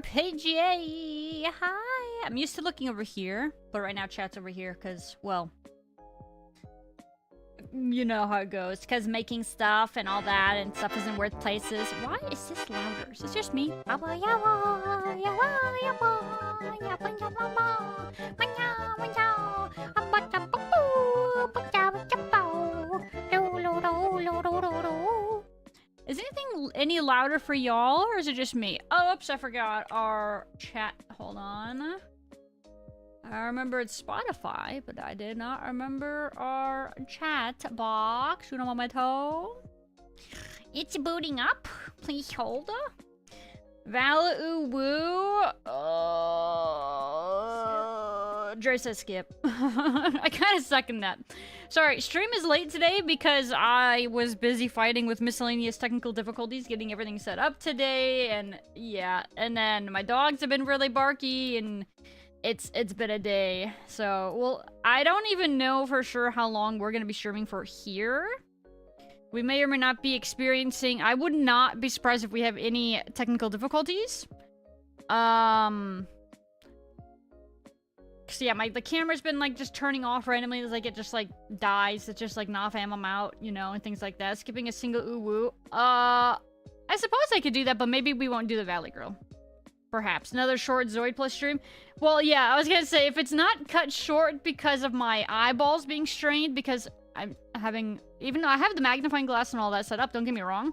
RPGA. Hi. I'm used to looking over here, but right now chat's over here because, well, you know how it goes. Because making stuff and all that and stuff isn't worth places. Why is this louder? Is this just me? Is anything any louder for y'all, or is it just me? Oh, oops, I forgot our chat. Hold on. I remember it's Spotify, but I did not remember our chat box. You know, on my toe. It's booting up. Please hold. Faloo. Dre says skip. I kind of suck in that. Sorry, stream is late today because I was busy fighting with miscellaneous technical difficulties, getting everything set up today, and yeah. And then my dogs have been really barky, and it's been a day. So, well, I don't even know for sure how long we're gonna be streaming for here. We may or may not be experiencing... I would not be surprised if we have any technical difficulties. So yeah, the camera's been, like, just turning off randomly. It's like, it just, like, dies. It's just, like, not fam, I'm out, you know, and things like that. Skipping a single ooh-woo. I suppose I could do that, but maybe we won't do the Valley Girl. Perhaps. Another short Zoid plus stream. Well, yeah, I was gonna say, if it's not cut short because of my eyeballs being strained, because I'm having... Even though I have the magnifying glass and all that set up, don't get me wrong,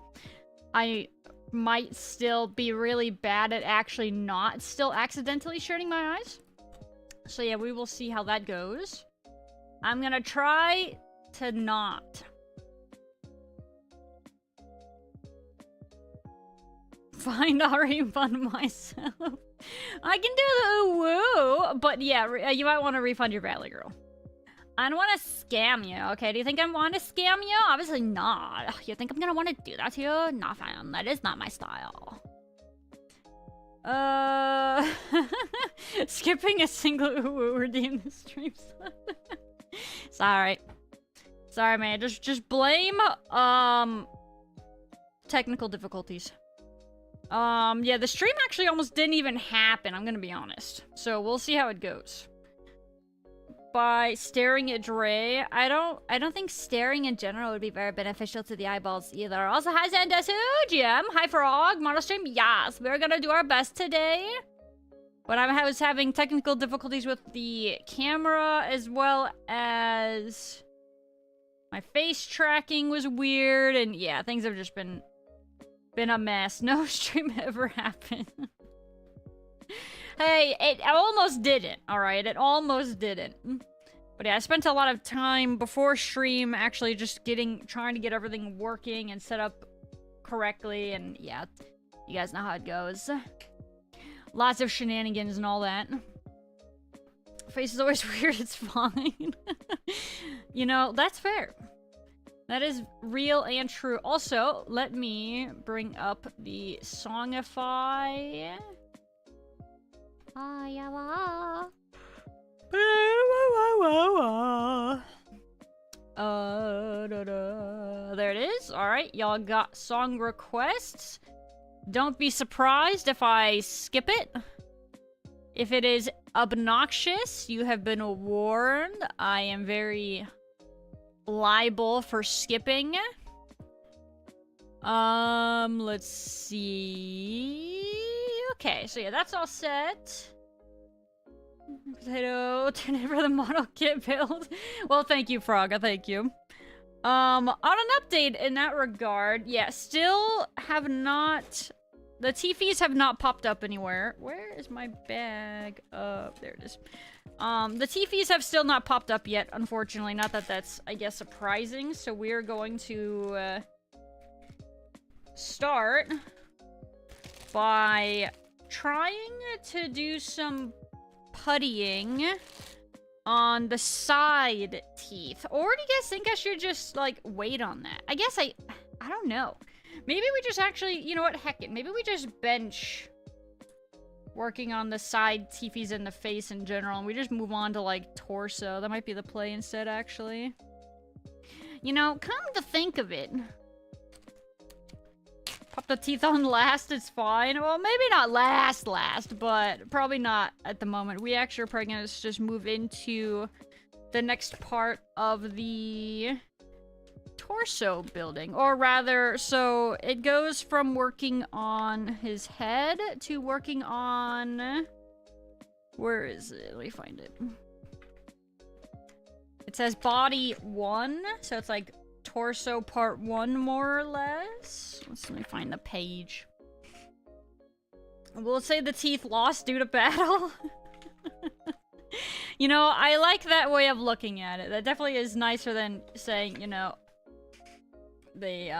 I might still be really bad at actually not still accidentally shading my eyes. So yeah, we will see how that goes. I'm gonna try to not. Find a refund myself. I can do the ooh-woo, but yeah, you might want to refund your Valley Girl. I don't want to scam you, okay? Do you think I want to scam you? Obviously not. You think I'm gonna want to do that to you? Not fine. That is not my style. Skipping a single ooh-woo redeem the stream. Sorry. Sorry, man. Just blame, technical difficulties. Yeah, the stream actually almost didn't even happen, I'm gonna be honest. So, we'll see how it goes. By staring at Dre, I don't think staring in general would be very beneficial to the eyeballs either. Also, hi Zendesu, GM, hi Frog, monostream, yes, we're gonna do our best today. But I was having technical difficulties with the camera, as well as my face tracking was weird, and yeah, things have just been a mess. No stream ever happened. Hey, it almost didn't, alright? It almost didn't. But yeah, I spent a lot of time before stream actually just trying to get everything working and set up correctly, and yeah, you guys know how it goes. Lots of shenanigans and all that. Face is always weird, it's fine. You know, that's fair. That is real and true. Also, let me bring up the Songify. There it is. Alright, y'all got song requests. Don't be surprised if I skip it. If it is obnoxious, you have been warned. I am very liable for skipping. Let's see. Okay, so yeah, that's all set. Potato, turn it for the model kit build. Well, thank you, Frog. Thank you. On an update in that regard, yeah, still have not... The TFs have not popped up anywhere. Where is my bag? There it is. The TFs have still not popped up yet, unfortunately. Not that that's, I guess, surprising. So we're going to start by trying to do some puttying on the side teeth. Or do you guys think I should just, like, wait on that? I guess I don't know. Maybe we just actually, you know what, heck it. Maybe we just bench working on the side teefies and the face in general, and we just move on to, like, torso. That might be the play instead, actually. You know, come to think of it, Pop the teeth on last, it's fine. Well, maybe not last, but probably not at the moment. We actually are probably gonna just move into the next part of the torso building. Or rather, so it goes from working on his head to working on... Where is it? Let me find it. It says body 1, so it's like torso part 1 more or less. Let me find the page. We'll say the teeth lost due to battle. You know, I like that way of looking at it. That definitely is nicer than saying, you know, they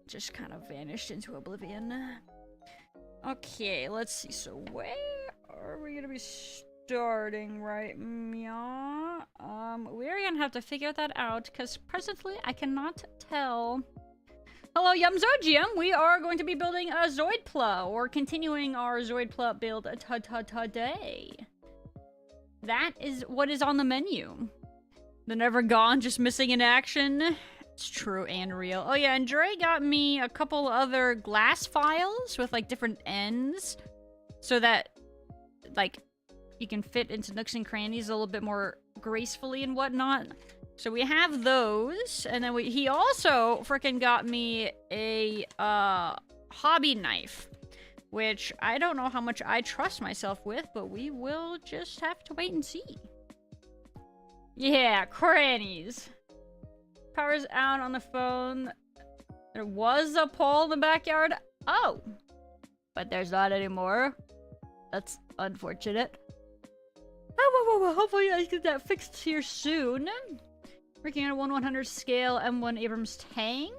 just kind of vanished into oblivion. Okay, let's see. So where are we gonna be starting right meow? We're gonna have to figure that out because presently I cannot tell. Hello, Yumzogium. We are going to be building a Zoid Pla, or continuing our Zoid Pla build today. That is what is on the menu. The Never Gone, just missing in action. It's true and real. Oh yeah, and Dre got me a couple other glass files with like different ends, so that like you can fit into nooks and crannies a little bit more gracefully and whatnot. So we have those, and then he also freaking got me a hobby knife, which I don't know how much I trust myself with, but we will just have to wait and see. Yeah, crannies. Power's out on the phone. There was a pole in the backyard. Oh, but there's not anymore. That's unfortunate. Oh, hopefully I get that fixed here soon. Working on a 1/100 scale M1 Abrams tank.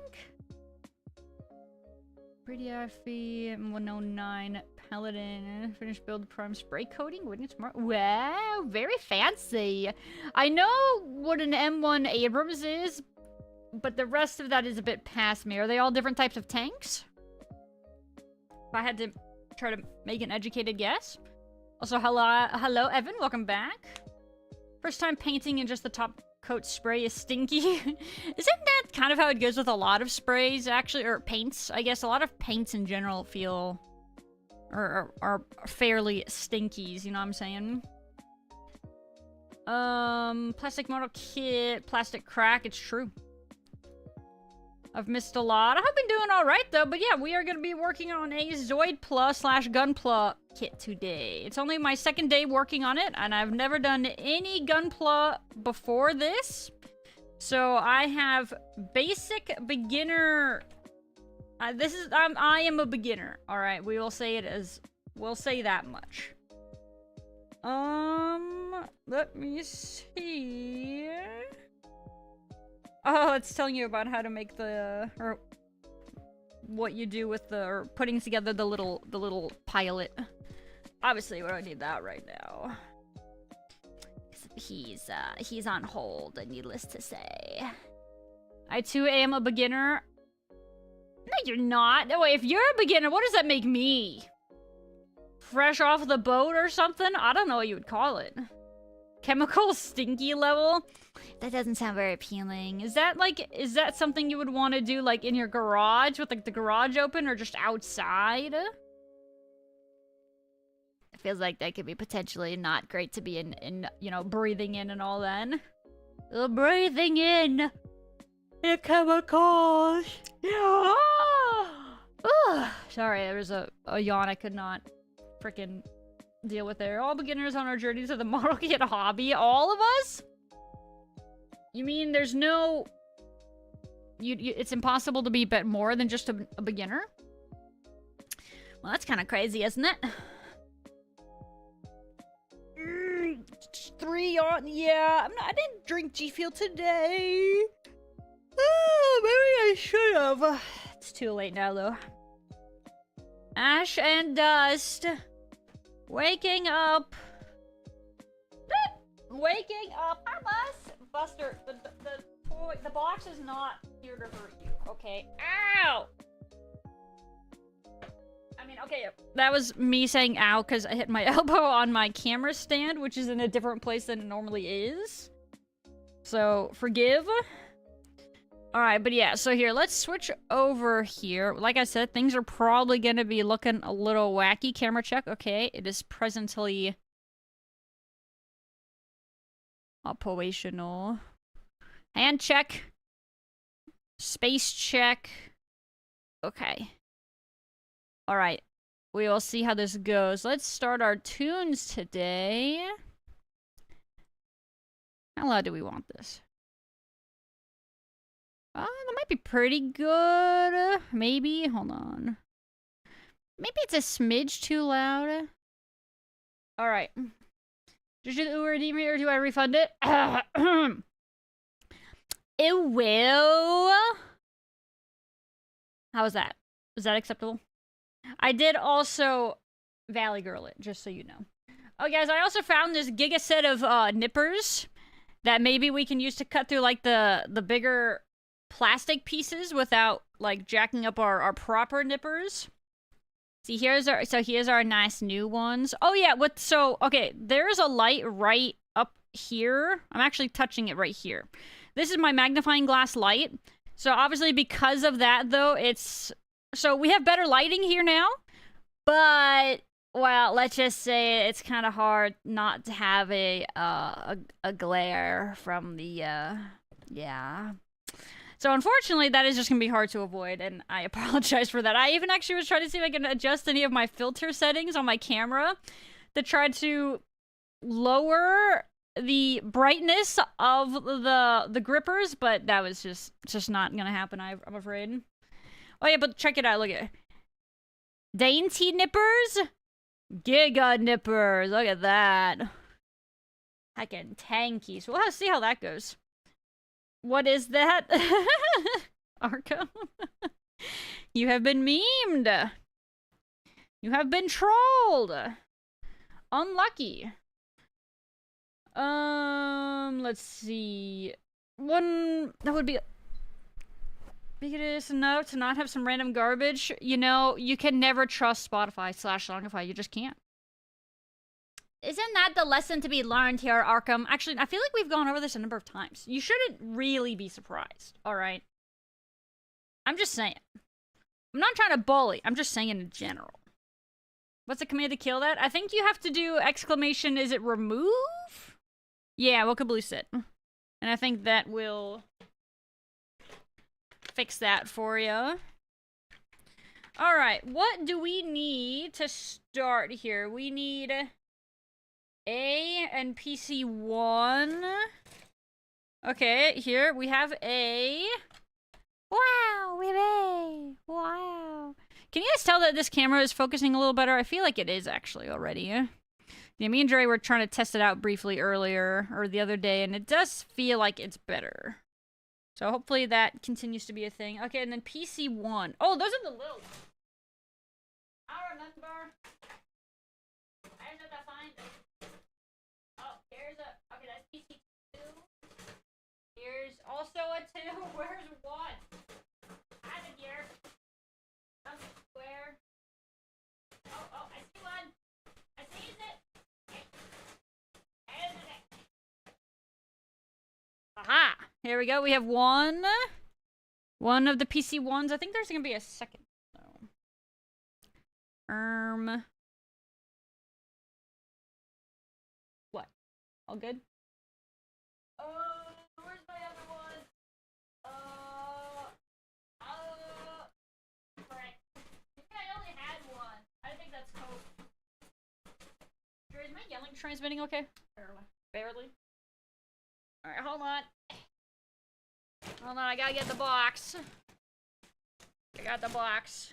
Radiography M109 Paladin. Finished build prime spray coating. Wouldn't it smart? Wow, very fancy. I know what an M1 Abrams is, but the rest of that is a bit past me. Are they all different types of tanks? If I had to try to make an educated guess. Also, hello, Evan. Welcome back. First time painting in just the top coat spray is stinky. Isn't that kind of how it goes with a lot of sprays, actually? Or paints, I guess. A lot of paints in general feel... are fairly stinkies, you know what I'm saying? Plastic model kit, plastic crack, it's true. I've missed a lot. I hope I'm doing alright, though. But yeah, we are going to be working on a Zoid Pla / Gunpla kit today. It's only my second day working on it, and I've never done any Gunpla before this. So I have basic beginner... I am a beginner. Alright, we will say it as... We'll say that much. Let me see... Oh, it's telling you about how to make the, or what you do with the, or putting together the little pilot. Obviously, we don't need that right now. He's on hold, needless to say. I too am a beginner. No, you're not. No, wait, if you're a beginner, what does that make me? Fresh off the boat or something? I don't know what you would call it. Chemical stinky level? That doesn't sound very appealing. Is that something you would want to do, like, in your garage with, like, the garage open, or just outside? It feels like that could be potentially not great to be in you know, breathing in and all then. Breathing in the chemicals. Yeah. Sorry, there was a yawn I could not frickin' deal with there. All beginners on our journey to the model kit hobby. All of us? You mean there's no... it's impossible to be a bit more than just a beginner? Well, that's kind of crazy, isn't it? 3 on... Yeah, I didn't drink G Fuel today. Oh, maybe I should have. It's too late now, though. Ash and dust. Waking up. Waking up. Hi, Bus. Buster, the box is not here to hurt you, okay? Ow! I mean, okay, that was me saying ow because I hit my elbow on my camera stand, which is in a different place than it normally is. So, forgive. Alright, but yeah, so here, let's switch over here. Like I said, things are probably gonna be looking a little wacky. Camera check, okay. It is presently operational. Hand check. Space check. Okay. Alright. We will see how this goes. Let's start our tunes today. How loud do we want this? That might be pretty good. Maybe. Hold on. Maybe it's a smidge too loud. Alright. Did you do the redeem me or do I refund it? It will. How was that? Was that acceptable? I did also Valley Girl it, just so you know. Oh, guys, I also found this giga set of nippers that maybe we can use to cut through, like, the bigger plastic pieces without, like, jacking up our proper nippers. See, here's our nice new ones. Oh, yeah, okay, there's a light right up here. I'm actually touching it right here. This is my magnifying glass light. So, obviously, because of that, though, so we have better lighting here now, but, well, let's just say it's kind of hard not to have a glare from the, yeah. So, unfortunately, that is just going to be hard to avoid, and I apologize for that. I even actually was trying to see if I can adjust any of my filter settings on my camera to try to lower the brightness of the grippers, but that was just not going to happen, I'm afraid. Oh, yeah, but check it out. Look at it. Dainty nippers? Giga nippers. Look at that. Heckin' tanky. So we'll have to see how that goes. What is that? Arco? You have been memed. You have been trolled. Unlucky. Let's see. One that would be because enough to not have some random garbage. You know, you can never trust Spotify/Longify. You just can't. Isn't that the lesson to be learned here, Arkham? Actually, I feel like we've gone over this a number of times. You shouldn't really be surprised, alright? I'm just saying. I'm not trying to bully. I'm just saying in general. What's the command to kill that? I think you have to do exclamation, is it remove? Yeah, Wokablu said. And I think that will fix that for you. Alright, what do we need to start here? We need A and PC1. Okay, here we have A. Wow, we have A. Wow. Can you guys tell that this camera is focusing a little better? I feel like it is actually already. Yeah, me and Dre were trying to test it out briefly earlier, or the other day, and it does feel like it's better. So hopefully that continues to be a thing. Okay, and then PC1. Oh, those are the little ones. Our number. I just have to find it. Oh, here's a... Okay, that's PC2. Here's also a 2. Where's 1? Out of here. Something square. Oh, I see 1. I see it. Aha! Here we go. We have 1. One of the PC1s. I think there's gonna be a second. So. What? All good? Where's my other one? Right. I think I only had 1. I think that's cool. Is my yelling transmitting okay? Barely. Alright, hold on. Hold on, I gotta get the box. I got the box.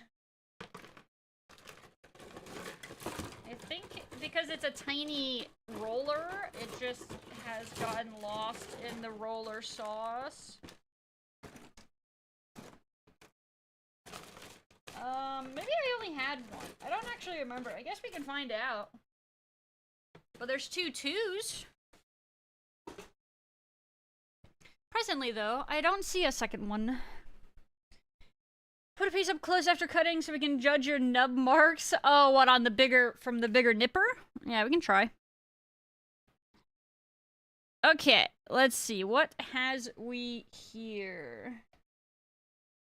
I think because it's a tiny roller, it just has gotten lost in the roller sauce. Maybe I only had 1. I don't actually remember. I guess we can find out. But there's 2 2s. Presently, though, I don't see a second one. Put a piece up close after cutting so we can judge your nub marks. Oh, what, on the bigger, from the bigger nipper? Yeah, we can try. Okay, let's see. What has we here?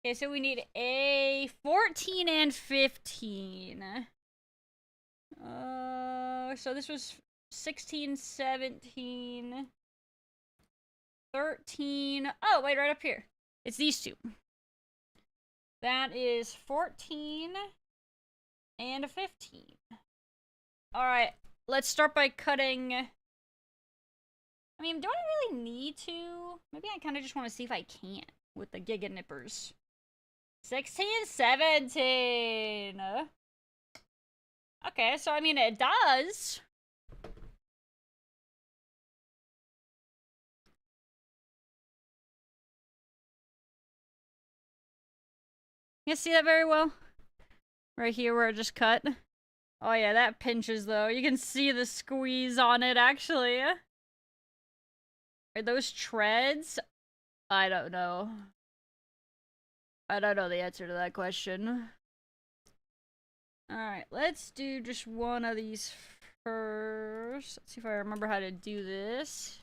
Okay, so we need a 14 and 15. So this was 16, 17, 13. Oh, wait, right up here. It's these two. That is 14 and a 15. Alright, let's start by cutting. I mean, do I really need to? Maybe I kind of just want to see if I can with the Giga Nippers. 16, 17. Okay, so I mean, it does. You see that very well? Right here where it just cut. Oh yeah, that pinches though. You can see the squeeze on it actually. Are those treads? I don't know. I don't know the answer to that question. Alright, let's do just one of these first. Let's see if I remember how to do this.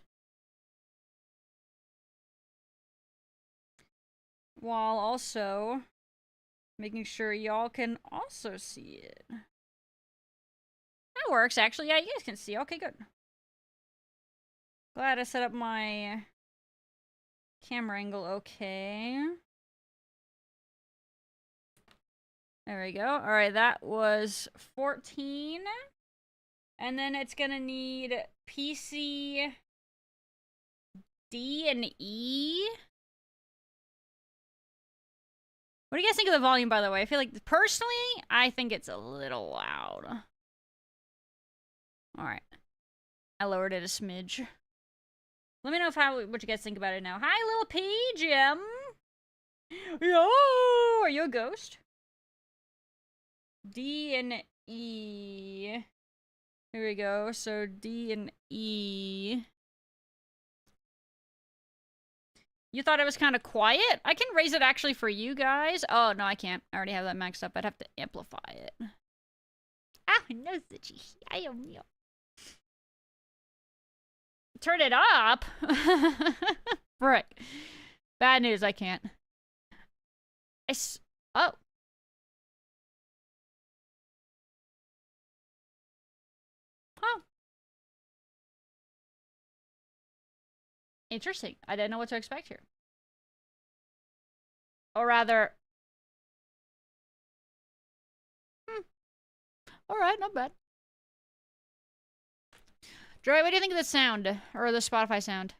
While also making sure y'all can also see it. That works, actually. Yeah, you guys can see. Okay, good. Glad I set up my camera angle okay. There we go. Alright, that was 14. And then it's gonna need PC, D, and E. What do you guys think of the volume, by the way? I feel like, personally, I think it's a little loud. Alright. I lowered it a smidge. Let me know what you guys think about it now. Hi, little PGM! Yo! Are you a ghost? D and E. Here we go. So D and E. You thought it was kind of quiet? I can raise it actually for you guys. Oh, no, I can't. I already have that maxed up. I'd have to amplify it. Ah, no, I don't know. Turn it up? Right. Bad news, I can't. Oh. Huh. Interesting. I didn't know what to expect here. Or rather... Alright, not bad. Joy, what do you think of the sound? Or the Spotify sound?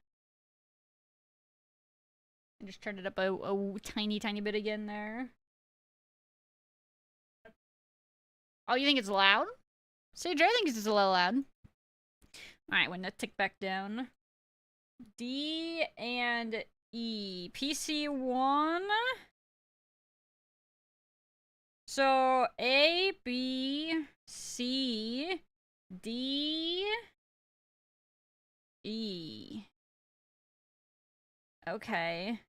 I just turned it up a tiny, tiny bit again there. Oh, you think it's loud? See, Joy thinks it's a little loud. Alright, when that tick back down. D and E. PC1. So, A, B, C, D, E. Okay.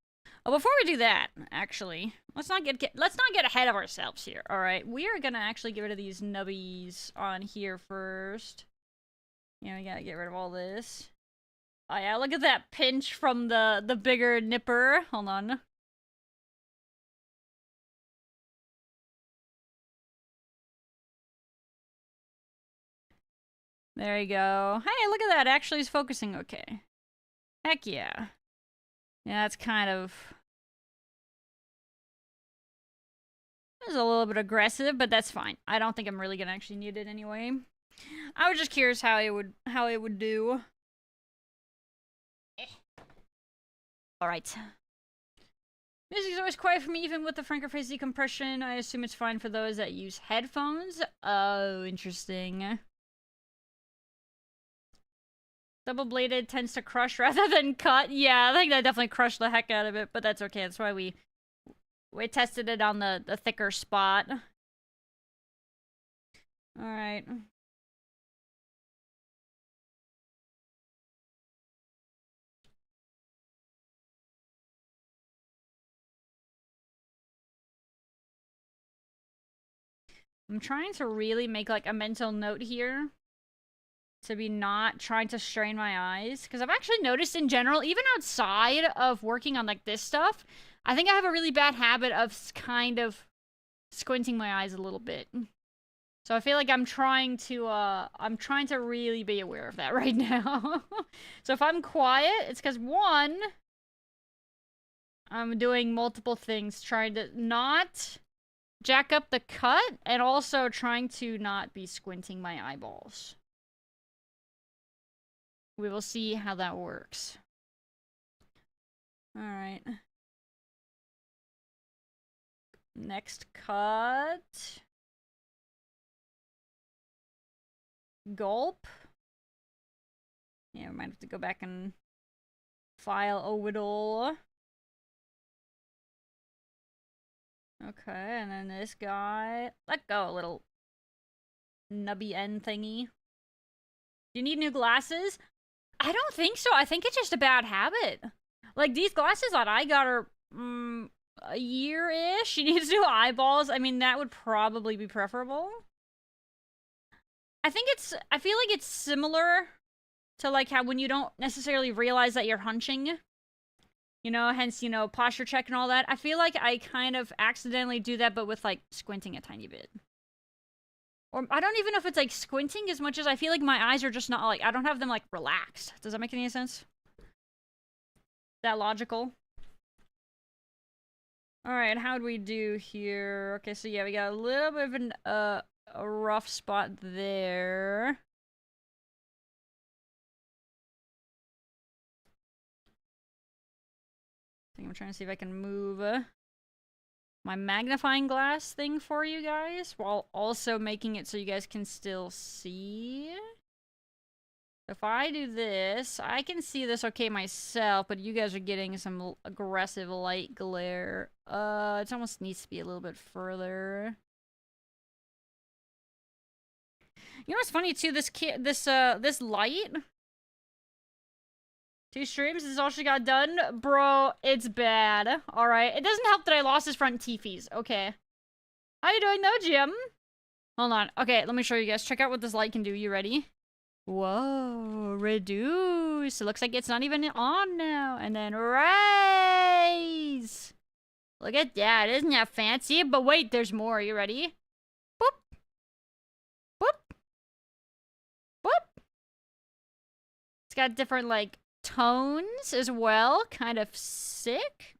Oh, before we do that, actually, let's not get ahead of ourselves here. All right, we are gonna actually get rid of these nubbies on here first. Yeah, we gotta get rid of all this. Oh yeah, look at that pinch from the bigger nipper. Hold on. There you go. Hey, look at that. Actually, it's focusing okay. Heck yeah. Yeah, that's kind of... It's a little bit aggressive, but that's fine. I don't think I'm really gonna actually need it anyway. I was just curious how it would do. Alright. Music's always quiet for me, even with the franker phase decompression. I assume it's fine for those that use headphones. Oh, interesting. Double-bladed tends to crush rather than cut. Yeah, I think that definitely crushed the heck out of it, but that's okay. That's why we tested it on the thicker spot. Alright. I'm trying to really make like a mental note here to be not trying to strain my eyes, because I've actually noticed in general, even outside of working on like this stuff, I think I have a really bad habit of kind of squinting my eyes a little bit. So I feel like I'm trying to really be aware of that right now. So if I'm quiet, it's because one, I'm doing multiple things, trying to not jack up the cut, and also trying to not be squinting my eyeballs. We will see how that works. Alright. Next cut. Gulp. Yeah, we might have to go back and file a whittle. Okay, and then this guy. Let go, little nubby end thingy. Do you need new glasses? I don't think so. I think it's just a bad habit. Like, these glasses that I got are a year-ish. She needs new eyeballs. I mean, that would probably be preferable. I feel like it's similar to, like, how when you don't necessarily realize that you're hunching, you know, hence, you know, posture check and all that. I feel like I kind of accidentally do that, but with, like, squinting a tiny bit. Or I don't even know if it's, like, squinting as much as I feel like my eyes are just not, like, I don't have them, like, relaxed. Does that make any sense? Is that logical? Alright, how'd we do here? Okay, so yeah, we got a little bit of a rough spot there. I think I'm trying to see if I can move my magnifying glass thing for you guys, while also making it so you guys can still see. If I do this, I can see this okay myself, but you guys are getting some aggressive light glare. It almost needs to be a little bit further. You know what's funny too? This light. 2 streams, this is all she got done? Bro, it's bad. Alright. It doesn't help that I lost his front teepees. Okay. How you doing though, Jim? Hold on. Okay, let me show you guys. Check out what this light can do. You ready? Whoa. Reduce. It looks like it's not even on now. And then raise. Look at that. Isn't that fancy? But wait, there's more. You ready? Boop. Boop. Boop. It's got different, like, tones as well. Kind of sick.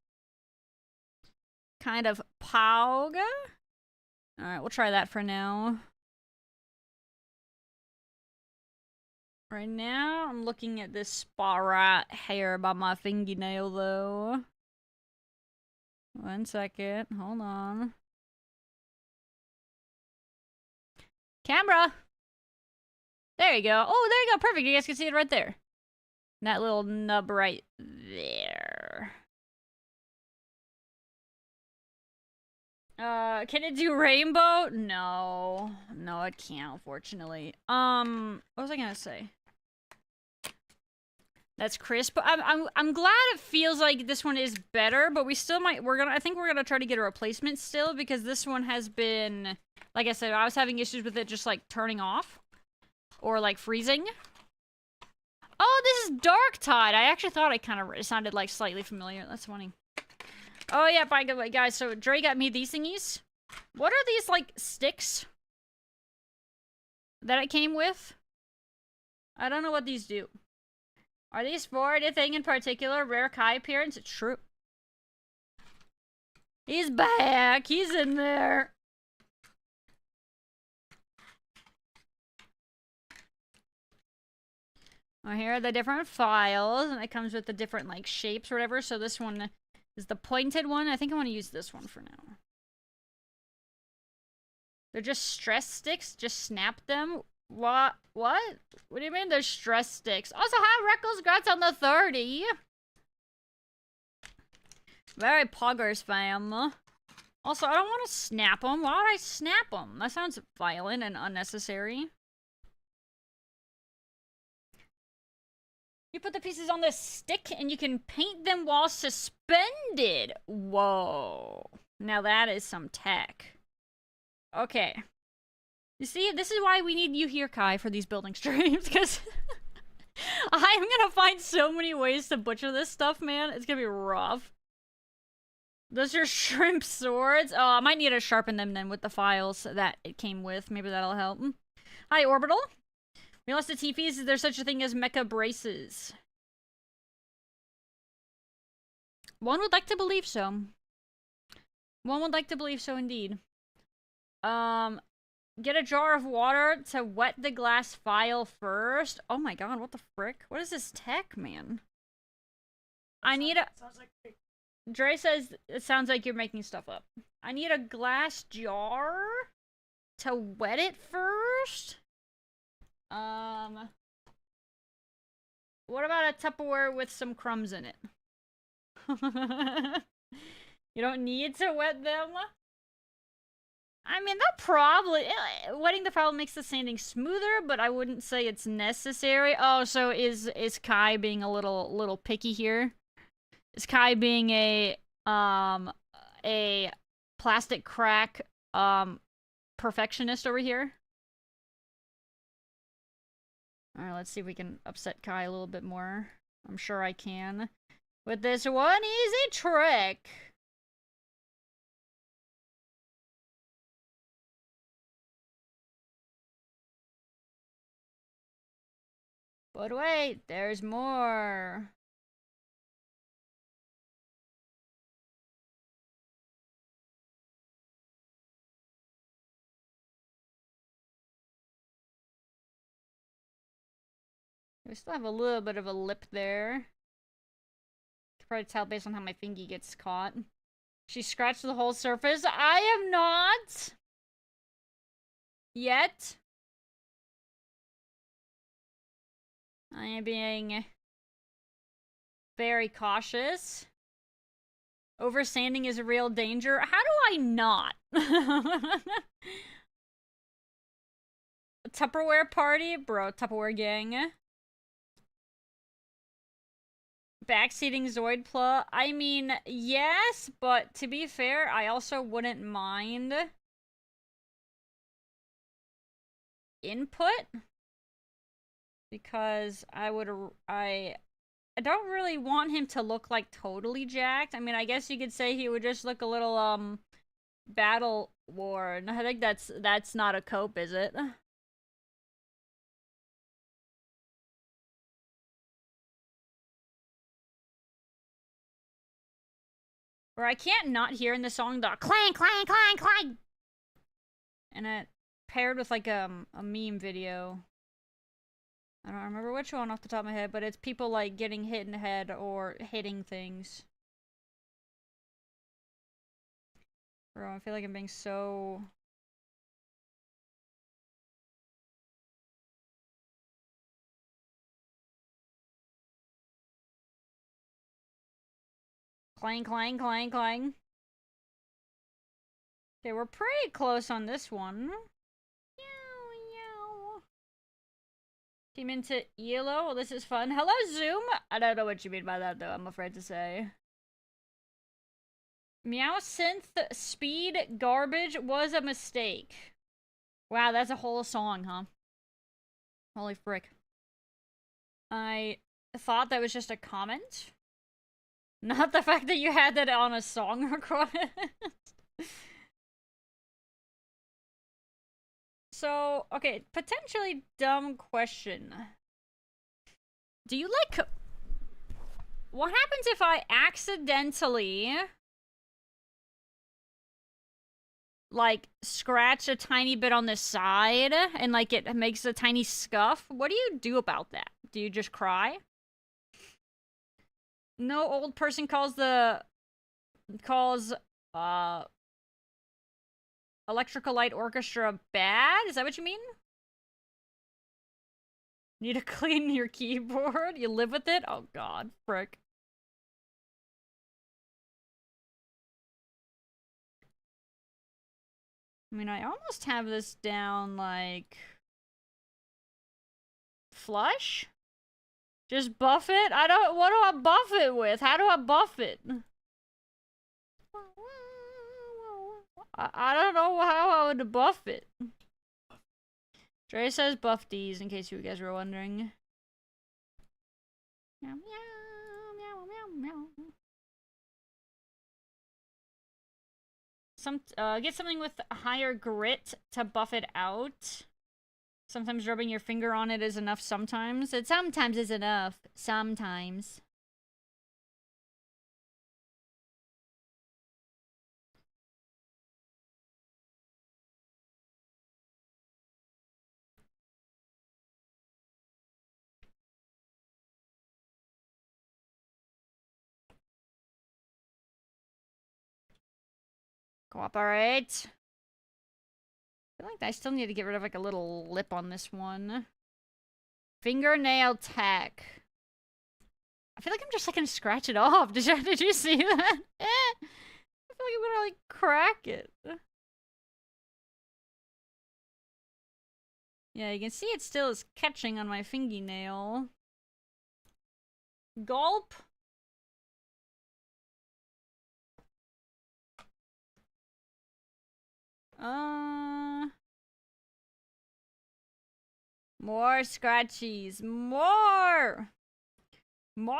Kind of pog. Alright, we'll try that for now. Right now, I'm looking at this spot right here by my fingernail, though. 1 second. Hold on. Camera! There you go. Oh, there you go. Perfect. You guys can see it right there. That little nub right there. Can it do rainbow? No. No, it can't, unfortunately. What was I gonna say? That's crisp. I'm glad it feels like this one is better, but we still might, I think we're gonna try to get a replacement still, because this one has been, like I said, I was having issues with it just, like, turning off. Or, like, freezing. Oh, this is Dark Tide. I actually thought it sounded, like, slightly familiar. That's funny. Oh, yeah, by the way, guys, so Dre got me these thingies. What are these, like, sticks that it came with? I don't know what these do. Are these for anything in particular? Rare Kai appearance? It's true. He's back. He's in there. Well, here are the different files, and it comes with the different, like, shapes or whatever. So this one is the pointed one. I think I want to use this one for now. They're just stress sticks. Just snap them. What? What? What do you mean they're stress sticks? Also, hi, Reckles. Grats on the 30. Very poggers, fam. Also, I don't want to snap them. Why would I snap them? That sounds violent and unnecessary. You put the pieces on the stick and you can paint them while suspended. Whoa. Now that is some tech. Okay. You see, this is why we need you here, Kai, for these building streams, because I'm gonna find so many ways to butcher this stuff, man. It's gonna be rough. Those are shrimp swords. Oh, I might need to sharpen them then with the files that it came with. Maybe that'll help. Hi, Orbital. We lost the T-Fees. Is there such a thing as mecha braces? One would like to believe so. One would like to believe so indeed. Get a jar of water to wet the glass file first. Oh my god, what the frick? What is this tech, man? I need a... Dre says it sounds like you're making stuff up. I need a glass jar to wet it first? What about a Tupperware with some crumbs in it? You don't need to wet them? I mean, that probably... Wetting the file makes the sanding smoother, but I wouldn't say it's necessary. Oh, so is Kai being a little picky here? Is Kai being a plastic crack, perfectionist over here? Alright, let's see if we can upset Kai a little bit more. I'm sure I can. With this one easy trick. But wait, there's more. We still have a little bit of a lip there. You can probably tell based on how my fingy gets caught. She scratched the whole surface. I am not! Yet. I am being very cautious. Oversanding is a real danger. How do I not? Tupperware party? Bro, Tupperware gang. Backseating Zoid plug. I mean, yes, but to be fair, I also wouldn't mind input. Because I don't really want him to look like totally jacked. I mean, I guess you could say he would just look a little battle worn. I think that's not a cope, is it? Or I can't not hear in the song the clang clang clang clang. And it paired with like a meme video. I don't remember which one off the top of my head, but it's people like getting hit in the head or hitting things. Bro, I feel like I'm being so... Clang, clang, clang, clang. Okay, we're pretty close on this one. Team into yellow. Well, this is fun. Hello, Zoom. I don't know what you mean by that, though. I'm afraid to say. Meow synth speed garbage was a mistake. Wow, that's a whole song, huh? Holy frick. I thought that was just a comment. Not the fact that you had that on a song request. So, okay, potentially dumb question. Do you like... What happens if I accidentally... like, scratch a tiny bit on the side and, like, it makes a tiny scuff? What do you do about that? Do you just cry? No old person calls Electrical Light Orchestra bad? Is that what you mean? Need to clean your keyboard? You live with it? Oh god, frick. I mean, I almost have this down, like... flush? Just buff it? What do I buff it with? How do I buff it? I don't know how I would buff it. Dre says buff D's, in case you guys were wondering. Meow, meow, meow, meow, meow. Get something with higher grit to buff it out. Sometimes rubbing your finger on it is enough sometimes. It sometimes is enough. Sometimes. Cooperate. I feel like I still need to get rid of like a little lip on this one. Fingernail tech. I feel like I'm just like gonna scratch it off. Did you see that? I feel like I'm gonna like crack it. Yeah, you can see it still is catching on my fingernail. Gulp. More scratchies. More! More!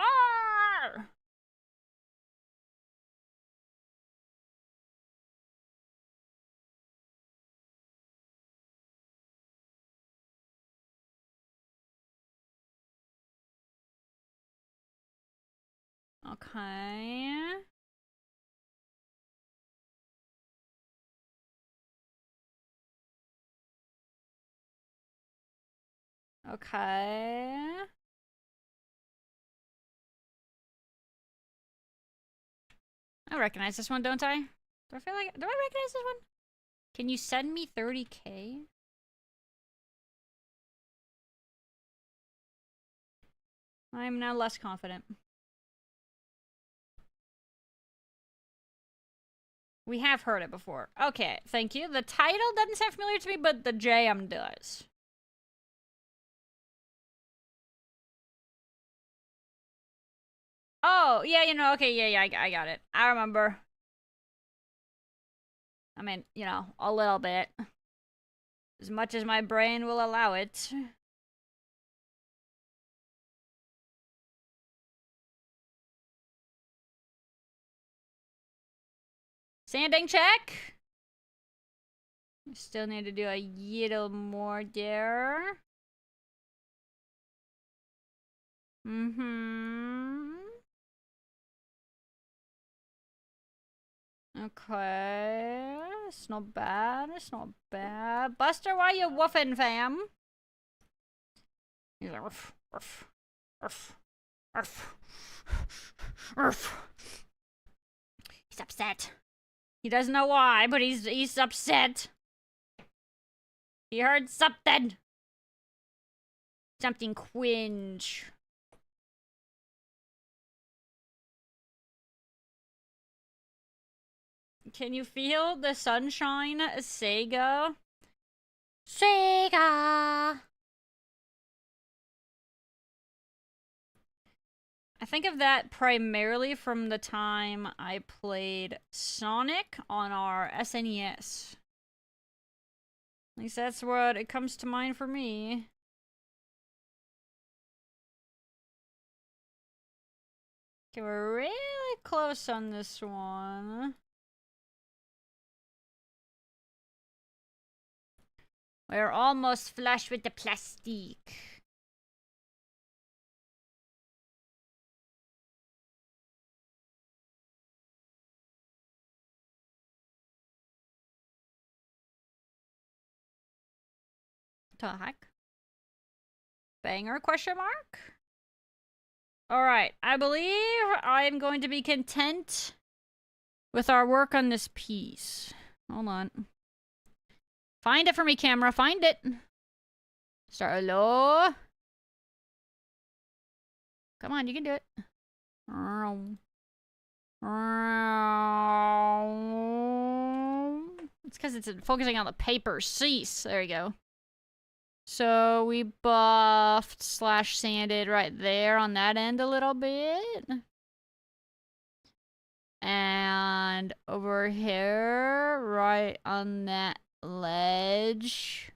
Okay. Okay. I recognize this one, don't I? Do I recognize this one? Can you send me 30K? I'm now less confident. We have heard it before. Okay, thank you. The title doesn't sound familiar to me, but the jam does. Oh, yeah, you know, okay, yeah, I got it. I remember. I mean, you know, a little bit. As much as my brain will allow it. Sanding check. Still need to do a little more there. Okay. It's not bad. It's not bad. Buster, why you woofing, fam? He's like, ruff, ruff, ruff, ruff, ruff. He's upset. He doesn't know why, but he's upset. He heard something. Something cringe. Can you feel the sunshine, Sega? Sega! I think of that primarily from the time I played Sonic on our SNES. At least that's what it comes to mind for me. Okay, we're really close on this one. We're almost flush with the plastique. The heck? Banger, question mark? Alright, I believe I'm going to be content with our work on this piece. Hold on. Find it for me, camera. Find it. Start low. Come on, you can do it. It's because it's focusing on the paper. Cease. There you go. So we buffed / sanded right there on that end a little bit. And over here, right on that ledge.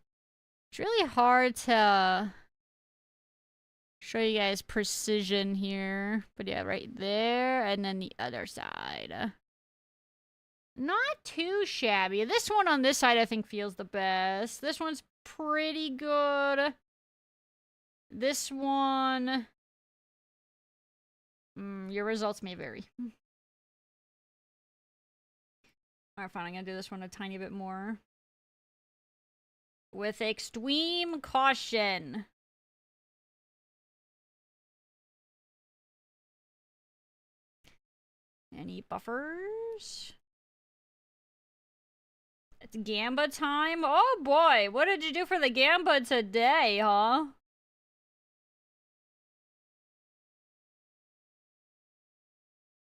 It's really hard to show you guys precision here. But yeah, right there, and then the other side. Not too shabby. This one on this side I think feels the best. This one's pretty good. This one... your results may vary. Alright, fine. I'm gonna do this one a tiny bit more. With extreme caution. Any buffers? It's Gamba time? Oh boy, what did you do for the Gamba today, huh?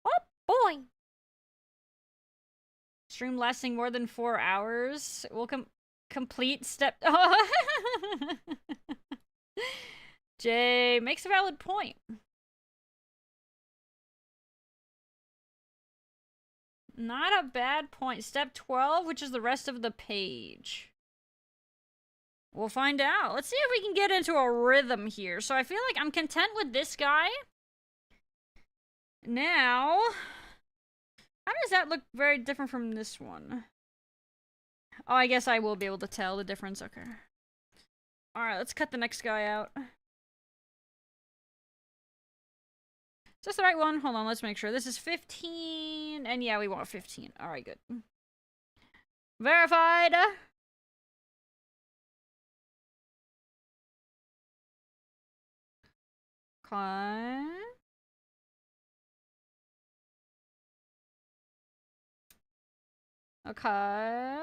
Oh boy! Stream lasting more than 4 hours. We'll complete step... Jay makes a valid point. Not a bad point. Step 12, which is the rest of the page. We'll find out. Let's see if we can get into a rhythm here. So I feel like I'm content with this guy. Now, how does that look very different from this one? Oh, I guess I will be able to tell the difference. Okay. Alright, let's cut the next guy out. Is this the right one? Hold on, let's make sure. This is 15, and yeah, we want 15. Alright, good. Verified! Okay. Okay.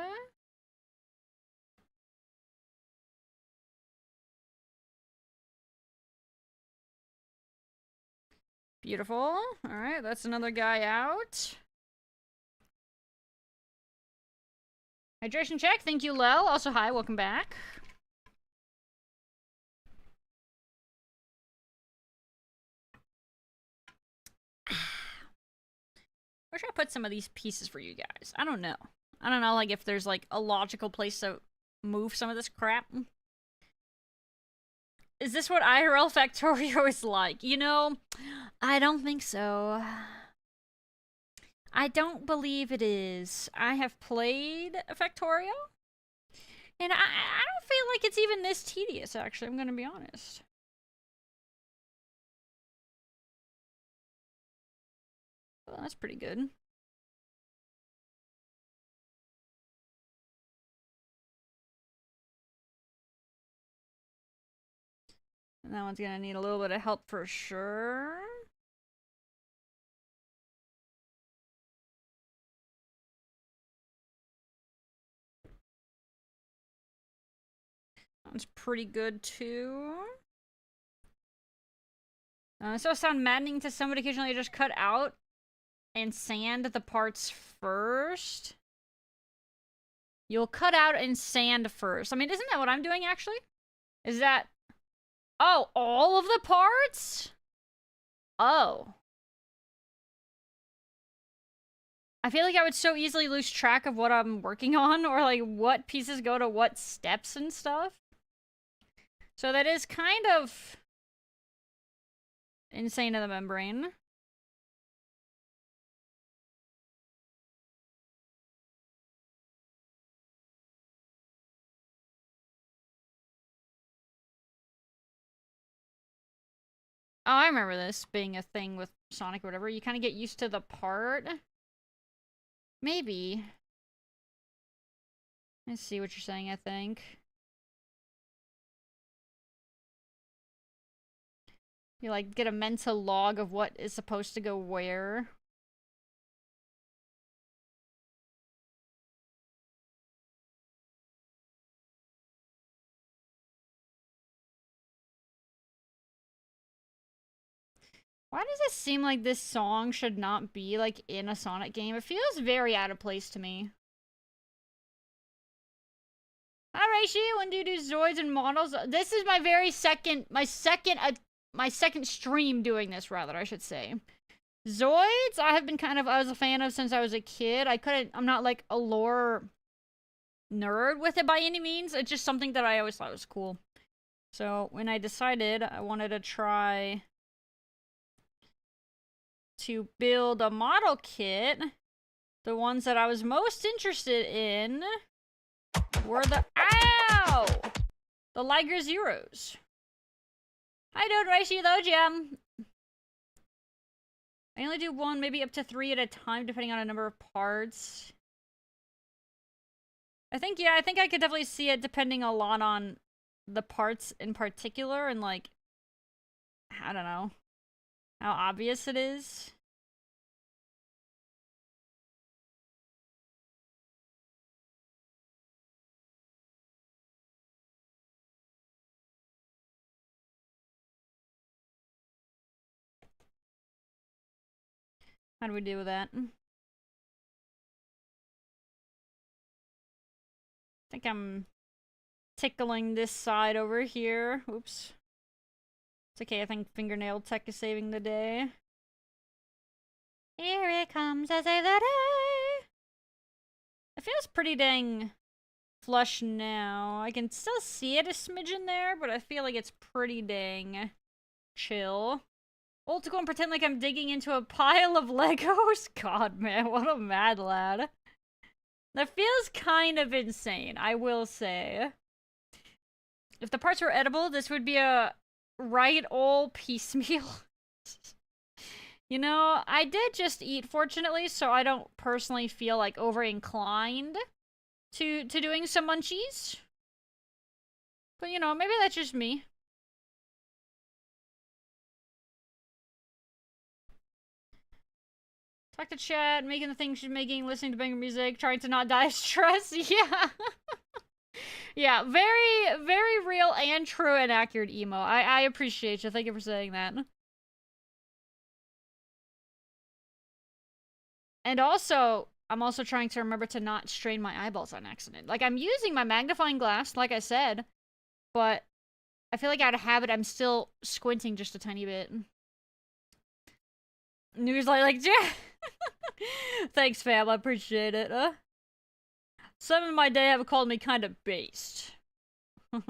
Beautiful. Alright, that's another guy out. Hydration check. Thank you, Lel. Also, hi. Welcome back. Where should I put some of these pieces for you guys? I don't know. I don't know, like, if there's, like, a logical place to move some of this crap. Is this what IRL Factorio is like? You know, I don't think so. I don't believe it is. I have played Factorio, and I don't feel like it's even this tedious, actually. I'm gonna be honest. Well, that's pretty good. And that one's gonna need a little bit of help for sure. That one's pretty good too. So it sounds maddening to somebody occasionally just cut out and sand the parts first. You'll cut out and sand first. I mean, isn't that what I'm doing actually? Is that... Oh, all of the parts? Oh. I feel like I would so easily lose track of what I'm working on, or like what pieces go to what steps and stuff. So that is kind of insane to the membrane. Oh, I remember this being a thing with Sonic or whatever. You kind of get used to the part. Maybe. I see what you're saying, I think. You, like, get a mental log of what is supposed to go where. Why does it seem like this song should not be, like, in a Sonic game? It feels very out of place to me. Hi, Reishi. When do you do Zoids and models? This is my very second, my second stream doing this, rather, I should say. Zoids, I was a fan of since I was a kid. I'm not, like, a lore nerd with it by any means. It's just something that I always thought was cool. So, when I decided I wanted to try to build a model kit, The ones that I was most interested in were the ow! The Liger Zeros. I don't race you though, Jim. I only do one, maybe up to 3 at a time, depending on a number of parts. I think, yeah, I think I could definitely see it depending a lot on the parts in particular and, like, I don't know, how obvious it is. How do we deal with that? I think I'm tickling this side over here. Oops. It's okay, I think fingernail tech is saving the day. Here it comes, I save the day! It feels pretty dang flush now. I can still see it a smidgen there, but I feel like it's pretty dang chill. Old to go and pretend like I'm digging into a pile of Legos? God, man, what a mad lad. That feels kind of insane, I will say. If the parts were edible, this would be a right ol' piecemeal. You know, I did just eat, fortunately, so I don't personally feel, like, over-inclined to doing some munchies. But, you know, maybe that's just me. Talk to chat, making the things she's making, listening to banger music, trying to not die of stress. Yeah. Yeah, very, very real and true and accurate emo. I appreciate you. Thank you for saying that. And also, I'm also trying to remember to not strain my eyeballs on accident. Like, I'm using my magnifying glass, like I said, but I feel like out of habit, I'm still squinting just a tiny bit. Newslight, like, yeah. Thanks, fam. I appreciate it. Some in my day have called me kind of based. You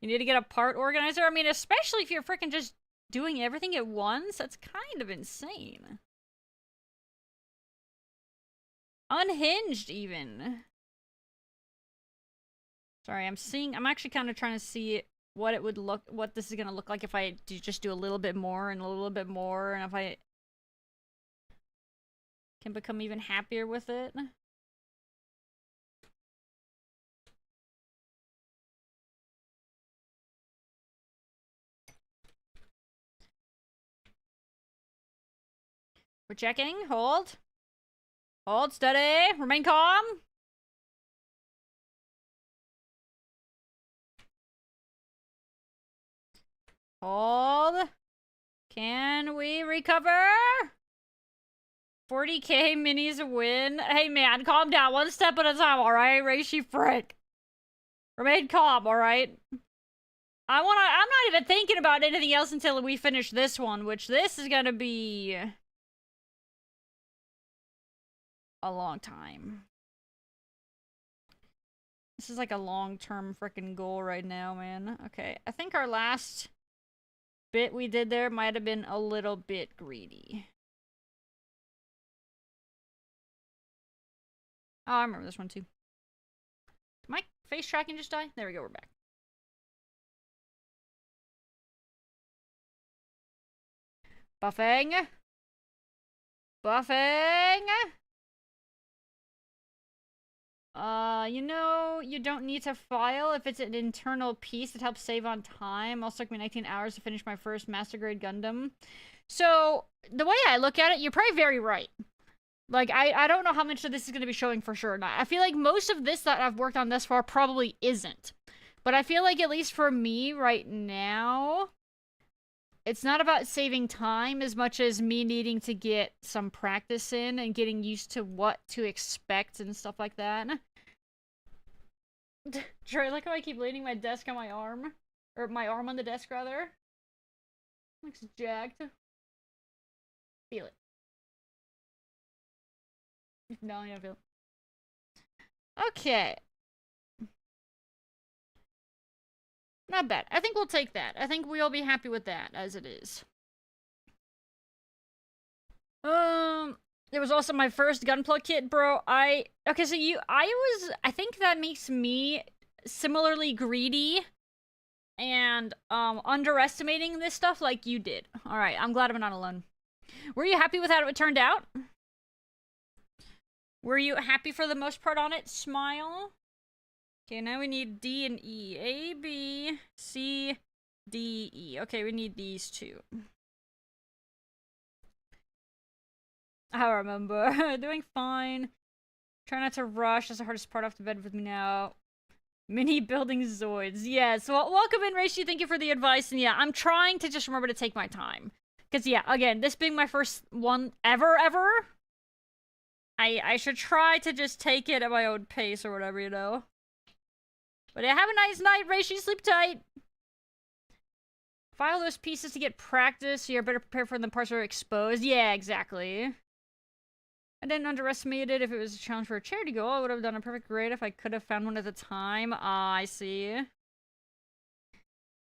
need to get a part organizer? I mean, especially if you're freaking just doing everything at once. That's kind of insane. Unhinged, even. Sorry, I'm actually kind of trying to see what this is gonna look like if I just do a little bit more and a little bit more, and if I can become even happier with it. We're checking. Hold. Hold, steady. Remain calm. Hold. Can we recover? 40k minis a win. Hey man, calm down. One step at a time, alright? Reishi frick. Remain calm, alright? I'm not even thinking about anything else until we finish this one, which this is gonna be a long time. This is like a long-term freaking goal right now, man. Okay, I think our last bit we did there might have been a little bit greedy. Oh, I remember this one too. Did my face tracking just die? There we go, we're back. Buffing. Buffing. You know, you don't need to file if it's an internal piece. It helps save on time. Also took me 19 hours to finish my first Master Grade Gundam. So, the way I look at it, you're probably very right. Like, I don't know how much of this is going to be showing for sure or not. I feel like most of this that I've worked on thus far probably isn't. But I feel like, at least for me right now, it's not about saving time as much as me needing to get some practice in and getting used to what to expect and stuff like that. Troy, look how I keep leaning my desk on my arm. Or my arm on the desk, rather. Looks jacked. Feel it. No, I don't feel it. Okay. Not bad. I think we'll take that. I think we'll be happy with that as it is. It was also my first gunplug kit, bro. Okay, so I think that makes me similarly greedy and underestimating this stuff like you did. All right, I'm glad I'm not alone. Were you happy with how it turned out? Were you happy for the most part on it? Smile. Okay, now we need D and E. A, B, C, D, E. Okay, we need these two. I remember. Doing fine. Try not to rush. That's the hardest part off the bed with me now. Mini building Zoids. Yes. Well, welcome in, Reishi. Thank you for the advice. And yeah, I'm trying to just remember to take my time. Because yeah, again, this being my first one ever, I should try to just take it at my own pace or whatever, you know? But yeah, have a nice night, Reishi. Sleep tight. File those pieces to get practice so you're better prepared for when the parts are exposed. Yeah, exactly. I didn't underestimate it if it was a challenge for a charity goal. I would have done a perfect grade if I could have found one at the time. Ah, I see.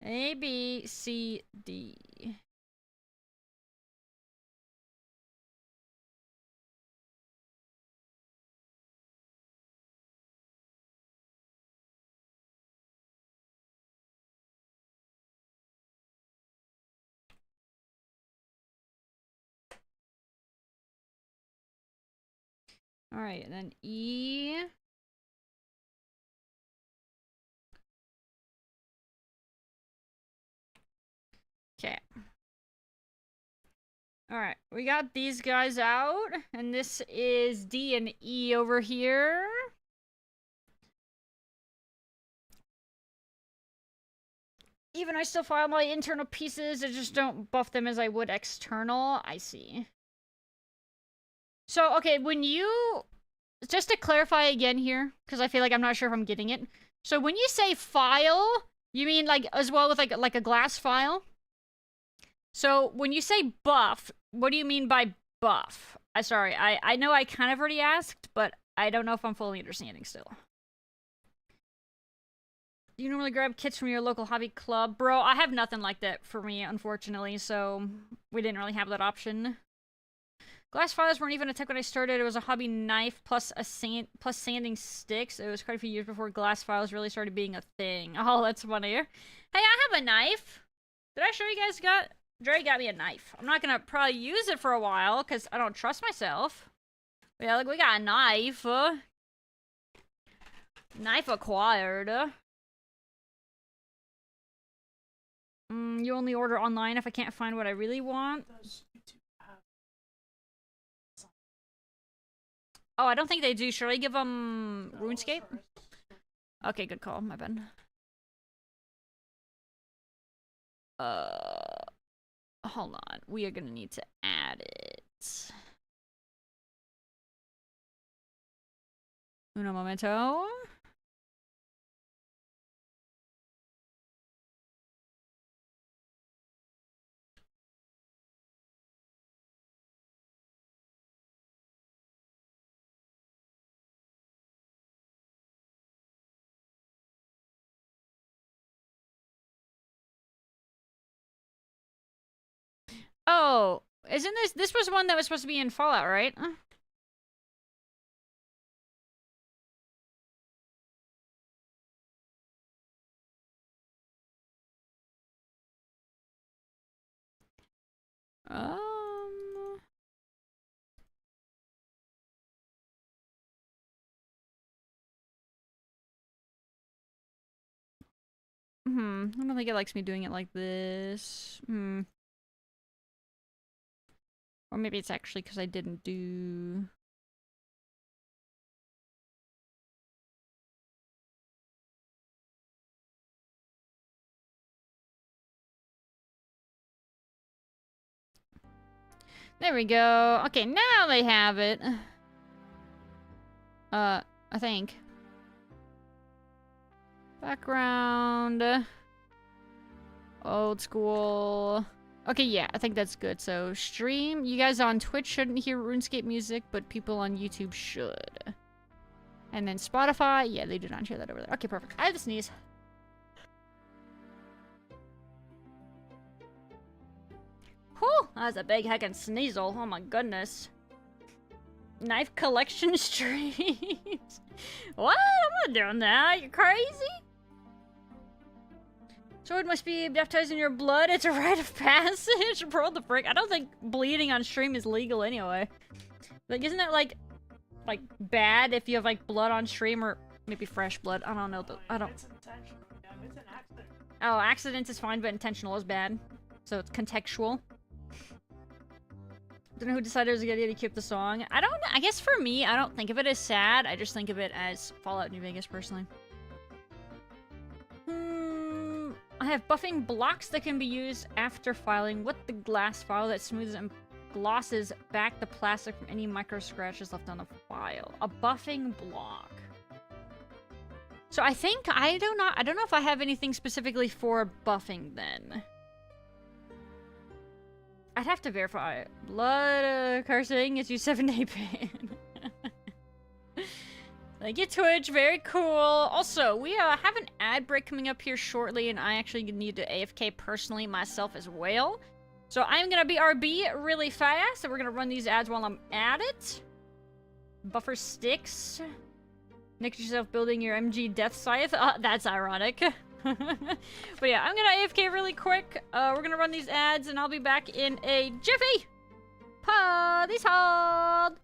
A, B, C, D. Alright, and then E. Okay. Alright, we got these guys out, and this is D and E over here. Even I still file my internal pieces, I just don't buff them as I would external. I see. So, okay, when you... Just to clarify again here, because I feel like I'm not sure if I'm getting it. So when you say file, you mean like as well with like a glass file? So when you say buff, what do you mean by buff? Sorry, I know I kind of already asked, but I don't know if I'm fully understanding still. Do you normally grab kits from your local hobby club? Bro, I have nothing like that for me, unfortunately, so we didn't really have that option. Glass files weren't even a tech when I started. It was a hobby knife plus sanding sticks. It was quite a few years before glass files really started being a thing. Oh, that's funny. Hey, I have a knife. Did I show you guys Dre got me a knife. I'm not gonna probably use it for a while because I don't trust myself. But yeah, look, we got a knife. Knife acquired. You only order online if I can't find what I really want. Oh, I don't think they do. Should I give them RuneScape? Okay, good call. My bad. Hold on. We are gonna need to add it. Uno momento. Oh, isn't this was one that was supposed to be in Fallout, right? Um. I don't think it likes me doing it like this. Or maybe it's actually because I didn't do... There we go. Okay, now they have it. I think. Background. Old school. Okay, yeah, I think that's good. So, stream. You guys on Twitch shouldn't hear RuneScape music, but people on YouTube should. And then Spotify. Yeah, they do not hear that over there. Okay, perfect. I have to sneeze. Whew, that was a big heckin' sneasel. Oh my goodness. Knife collection streams. What? I'm not doing that. You crazy? Zoid must be baptized in your blood. It's a rite of passage. Bro, the frick? I don't think bleeding on stream is legal anyway. Like, isn't that like bad if you have like blood on stream or maybe fresh blood? I don't know. I don't. It's intentional. Yeah, it's an accident. Oh, accident is fine, but intentional is bad. So it's contextual. Don't know who decided it was a good idea to keep the song. I don't know. I guess for me, I don't think of it as sad. I just think of it as Fallout New Vegas, personally. I have buffing blocks that can be used after filing with the glass file that smooths and glosses back the plastic from any micro scratches left on the file. A buffing block. So I think, I don't know if I have anything specifically for buffing then. I'd have to verify. Blood cursing gets you 7-day ban. Thank you, Twitch. Very cool. Also, we have an ad break coming up here shortly, and I actually need to AFK personally myself as well. So I'm gonna BRB really fast, and we're gonna run these ads while I'm at it. Buffer sticks. Nick yourself building your MG Death Scythe. That's ironic. But yeah, I'm gonna AFK really quick. We're gonna run these ads, and I'll be back in a jiffy. Please hold.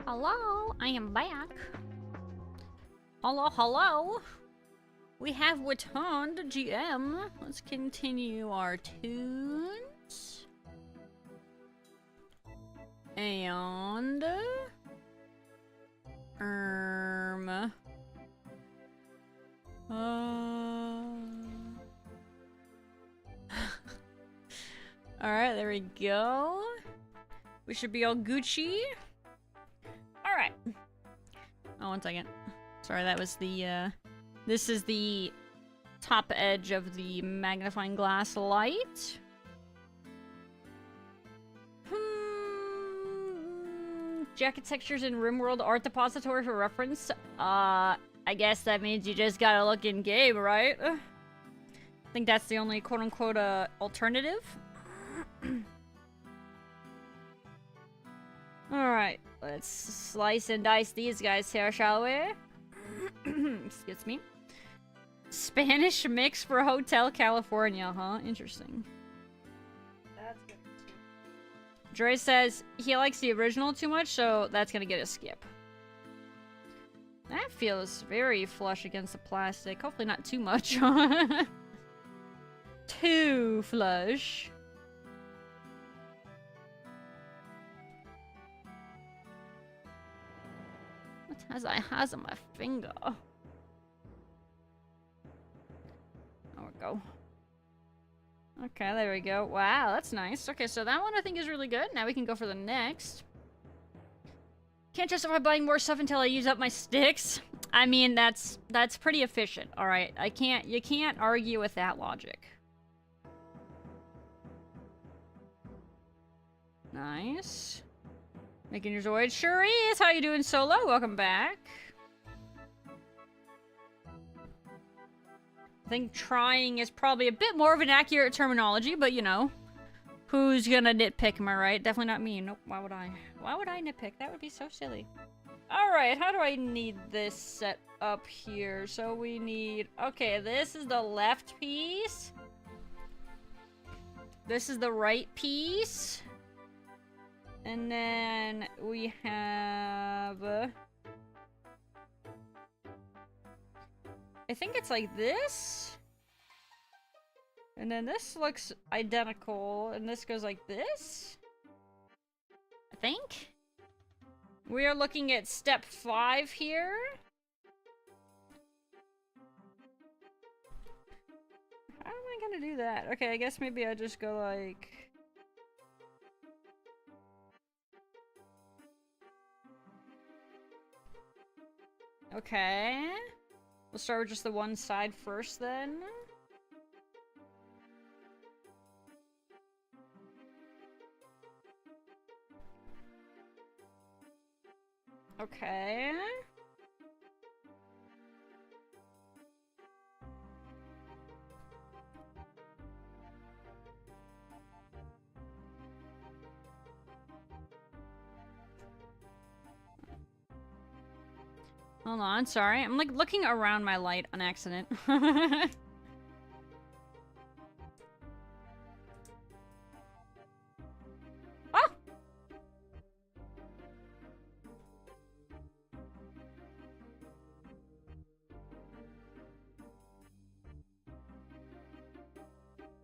Hello, I am back. Hello, hello. We have returned GM. Let's continue our tunes. And Alright, there we go. We should be all Gucci. Alright. Oh, 1 second. Sorry, that was the, this is the top edge of the magnifying glass light. Jacket textures in RimWorld art depository for reference. I guess that means you just gotta look in game, right? I think that's the only quote-unquote, alternative. Alright, let's slice and dice these guys here, shall we? Excuse me. Spanish mix for Hotel California, huh? Interesting. That's good. Dre says he likes the original too much, so that's gonna get a skip. That feels very flush against the plastic. Hopefully not too much. Too flush. What has on my finger? There we go. Okay, there we go. Wow, that's nice. Okay, so that one I think is really good. Now we can go for the next. Can't justify buying more stuff until I use up my sticks. I mean, that's pretty efficient. All right, you can't argue with that logic. Nice. Making your Zoid. Sure is. How you doing, Solo? Welcome back. I think trying is probably a bit more of an accurate terminology, but you know, who's gonna nitpick, am I right? Definitely not me. Nope, why would I? Why would I nitpick? That would be so silly. Alright, how do I need this set up here? So we need... Okay, this is the left piece. This is the right piece. And then we have... I think it's like this. And then this looks identical, and this goes like this. I think. We are looking at step 5 here. How am I gonna do that? Okay, I guess maybe I just go like... Okay. We'll start with just the one side first then. Okay. Hold on, sorry. I'm like looking around my light on accident. Oh!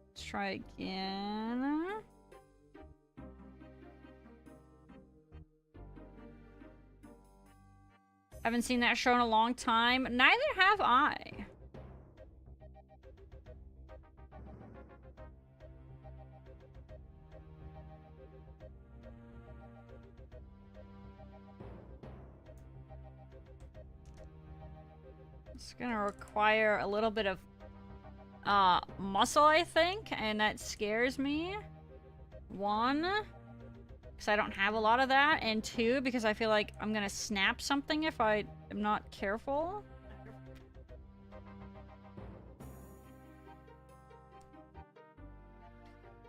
Let's try again. Haven't seen that show in a long time. Neither have I. It's gonna require a little bit of muscle, I think, and that scares me. 1, because I don't have a lot of that, and 2, because I feel like I'm gonna snap something if I am not careful.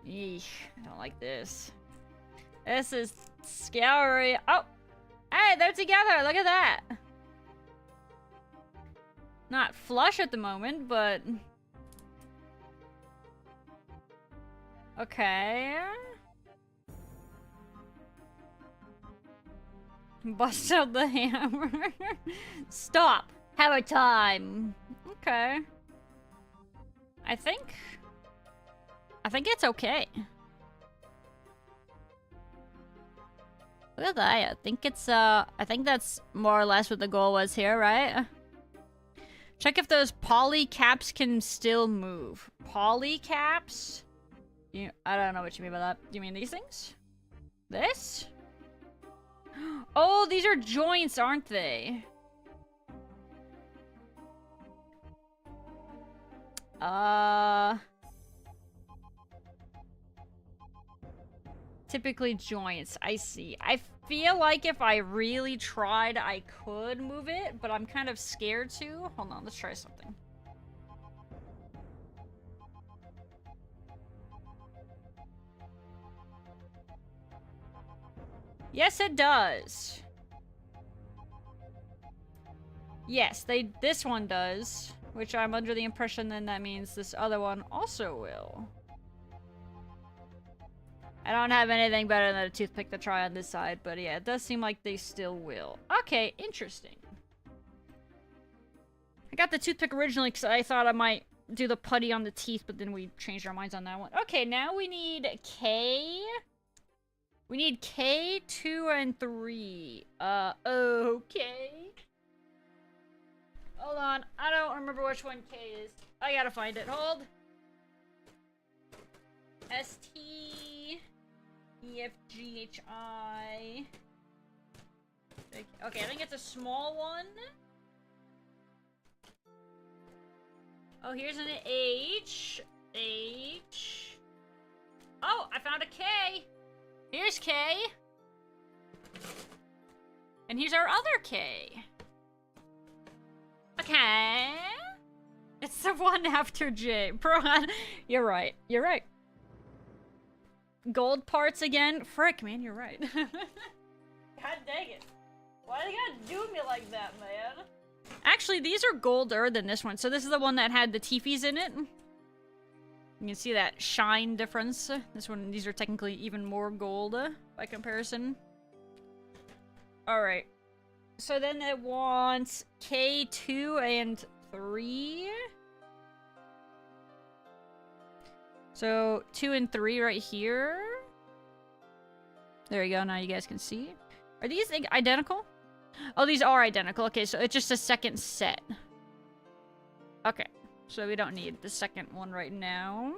Eesh, I don't like this. This is scary. Oh! Hey, they're together! Look at that! Not flush at the moment, but... Okay... Bust out the hammer. Stop. Hammer time. Okay. I think it's okay. Look at that. I think that's more or less what the goal was here, right? Check if those poly caps can still move. Poly caps? I don't know what you mean by that. Do you mean these things? This? Oh, these are joints, aren't they? Typically joints. I see. I feel like if I really tried, I could move it, but I'm kind of scared to. Hold on, let's try something. Yes, it does. Yes, this one does, which I'm under the impression then that means this other one also will. I don't have anything better than a toothpick to try on this side, but yeah, it does seem like they still will. Okay, interesting. I got the toothpick originally because I thought I might do the putty on the teeth, but then we changed our minds on that one. Okay, now we need K. We need K, 2, and 3. Okay. Hold on, I don't remember which one K is. I gotta find it. Hold. S-T... E-F-G-H-I... Okay, I think it's a small one. Oh, here's an H. H. Oh, I found a K. Here's K. And here's our other K. Okay. It's the one after J. Bro, you're right. You're right. Gold parts again? Frick, man, you're right. God dang it. Why do you gotta do me like that, man? Actually, these are golder than this one. So this is the one that had the teefies in it. You can see that shine difference. This one, these are technically even more gold by comparison. Alright. So then it wants K2 and 3. So 2 and 3 right here. There you go, now you guys can see. Are these identical? Oh, these are identical. Okay, so it's just a second set. Okay, so we don't need the second one right now.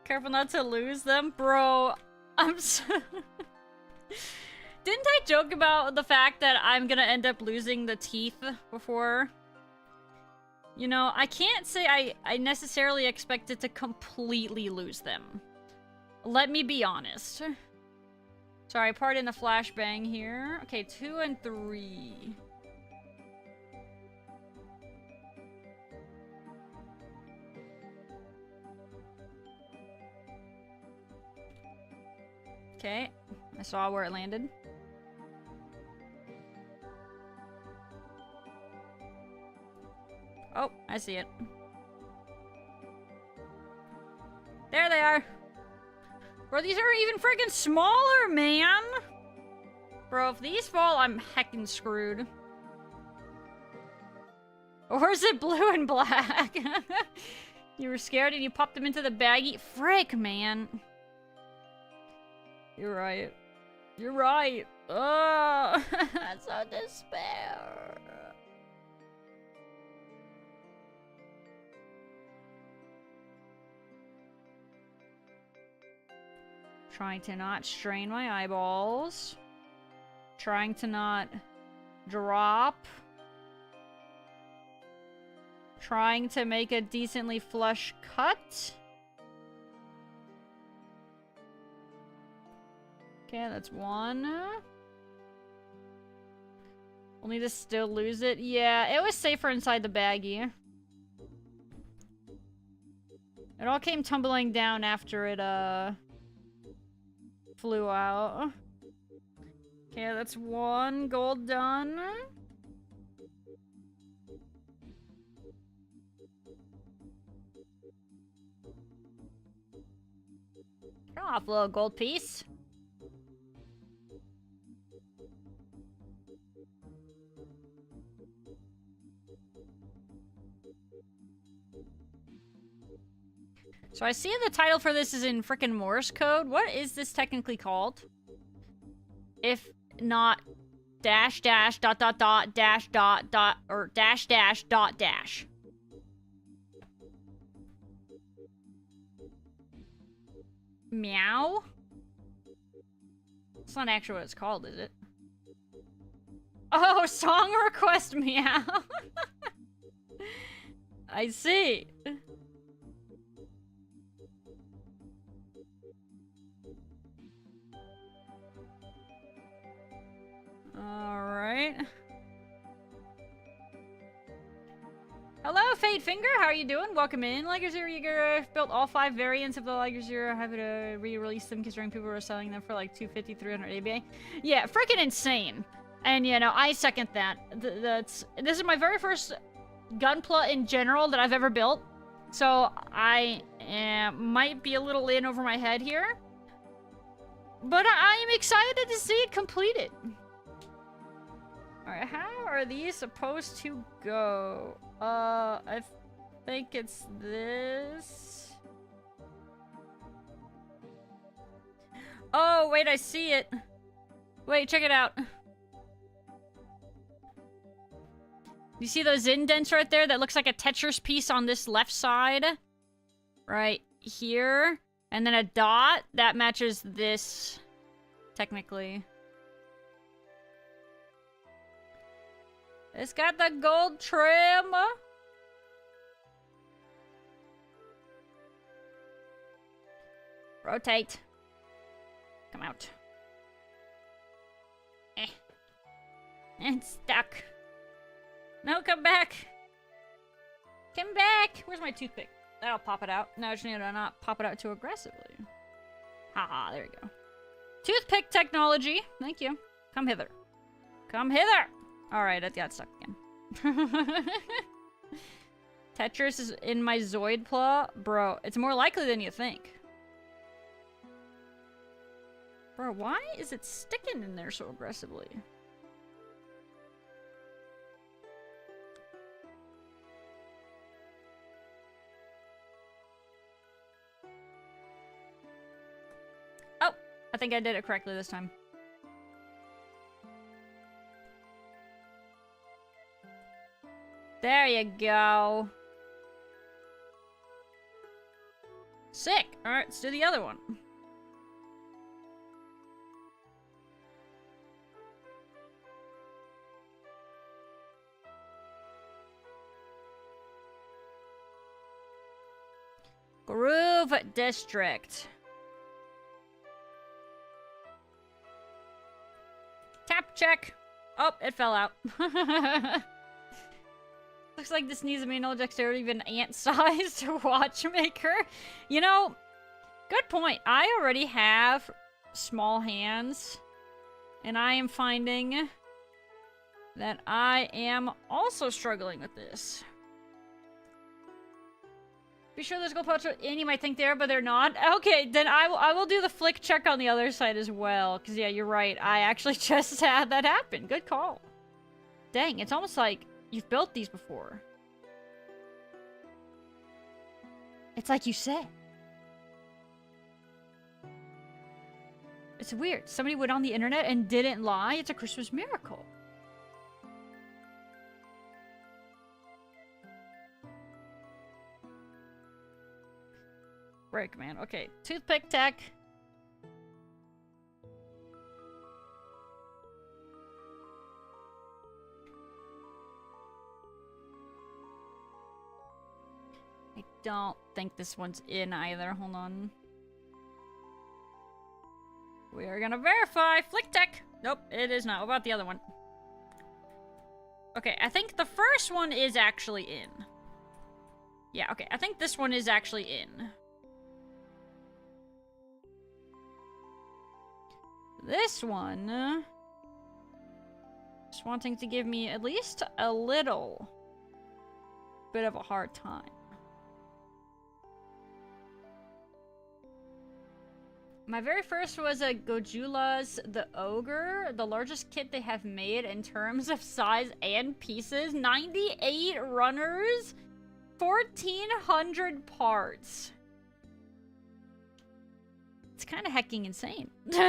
Careful not to lose them. Bro, I'm so... Didn't I joke about the fact that I'm gonna end up losing the teeth before? You know, I can't say I necessarily expected to completely lose them. Let me be honest. Sorry, pardon the flashbang here. Okay, 2 and 3. Okay, I saw where it landed. Oh, I see it. There they are. Bro, these are even freaking smaller, man. Bro, if these fall, I'm heckin' screwed. Or is it blue and black? You were scared and you popped them into the baggie? Frick, man. You're right. You're right. Ugh. That's so despair. Trying to not strain my eyeballs. Trying to not drop. Trying to make a decently flush cut. Okay, that's one. We'll need to still lose it. Yeah, it was safer inside the baggie. It all came tumbling down after it, flew out. Okay, that's one gold done. Turn off, little gold piece. So I see the title for this is in frickin' Morse code. What is this technically called? If not dash dash dot dot dot dash dot dot or dash dash dot dash. Meow? It's not actually what it's called, is it? Oh, song request meow. I see. Alright. Hello, Fade Finger. How are you doing? Welcome in. Liger Jaeger built all 5 variants of the Liger Zero. Happy to re-release them considering people were selling them for like 250, 300 ABA. Yeah, freaking insane. And, you know, I second that. This is my very first gunpla in general that I've ever built. So I might be a little in over my head here. But I am excited to see it completed. Alright, how are these supposed to go? I think it's this. Oh, wait, I see it. Wait, check it out. You see those indents right there? That looks like a Tetris piece on this left side. Right here. And then a dot. That matches this, technically. It's got the gold trim. Rotate. Come out. It's stuck. No, come back. Come back. Where's my toothpick? That'll pop it out. No, I just need to not pop it out too aggressively. Haha, there we go. Toothpick technology. Thank you. Come hither. Come hither. Alright, it got stuck again. Tetris is in my Zoid plot. Bro, it's more likely than you think. Bro, why is it sticking in there so aggressively? Oh, I think I did it correctly this time. There you go. Sick. Alright, let's do the other one. Groove District. Tap check. Oh, it fell out. Looks like this needs a manual dexterity of an ant-sized watchmaker. You know, good point. I already have small hands. And I am finding that I am also struggling with this. Be sure there's gold parts in, you might think there, but they're not. Okay, then I will do the flick check on the other side as well. Because, yeah, you're right. I actually just had that happen. Good call. Dang, it's almost like you've built these before. It's like you said. It's weird. Somebody went on the internet and didn't lie. It's a Christmas miracle. Break, man. Okay, toothpick tech. I don't think this one's in either. Hold on. We are gonna verify. Flick tech. Nope, it is not. What about the other one? Okay, I think the first one is actually in. Yeah, okay. I think this one is actually in. This one, just wanting to give me at least a little bit of a hard time. My very first was a Gojula's the Ogre, the largest kit they have made in terms of size and pieces. 98 runners, 1,400 parts. It's kind of hecking insane. Okay,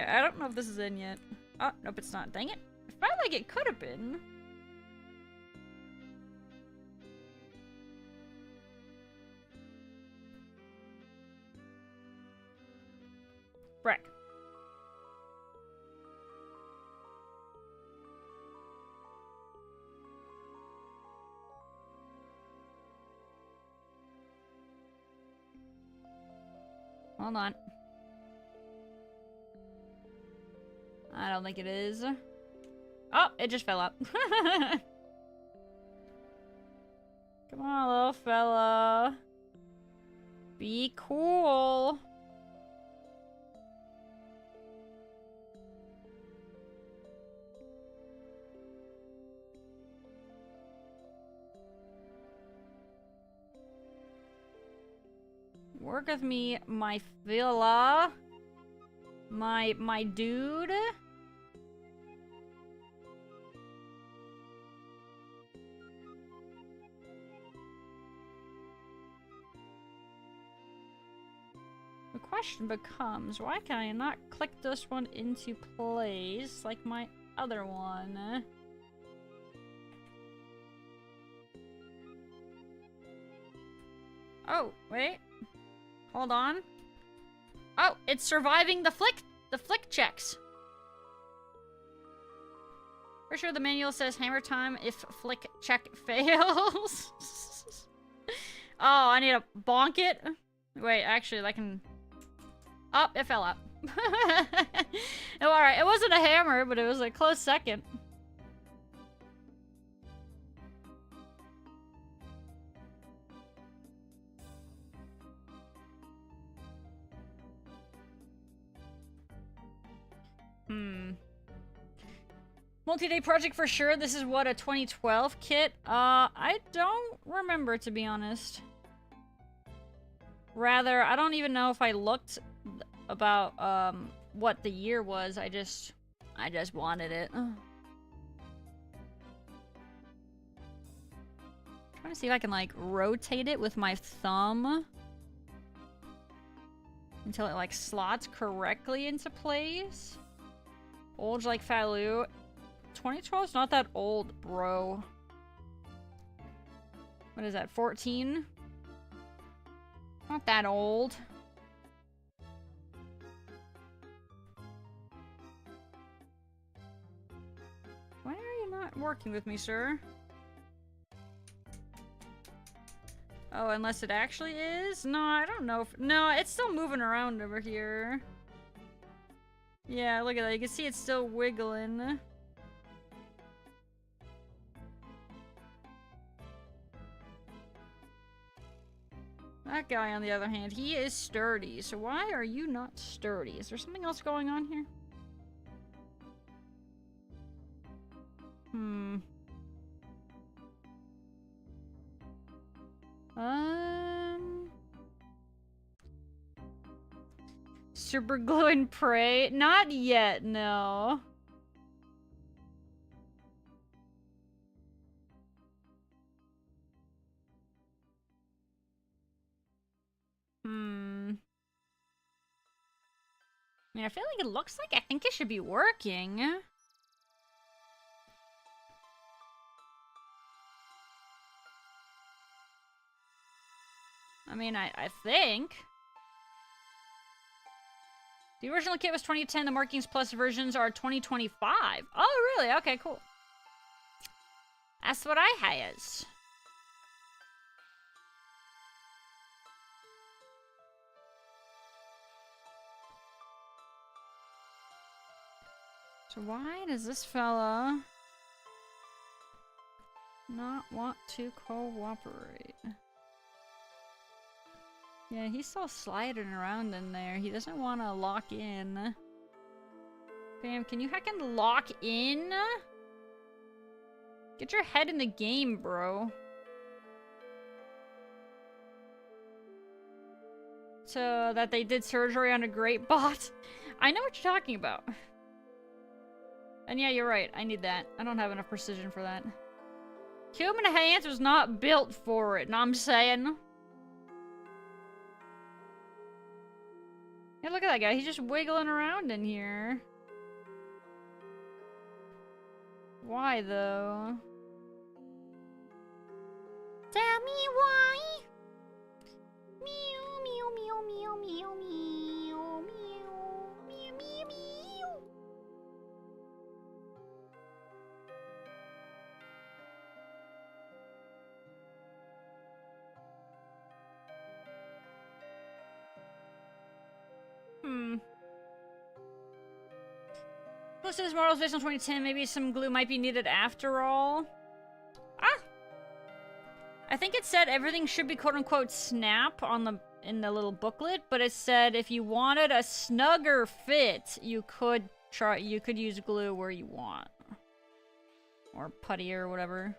I don't know if this is in yet. Oh, nope, it's not. Dang it. I felt like it could have been. Frick. Hold on. I don't think it is. Oh, it just fell out. Come on, little fella. Be cool. Work with me, my fella. My dude. The question becomes, why can I not click this one into place like my other one? Oh, wait. Hold on. Oh, it's surviving the flick checks. For sure the manual says hammer time if flick check fails. Oh, I need to bonk it. Wait, actually, I can... Oh, it fell out. Alright, it wasn't a hammer, but it was a close second. Multi-day project for sure. This is what, a 2012 kit? I don't remember, to be honest. Rather, I don't even know if I looked about, what the year was. I just wanted it. Trying to see if I can, like, rotate it with my thumb. Until it, like, slots correctly into place. Old like Faloo. 2012 is not that old, bro. What is that, 14? Not that old. Why are you not working with me, sir? Oh, unless it actually is? No, I don't know if... No, it's still moving around over here. Yeah, look at that. You can see it's still wiggling. That guy, on the other hand, he is sturdy. So why are you not sturdy? Is there something else going on here? Super glue and pray? Not yet, no. I mean, I feel like it looks like I think it should be working. I mean, I think. The original kit was 2010. The Markings Plus versions are 2025. Oh, really? Okay, cool. That's what I has. So why does this fella not want to cooperate? Yeah, he's still sliding around in there. He doesn't want to lock in. Bam, can you heckin' lock in? Get your head in the game, bro. So that they did surgery on a great bot. I know what you're talking about. And yeah, you're right. I need that. I don't have enough precision for that. Human hands was not built for it, know what I'm saying? Yeah, look at that guy. He's just wiggling around in here. Why, though? Tell me why. Meow, meow, meow, meow, meow, meow, meow, meow, meow, meow. Most of this model is based on 2010. Maybe some glue might be needed after all. Ah! I think it said everything should be quote-unquote snap on in the little booklet, but it said if you wanted a snugger fit, you could use glue where you want. Or putty or whatever.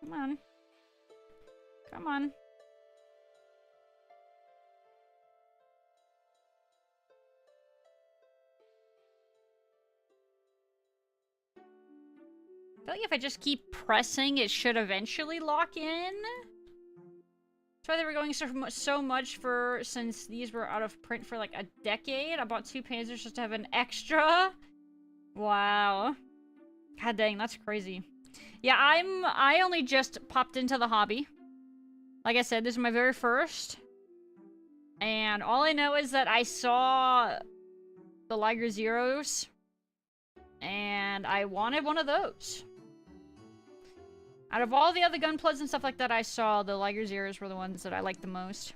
Come on. Come on. I feel like if I just keep pressing, it should eventually lock in. That's why they were going so much for, since these were out of print for like a decade. I bought 2 Panzers just to have an extra. Wow. God dang, that's crazy. Yeah, I only just popped into the hobby. Like I said, this is my very first. And all I know is that I saw the Liger Zeros. And I wanted one of those. Out of all the other gunplugs and stuff like that I saw, the Liger Zeros were the ones that I liked the most.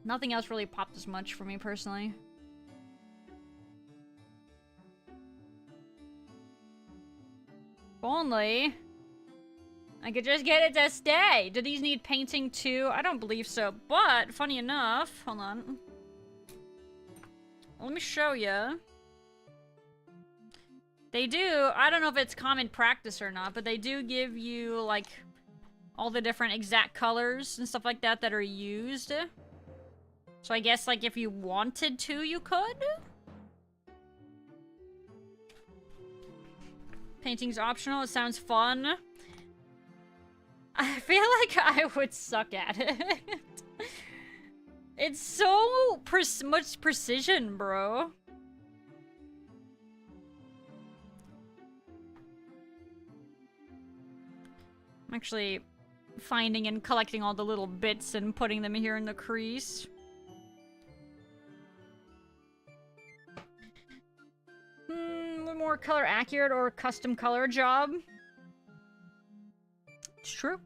Nothing else really popped as much for me personally. If only I could just get it to stay. Do these need painting too? I don't believe so. But, funny enough, hold on. Let me show you. They do, I don't know if it's common practice or not, but they do give you, like, all the different exact colors and stuff like that that are used. So I guess, like, if you wanted to, you could. Painting's optional. It sounds fun. I feel like I would suck at it. It's so much precision, bro. I'm actually finding and collecting all the little bits and putting them here in the crease. One more color accurate or custom color job. It's true.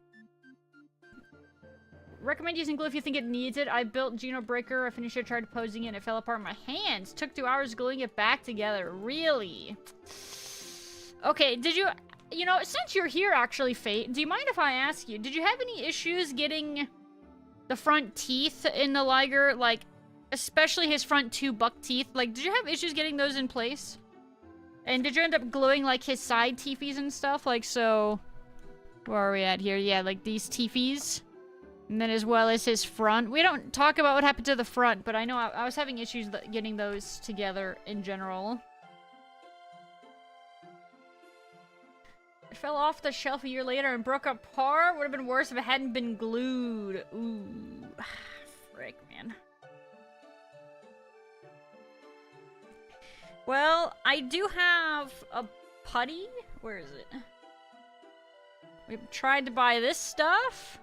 Recommend using glue if you think it needs it. I built Geno Breaker. I finished it, tried posing it, and it fell apart in my hands. Took 2 hours gluing it back together. Really? Okay, did you... You know, since you're here, actually, Fate, do you mind if I ask you, did you have any issues getting the front teeth in the Liger? Like, especially his front 2 buck teeth. Like, did you have issues getting those in place? And did you end up gluing, like, his side teefies and stuff? Like, so... Where are we at here? Yeah, like, these teefies. And then as well as his front. We don't talk about what happened to the front, but I know I was having issues getting those together in general. It fell off the shelf a year later and broke apart. Would have been worse if it hadn't been glued. Ooh. Frick, man. Well, I do have a putty. Where is it? We've tried to buy this stuff.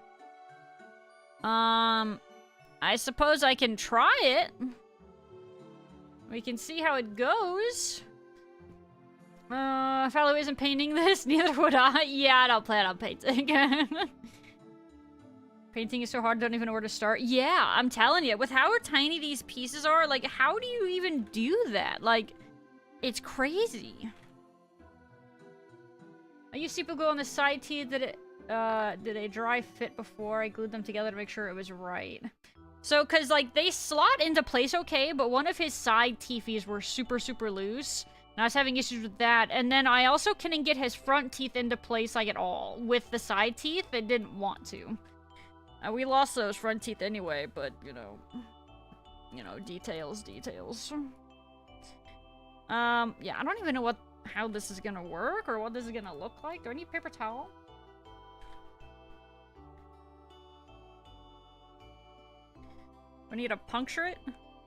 I suppose I can try it. We can see how it goes. Faloo isn't painting this, neither would I. Yeah, I don't plan on painting. Painting is so hard, don't even know where to start. Yeah, I'm telling you, with how tiny these pieces are, like, how do you even do that? Like, it's crazy. I used super glue on the side teeth. Did a dry fit before I glued them together to make sure it was right. So, cause like, they slot into place okay, but one of his side teefies were super, super loose. And I was having issues with that. And then I also couldn't get his front teeth into place like at all. With the side teeth, it didn't want to. We lost those front teeth anyway, but, you know, details. Yeah, I don't even know how this is gonna work or what this is gonna look like. Do I need paper towel? We need to puncture it?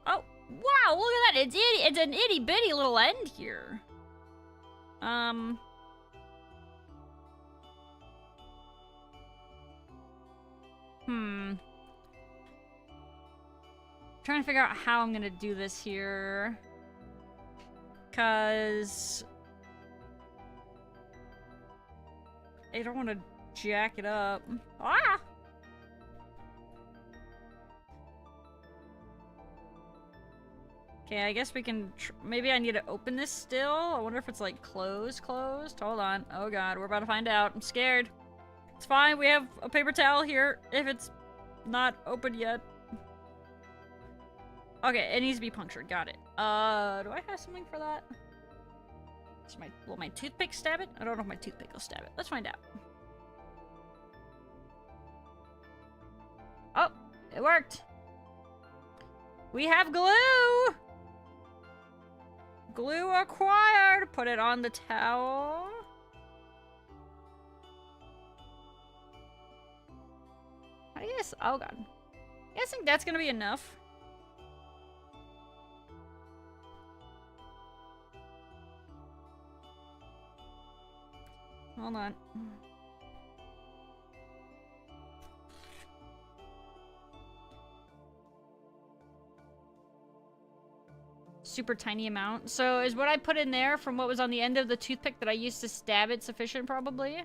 Oh, wow, look at that. It's an itty bitty little end here. Trying to figure out how I'm gonna do this here. Cause I don't want to jack it up. Ah! Okay, I guess we can maybe I need to open this still. I wonder if it's like closed. Hold on. Oh god, we're about to find out. I'm scared. It's fine, we have a paper towel here if it's not open yet. Okay, it needs to be punctured. Got it. Do I have something for that? Will my toothpick stab it? I don't know if my toothpick will stab it. Let's find out. Oh, it worked. We have glue! Glue acquired! Put it on the towel. I guess, oh god. I think that's gonna be enough. Hold on. Super tiny amount. So is what I put in there from what was on the end of the toothpick that I used to stab it sufficient, probably?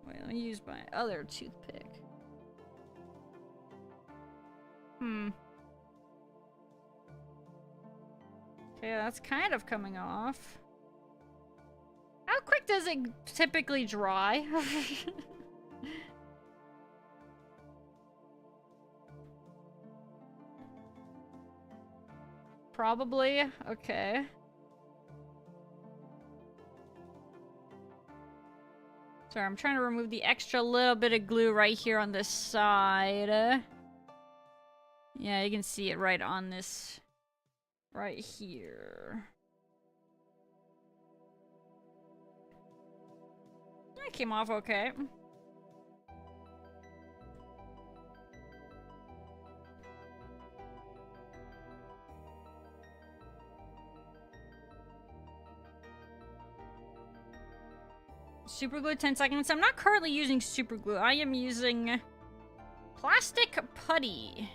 Wait, let me use my other toothpick. Okay, that's kind of coming off. How quick does it typically dry? Probably. Okay. Sorry, I'm trying to remove the extra little bit of glue right here on this side. Yeah, you can see it right on this... right here. That came off okay. Super glue 10 seconds. I'm not currently using super glue. I am using plastic putty.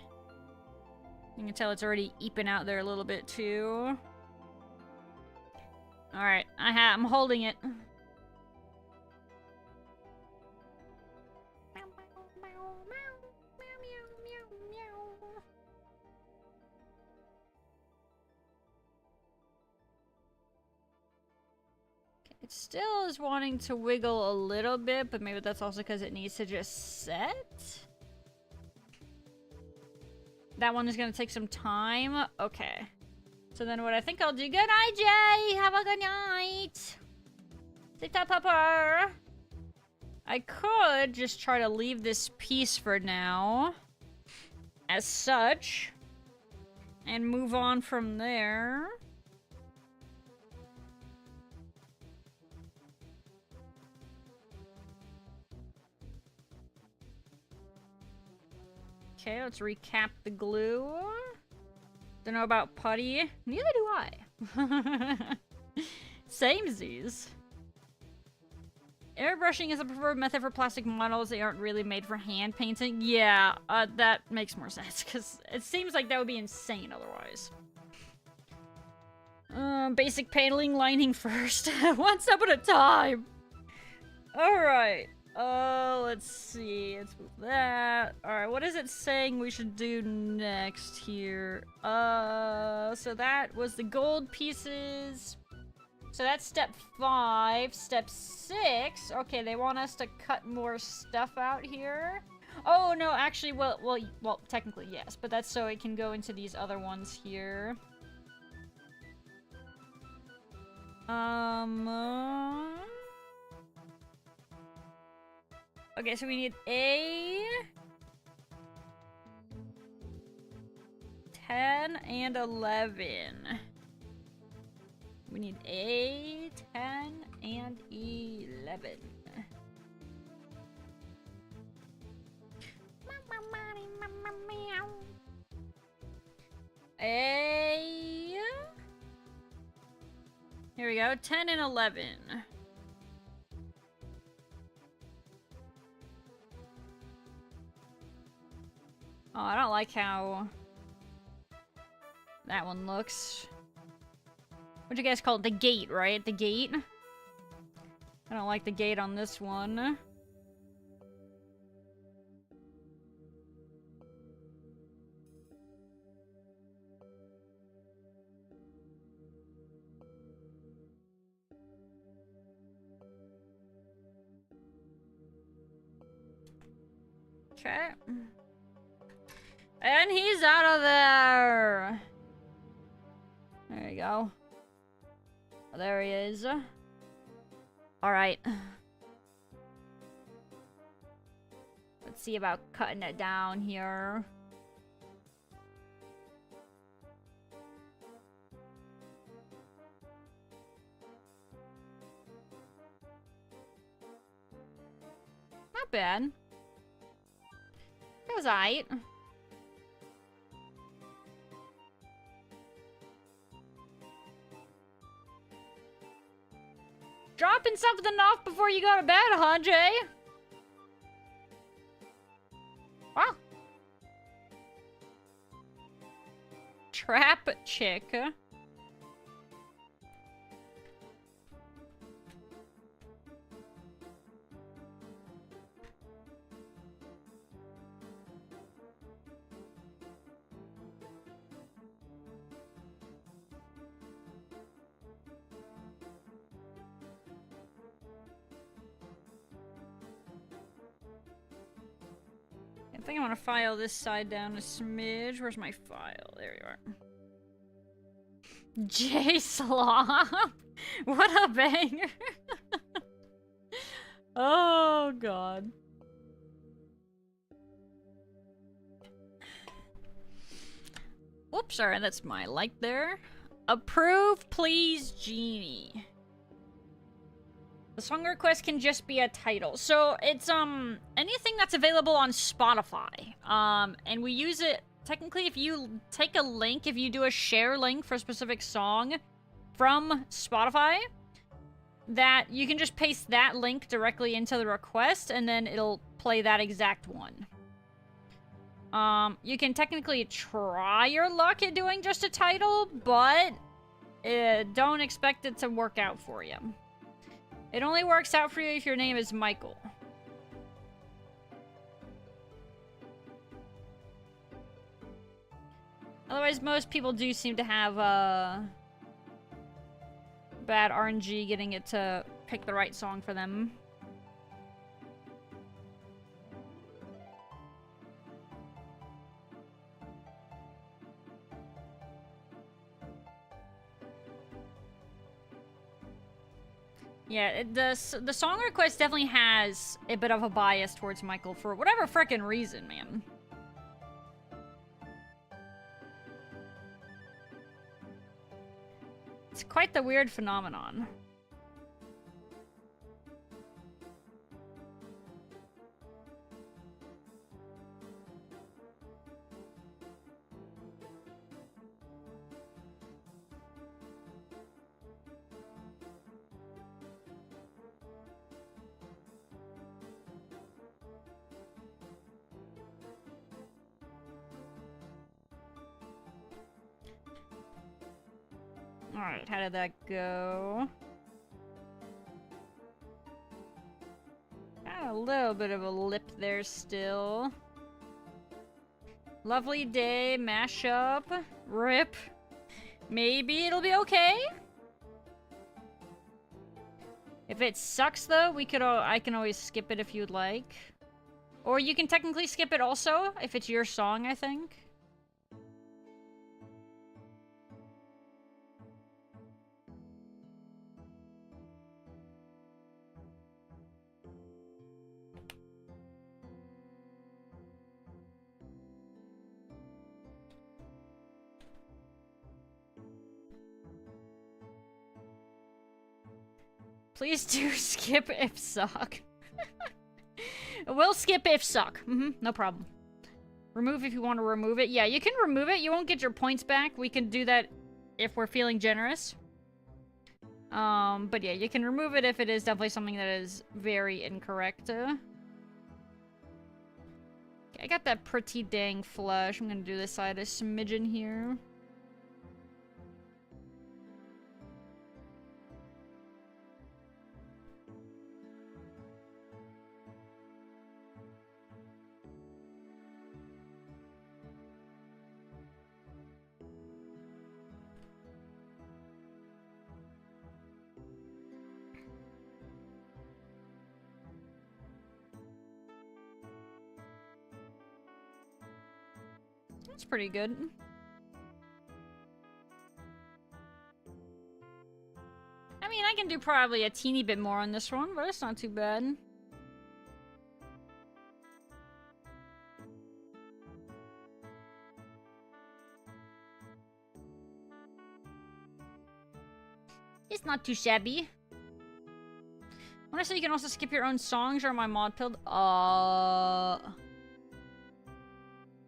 You can tell it's already eeping out there a little bit too. Alright, I'm holding it. It still is wanting to wiggle a little bit, but maybe that's also because it needs to just set. That one is going to take some time. Okay. So then what I think I'll do... Good night, Jay! Have a good night! Sit down, Pupper! I could just try to leave this piece for now. As such. And move on from there. Okay, let's recap the glue. Don't know about putty. Neither do I. Samesies. Airbrushing is a preferred method for plastic models. They aren't really made for hand painting. Yeah, that makes more sense, because it seems like that would be insane otherwise. Basic paneling, lining first. One step at a time. Alright. Let's see. Let's move that. Alright, what is it saying we should do next here? So that was the gold pieces. So that's step 5. Step 6. Okay, they want us to cut more stuff out here. Oh, no, actually, well, technically, yes. But that's so it can go into these other ones here. Okay, so we need a 10 and 11. We need a 10 and 11. A... Here we go, 10 and 11. Oh, I don't like how that one looks. What'd you guys call it? The gate, right? The gate? I don't like the gate on this one. Okay. And he's out of there! There you go. There he is. Alright. Let's see about cutting it down here. Not bad. That was alright. Dropping something off before you go to bed, huh, Jay? Wow. Trap chick. I think I want to file this side down a smidge. Where's my file? There you are. J-Slop! What a banger! Oh, God. Whoops, sorry, that's my like there. Approve, please, Genie. The song request can just be a title. So it's anything that's available on Spotify. And we use it technically if you take a link, if you do a share link for a specific song from Spotify, that you can just paste that link directly into the request and then it'll play that exact one. You can technically try your luck at doing just a title, but don't expect it to work out for you. It only works out for you if your name is Michael. Otherwise, most people do seem to have bad RNG getting it to pick the right song for them. Yeah, the song request definitely has a bit of a bias towards Michael for whatever frickin' reason, man. It's quite the weird phenomenon. Alright, how did that go? Got a little bit of a lip there still. Lovely day, mashup, rip. Maybe it'll be okay? If it sucks though, I can always skip it if you'd like. Or you can technically skip it also, if it's your song, I think. Please do skip if suck. We'll skip if suck. No problem. Remove if you want to remove it. Yeah, you can remove it. You won't get your points back. We can do that if we're feeling generous. But yeah, you can remove it if it is definitely something that is very incorrect. Okay, I got that pretty dang flush. I'm gonna do this side a smidgen here. That's pretty good. I mean, I can do probably a teeny bit more on this one, but it's not too bad. It's not too shabby. When I say you can also skip your own songs or my mod build,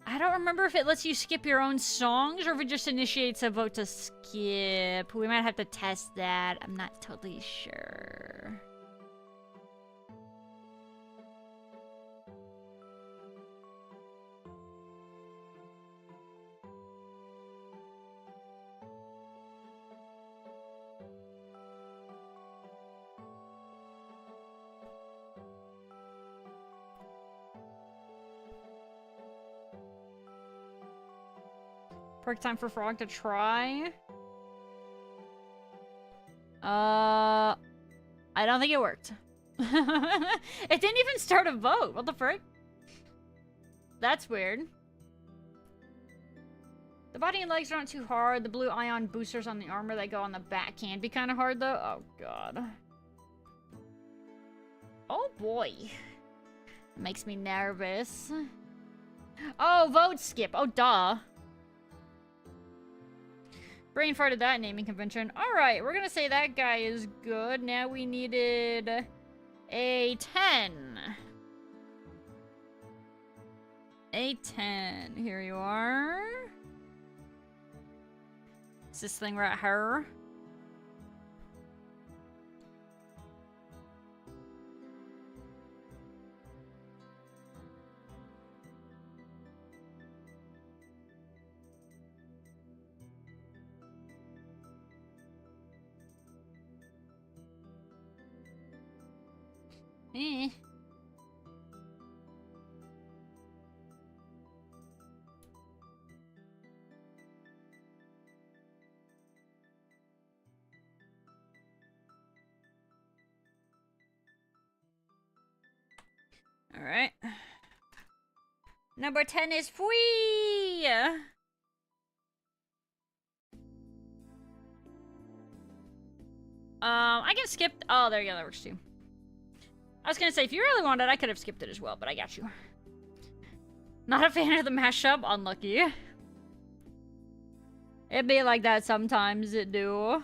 I don't remember if it lets you skip your own songs or if it just initiates a vote to skip. We might have to test that. I'm not totally sure. Perfect time for Frog to try. I don't think it worked. It didn't even start a vote. What the frick? That's weird. The body and legs aren't too hard. The blue ion boosters on the armor that go on the back can be kind of hard though. Oh god. Oh boy. It makes me nervous. Oh, vote skip. Oh, duh. Brain farted that naming convention. Alright, we're gonna say that guy is good. Now we needed a 10. A 10. Here you are. Is this thing right here? Eh. All right. Number 10 is free. I can skip. Oh, there you go. That works too. I was gonna say, if you really wanted, I could have skipped it as well, but I got you. Not a fan of the mashup? Unlucky. It be like that sometimes, it do.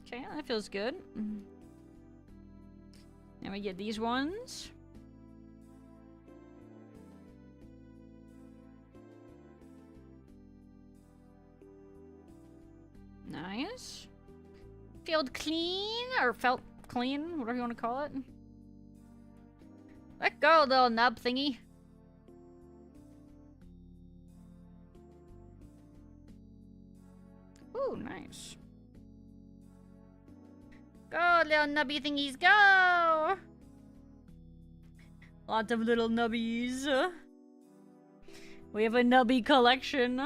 Okay, that feels good. Now we get these ones. Nice. Felt clean, or felt clean, whatever you want to call it. Let go, little nub thingy. Ooh, nice. Go, little nubby thingies, go! Lots of little nubbies. We have a nubby collection.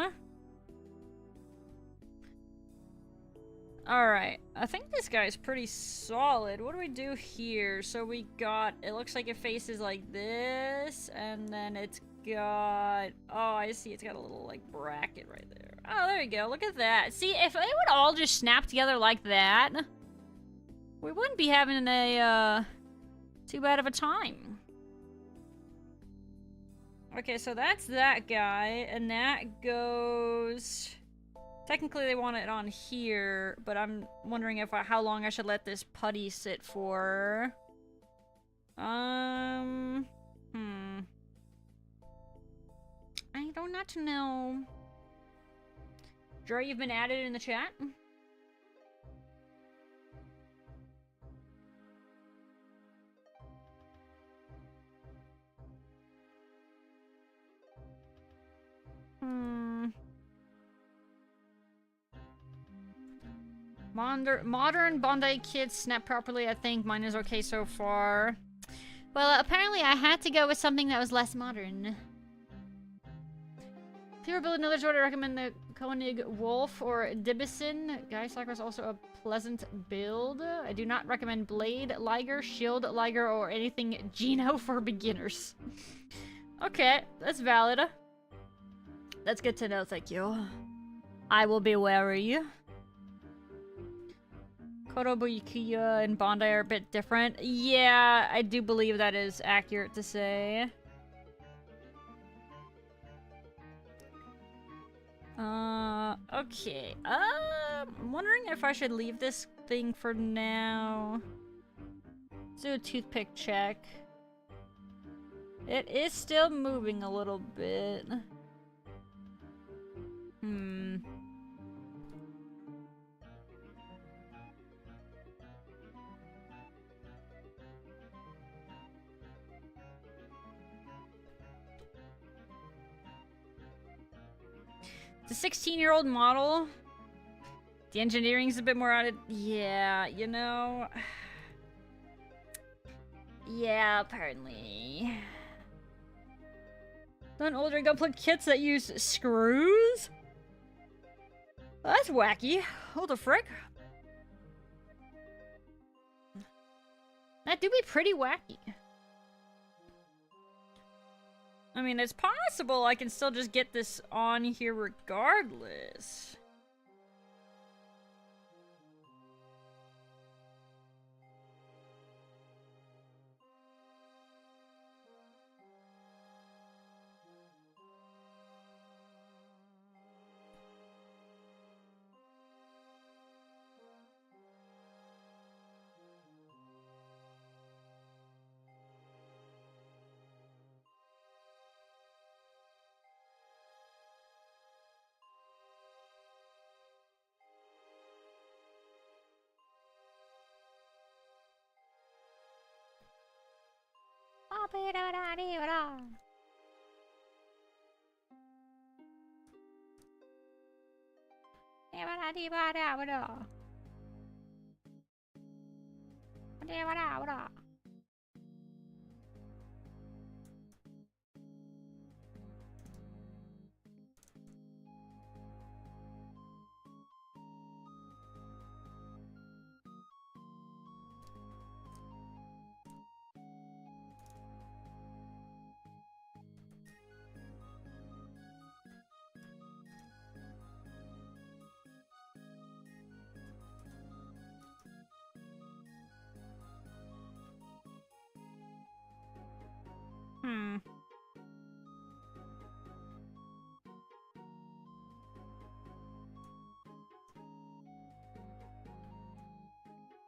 Alright, I think this guy's pretty solid. What do we do here? So we got, it looks like it faces like this, and then it's got, oh, I see, it's got a little, like, bracket right there. Oh, there you go, look at that. See, if they would all just snap together like that, we wouldn't be having a, too bad of a time. Okay, so that's that guy, and that goes... Technically, they want it on here, but I'm wondering if how long I should let this putty sit for. I don't not to know. Dre, you've been added in the chat. Modern Bondi kits snap properly, I think. Mine is okay so far. Well, apparently I had to go with something that was less modern. If you were building another sword, I recommend the Koenig Wolf or Dibison. Geissaker is also a pleasant build. I do not recommend Blade, Liger, Shield, Liger, or anything Geno for beginners. Okay, that's valid. That's good to know, thank you. I will be wary. Kotobukiya and Bondi are a bit different. Yeah, I do believe that is accurate to say. Okay. I'm wondering if I should leave this thing for now. Let's do a toothpick check. It is still moving a little bit. It's a 16-year-old model. The engineering's a bit more out of... Yeah, you know... Yeah, apparently. Don't older gunplug kits that use screws? Well, that's wacky. What the frick? That do be pretty wacky. I mean, it's possible I can still just get this on here regardless.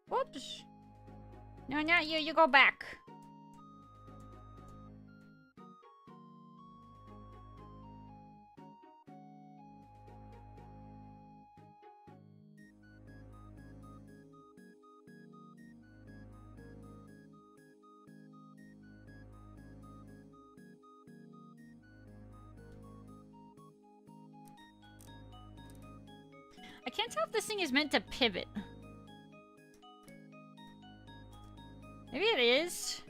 Whoops. No, not you. You go back. I can't tell if this thing is meant to pivot. Maybe it is.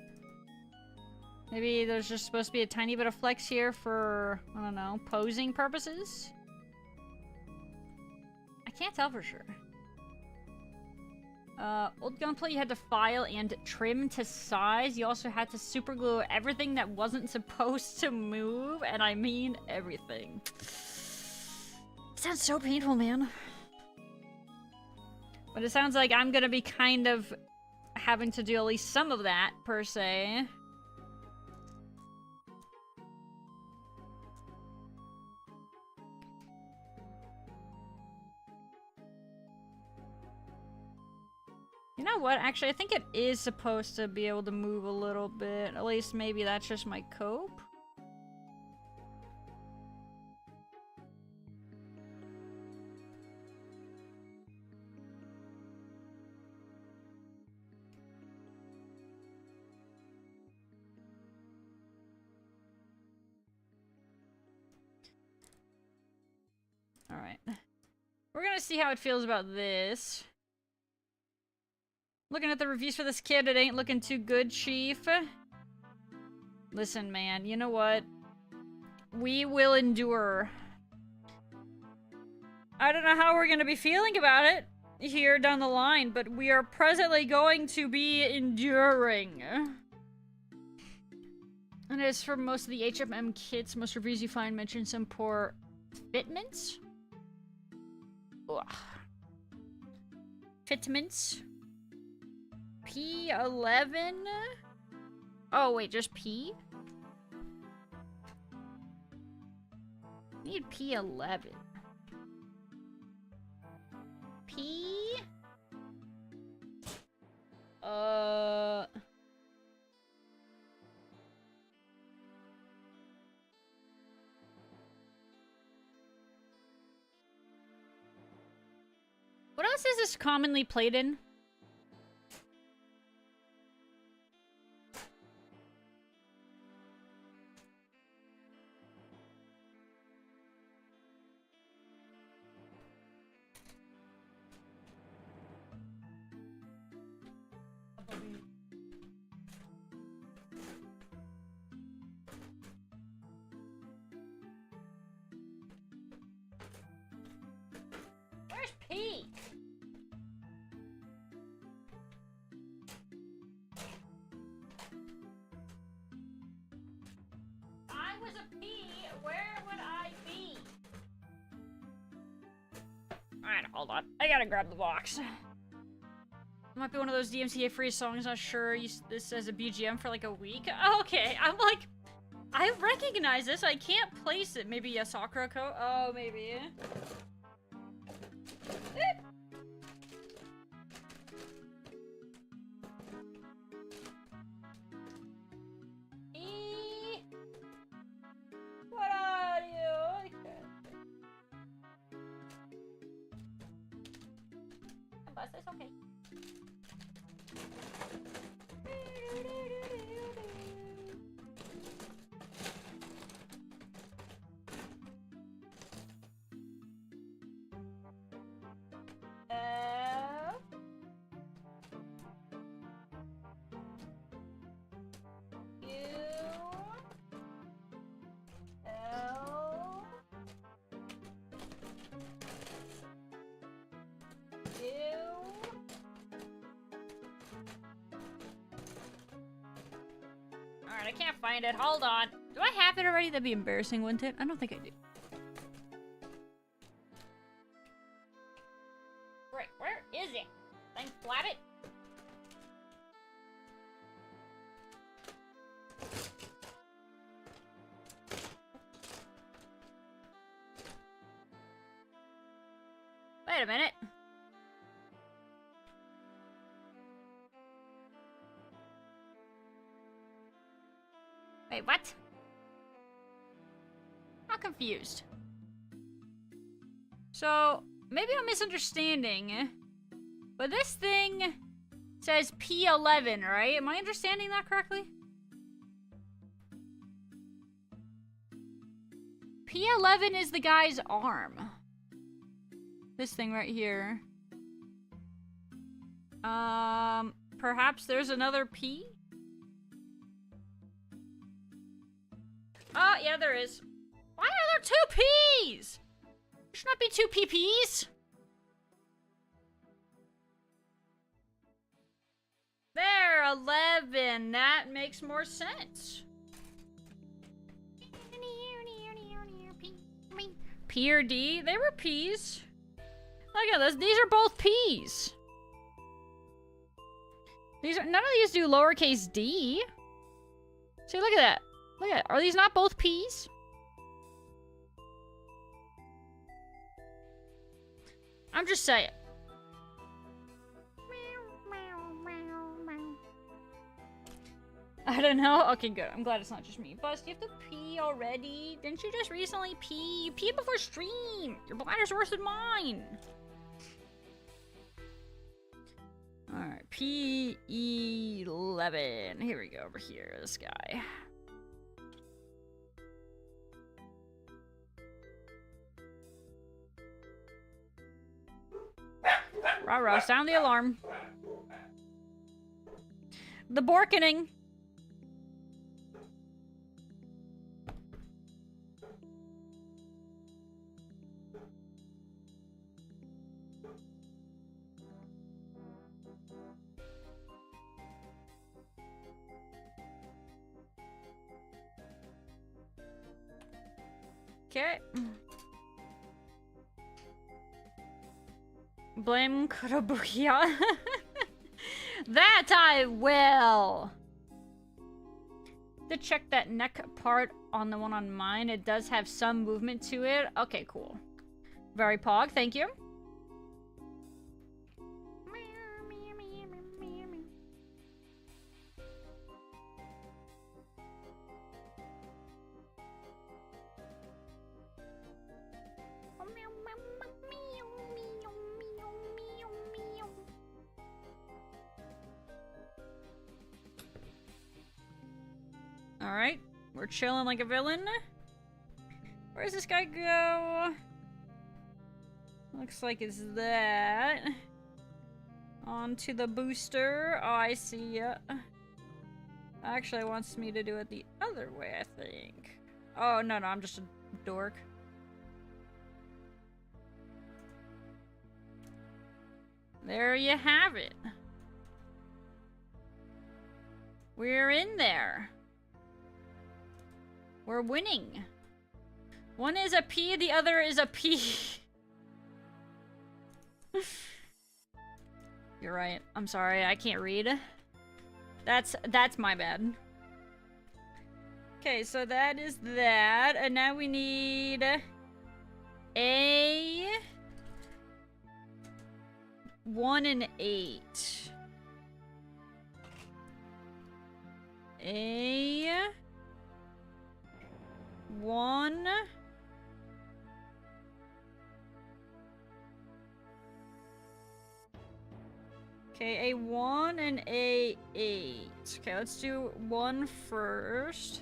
Maybe there's just supposed to be a tiny bit of flex here for, I don't know, posing purposes? I can't tell for sure. Old gunplate you had to file and trim to size. You also had to super glue everything that wasn't supposed to move, and I mean everything. Sounds so painful, man. But it sounds like I'm gonna be kind of having to do at least some of that, per se. You know what? Actually, I think it is supposed to be able to move a little bit. At least maybe that's just my cope. Alright. We're gonna see how it feels about this. Looking at the reviews for this kid, it ain't looking too good, Chief. Listen, man, you know what? We will endure. I don't know how we're gonna be feeling about it here down the line, but we are presently going to be enduring. And as for most of the HMM kits, most reviews you find mention some poor fitments. Ugh. Fitments. P11? Oh, wait, just P? Need P11. P? What else is this commonly played in? Where's P? I was a P. Where would I be? Alright, hold on. I gotta grab the box. Might be one of those DMCA free songs, not sure. This as a BGM for like a week. Oh, okay, I'm like, I recognize this. I can't place it. Maybe a Sakura coat? Oh, maybe. E. What are you? Bus is okay. Alright, I can't find it. Hold on. Do I have it already? That'd be embarrassing, wouldn't it? I don't think I do. Right, where is it? Thing flab it? Wait a minute. Wait, what? I'm confused. So, maybe I'm misunderstanding, but this thing says P11, right? Am I understanding that correctly? P11 is the guy's arm. This thing right here. Perhaps there's another P? Oh, yeah, there is. Why are there 2 P's? There should not be 2 PPs. There, 11. That makes more sense. P or D? They were P's. Look at this. These are both P's. These are none of these do lowercase d. See, look at that. Look at it. Are these not both P's? I'm just saying. I don't know. Okay, good. I'm glad it's not just me. Bust, you have to pee already. Didn't you just recently pee? You peed before stream. Your bladder's worse than mine. Alright, P11. Here we go, over here. This guy. Rah-rah, sound the alarm. The borkening. Okay. Blame Kurabuya. That I will. To check that neck part on the one on mine. It does have some movement to it. Okay, cool. Very pog, thank you. Alright, we're chilling like a villain. Where's this guy go? Looks like it's that. On to the booster. Oh, I see ya. Actually, it wants me to do it the other way, I think. Oh, no, I'm just a dork. There you have it. We're in there. We're winning. One is a P, the other is a P. You're right. I'm sorry, I can't read. That's my bad. Okay, so that is that, and now we need a 1 and 8. A 1. Okay, a 1 and a 8. Okay, let's do 1 first.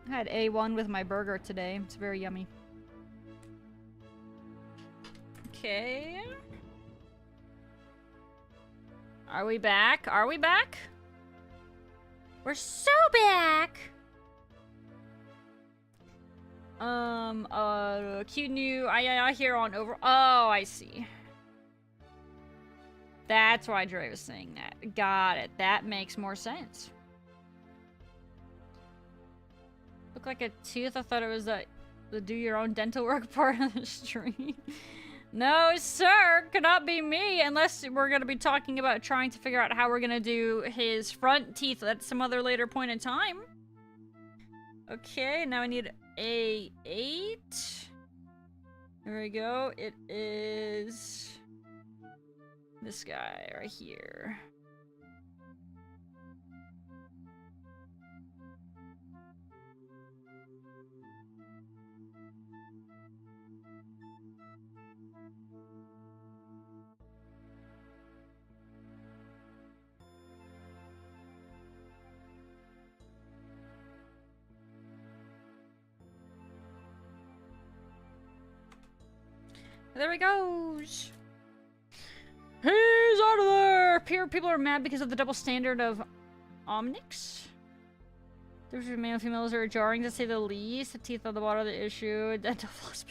I had A1 with my burger today. It's very yummy. Okay. Are we back? Are we back? We're so back! Cute new I here on over. Oh, I see. That's why Dre was saying that. Got it. That makes more sense. Look like a tooth. I thought it was the do your own dental work part of the stream. No, sir, cannot be me unless we're going to be talking about trying to figure out how we're going to do his front teeth at some other later point in time. Okay, now I need a 8. There we go. It is this guy right here. There he goes. He's out of there. People are mad because of the double standard of Omnix. There's male and females are jarring to say the least. The teeth on the bottom of the issue. Dental floss.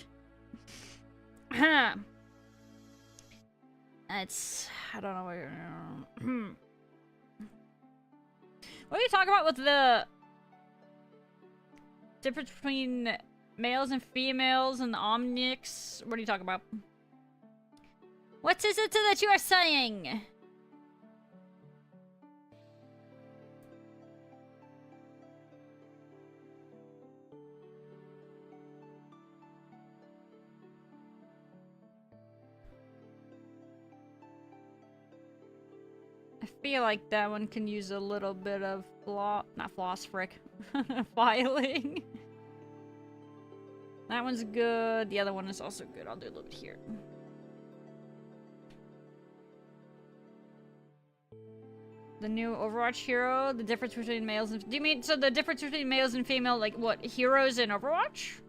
It's... I don't know what you're... What are you talking about with the difference between males and females and the Omnix? What are you talking about? What is it that you are saying? I feel like that one can use a little bit of not floss, frick. Filing. That one's good. The other one is also good. I'll do a little bit here. The new Overwatch hero, the difference between males and... Do you mean, so the difference between males and female, like, what, heroes in Overwatch?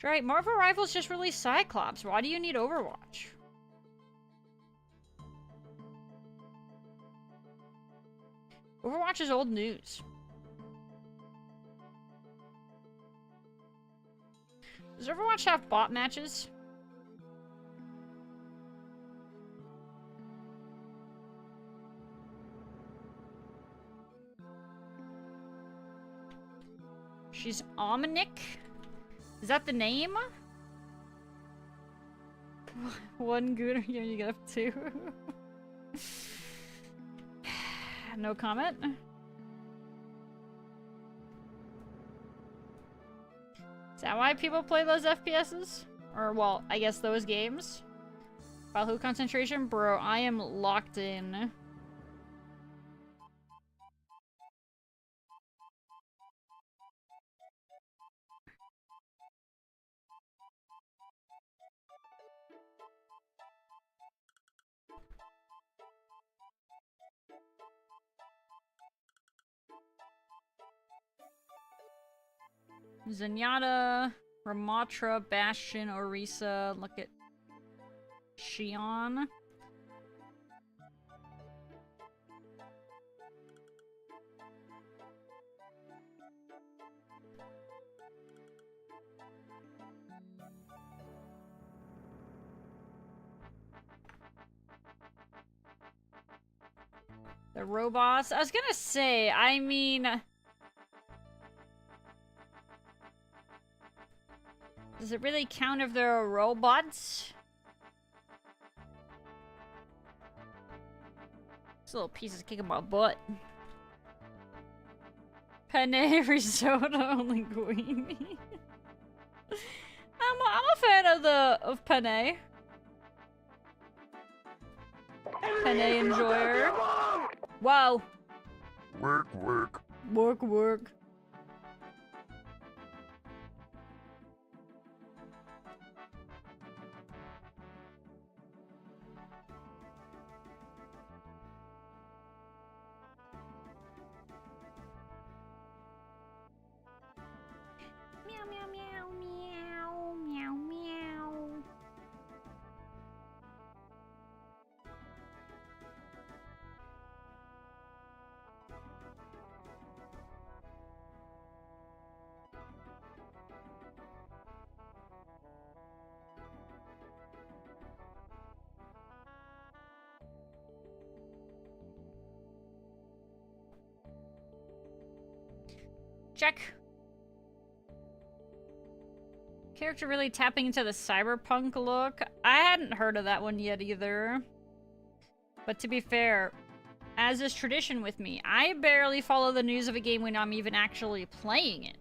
Right, Marvel Rivals just released Cyclops. Why do you need Overwatch? Overwatch is old news. Does Overwatch have bot matches? She's Omnic? Is that the name? One gooner, yeah, you got two. No comment. Is that why people play those FPSs? Or, well, I guess those games? Faloo concentration? Bro, I am locked in. Zenyatta, Ramatra, Bastion, Orisa, look at Xion. The robots. I was gonna say, I mean... Does it really count if they're robots? This little piece is kicking my butt. Penne risotto linguine. I'm a fan of penne. Penne enjoyer. Whoa. Work, work. Work, work. Check. Character really tapping into the cyberpunk look. I hadn't heard of that one yet either. But to be fair, as is tradition with me, I barely follow the news of a game when I'm even actually playing it.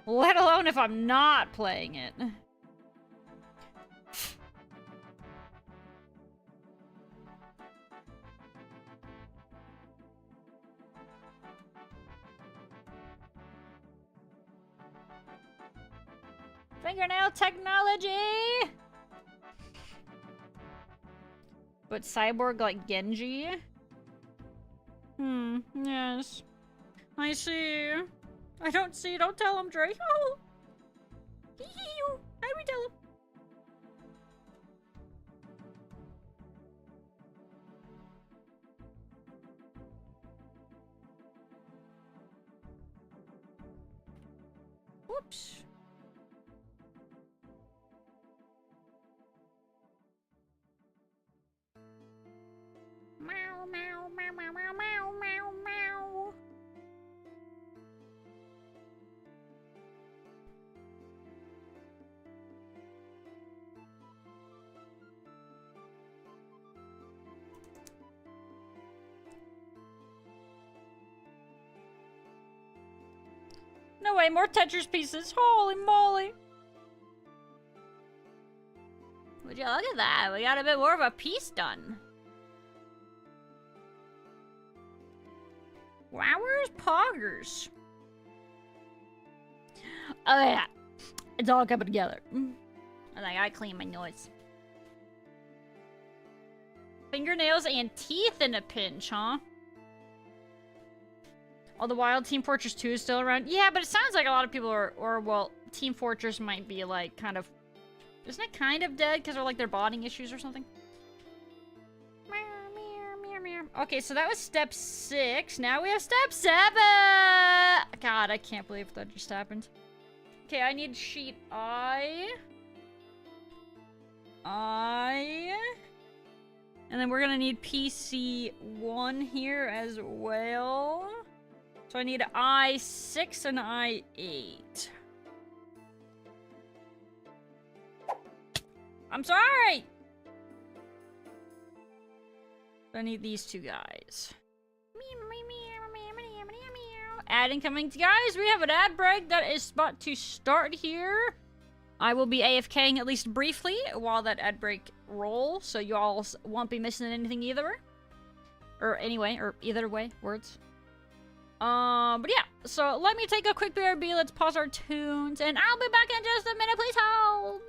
Let alone if I'm not playing it. Fingernail technology! But cyborg like Genji? Yes. I see. I don't see. Don't tell him, Dre. Oh. How do we tell him? Whoops. Meow, meow, meow, meow, meow, meow, meow, meow. No way, more Tetris pieces. Holy moly. Would you look at that? We got a bit more of a piece done. Wow, where's Poggers? Oh yeah, it's all coming together. And I gotta clean my nose. Fingernails and teeth in a pinch, huh? All the while, Team Fortress 2 is still around. Yeah, but it sounds like a lot of people are, well, Team Fortress might be like kind of, isn't it kind of dead because of like their bonding issues or something? Okay, so that was step 6. Now we have step 7! God, I can't believe that just happened. Okay, I need sheet I. And then we're gonna need PC1 here as well. So I need I6 and I8. I'm sorry! I need these two guys. Ad incoming, guys. We have an ad break that is about to start here. I will be AFKing at least briefly while that ad break rolls, so you all won't be missing anything either. Or anyway, or either way, words. But yeah, so let me take a quick BRB. Let's pause our tunes, and I'll be back in just a minute. Please hold.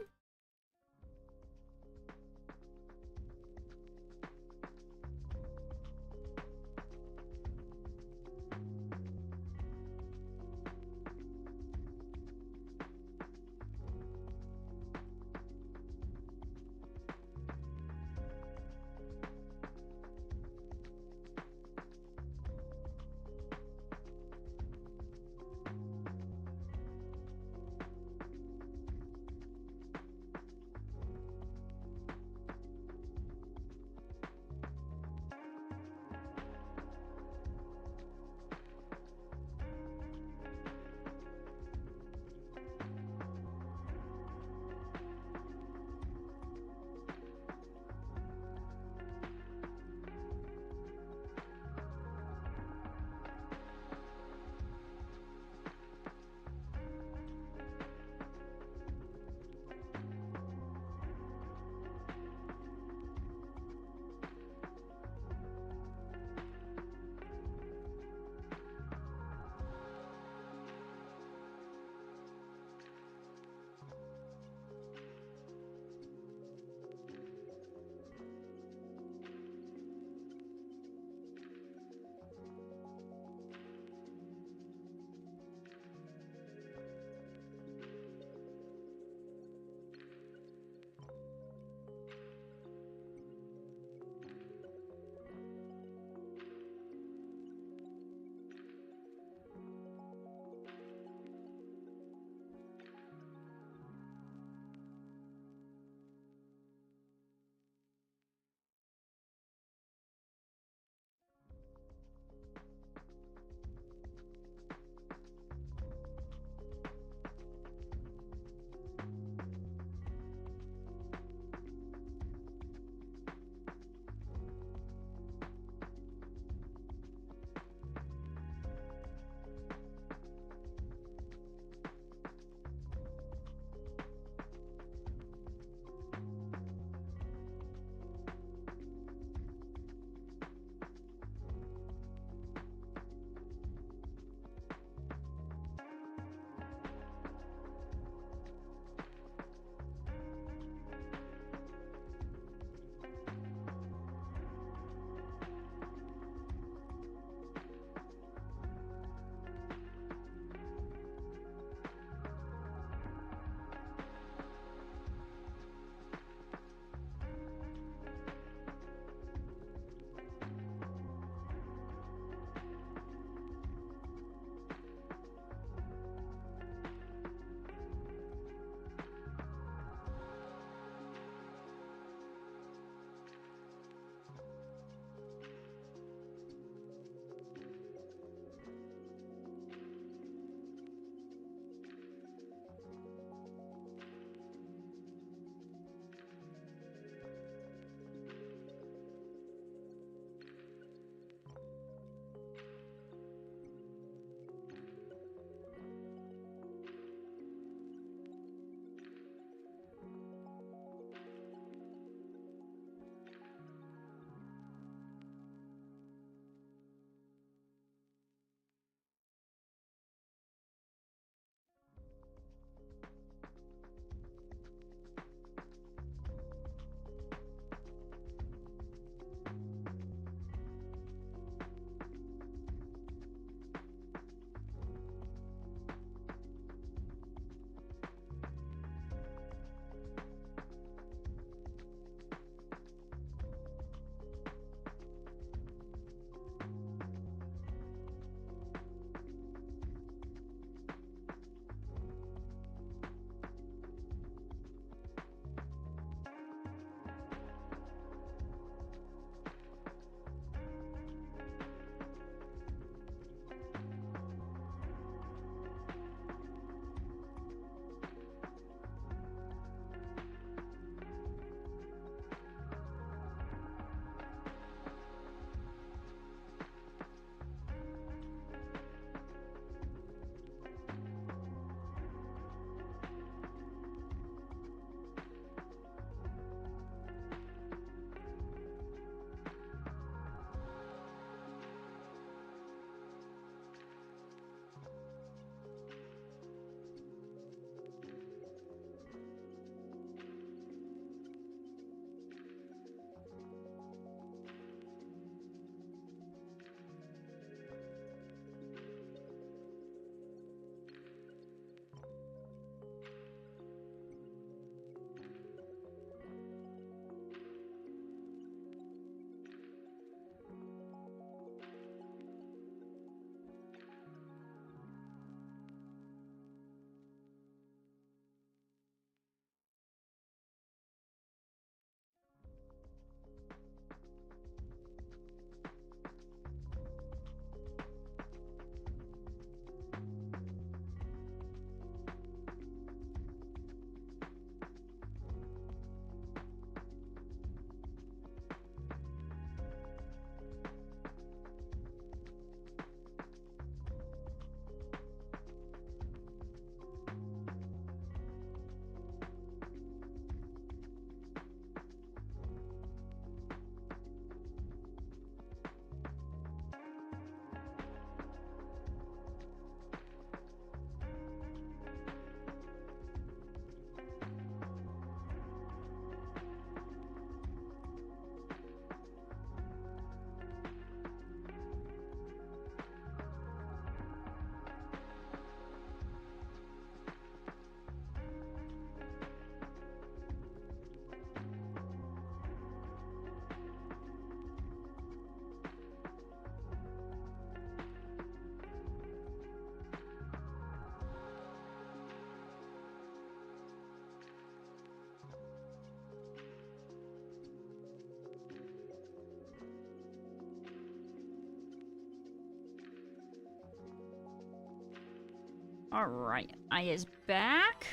Alright, I is back.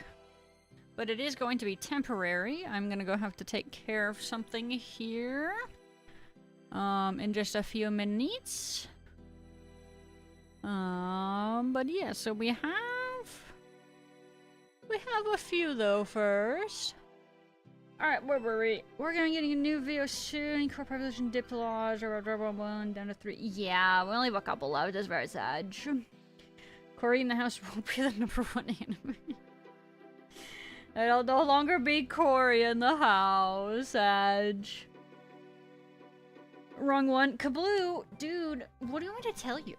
But it is going to be temporary. I'm gonna go have to take care of something here. In just a few minutes. But yeah, so we have a few though first. Alright, where were we? We're gonna be getting a new video soon. Core population dip loss, one down to 3. Yeah, we only have a couple left. That's very sad. Corey in the house will be the #1 anime. It'll no longer be Corey in the house, Edge. Wrong one. Kabloo, dude, what do you want me to tell you?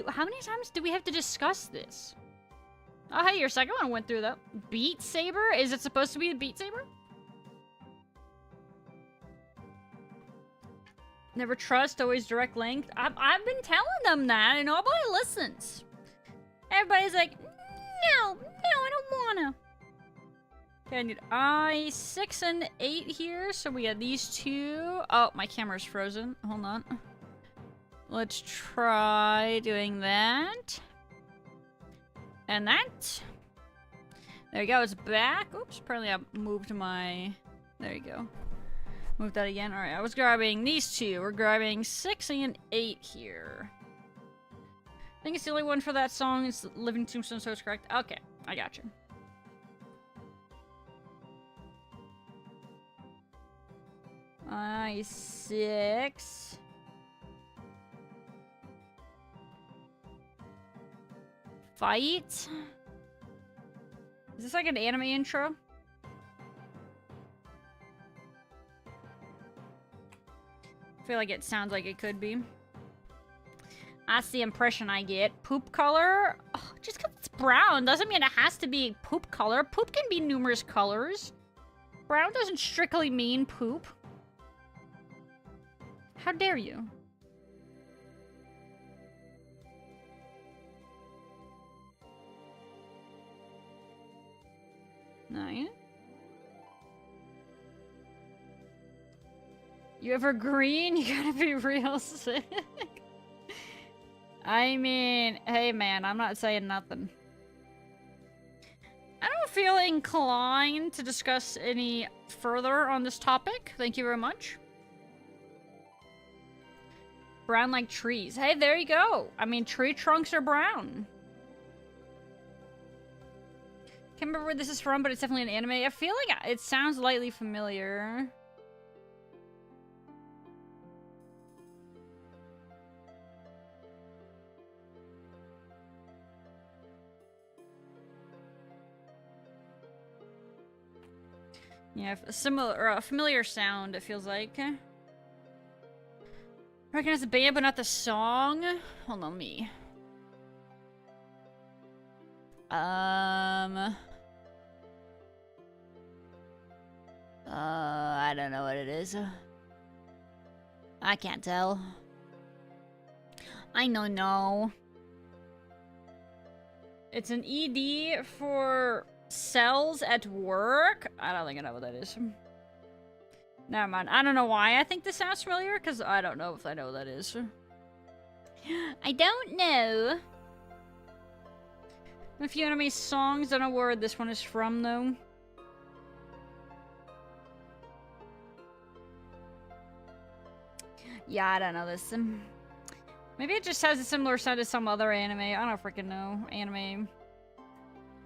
How many times do we have to discuss this? Oh, hey, your second one went through though. Beat Saber? Is it supposed to be the Beat Saber? Never trust, always direct link. I've been telling them that, and nobody listens. Everybody's like, no, I don't wanna. Okay, I need I6 and 8 here, so we got these two. Oh, my camera's frozen. Hold on. Let's try doing that. And that. There you go, it's back. Oops, apparently I moved my... There you go. Move that again. Alright, I was grabbing these two. We're grabbing 6 and 8 here. I think it's the only one for that song. It's Living Tombstone, so it's correct. Okay, I got you. I6. Fight? Is this like an anime intro? I feel like it sounds like it could be. That's the impression I get. Poop color? Oh, just because it's brown doesn't mean it has to be poop color. Poop can be numerous colors. Brown doesn't strictly mean poop. How dare you? No. You ever green? You gotta be real sick. I mean, hey man, I'm not saying nothing. I don't feel inclined to discuss any further on this topic. Thank you very much. Brown like trees. Hey, there you go. I mean, tree trunks are brown. Can't remember where this is from, but it's definitely an anime. I feel like it sounds lightly familiar. Yeah, a similar or a familiar sound. It feels like. Recognize the band, but not the song. Hold on, me. I don't know what it is. I can't tell. I don't know. It's an ED for cells at work. I don't think I know what that is. Never mind. I don't know why I think this sounds familiar, because I don't know if I know what that is. I don't know. A few enemy songs. Don't know where this one is from, though. Yeah, I don't know this. Maybe it just has a similar sound to some other anime. I don't freaking know. Anime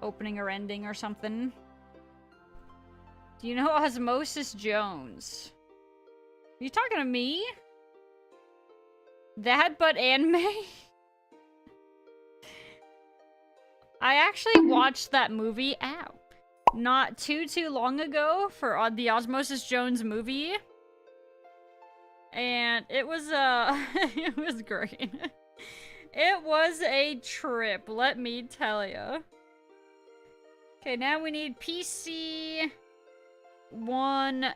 opening or ending or something. Do you know Osmosis Jones? Are you talking to me? That but anime? I actually watched that movie not too long ago for the Osmosis Jones movie. And it was it was great. It was a trip, let me tell you. Okay, now we need PC 1A.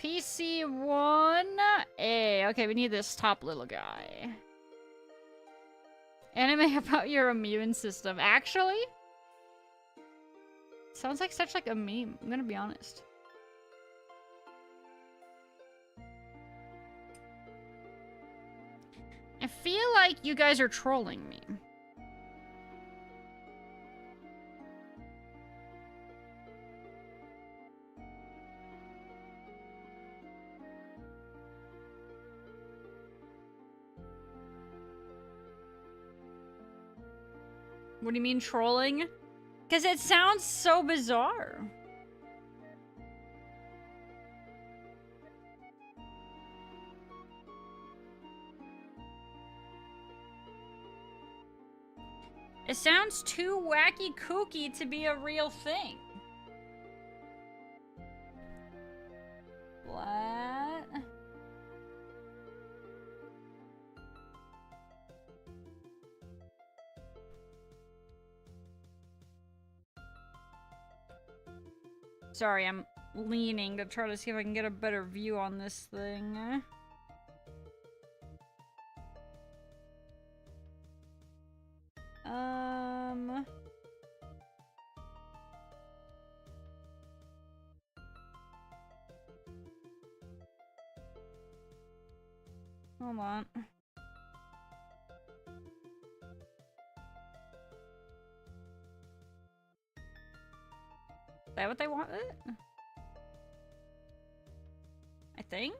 PC 1A. Okay, we need this top little guy. Anime about your immune system. Actually? Sounds like such like a meme. I'm gonna be honest. I feel like you guys are trolling me. What do you mean trolling? Because it sounds so bizarre. It sounds too wacky kooky to be a real thing. What? Sorry, I'm leaning to try to see if I can get a better view on this thing. Hold on. Is that what they wanted? I think.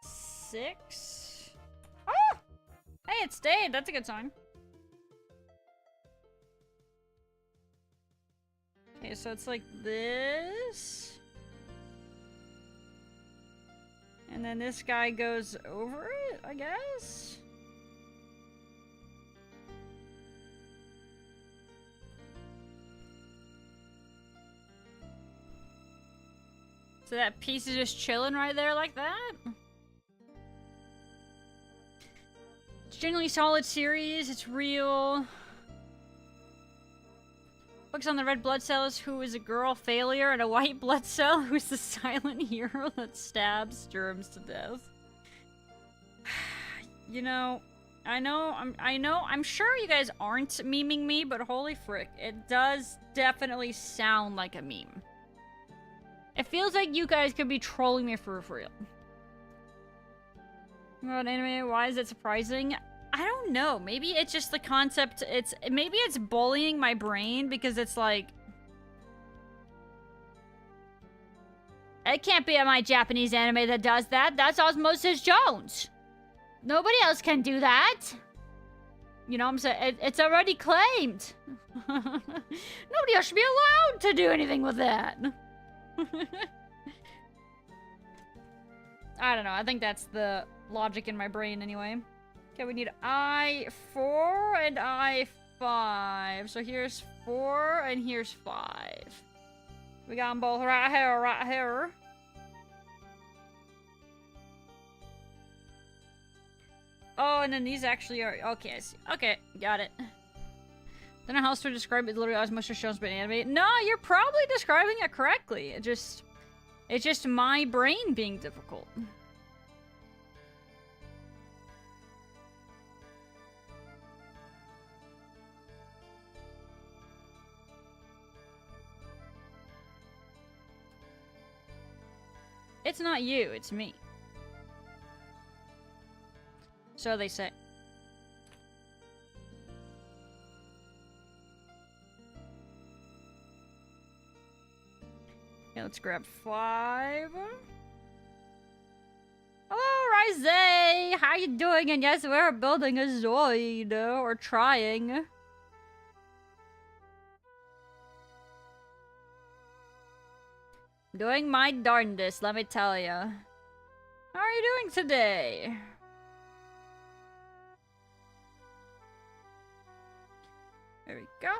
6. Oh! Hey, it stayed. That's a good sign. Okay, so it's like this. And then this guy goes over it, I guess? So that piece is just chilling right there like that? It's generally a solid series, it's real. Focus on the red blood cells, who is a girl failure, and a white blood cell, who's the silent hero that stabs germs to death. You know, I'm sure you guys aren't memeing me, but holy frick, it does definitely sound like a meme. It feels like you guys could be trolling me for real. About anime, why is it surprising? I don't know. Maybe it's just the concept. Maybe it's bullying my brain because it's like, it can't be my Japanese anime that does that. That's Osmosis Jones. Nobody else can do that. You know what I'm saying? It's already claimed. Nobody else should be allowed to do anything with that. I don't know. I think that's the logic in my brain anyway. Okay, we need I4 and I5. So here's 4 and here's 5. We got them both right here, right here. Oh, and then these actually are... Okay, I see. Okay, got it. Don't know how else to describe it. Literally, Osmosis Jones been animated. No, you're probably describing it correctly. It's just my brain being difficult. It's not you, it's me. So they say. Okay, let's grab 5. Hello, RZ! How you doing? And yes, we're building a Zoid, or trying. Doing my darndest, let me tell ya. How are you doing today? There we go.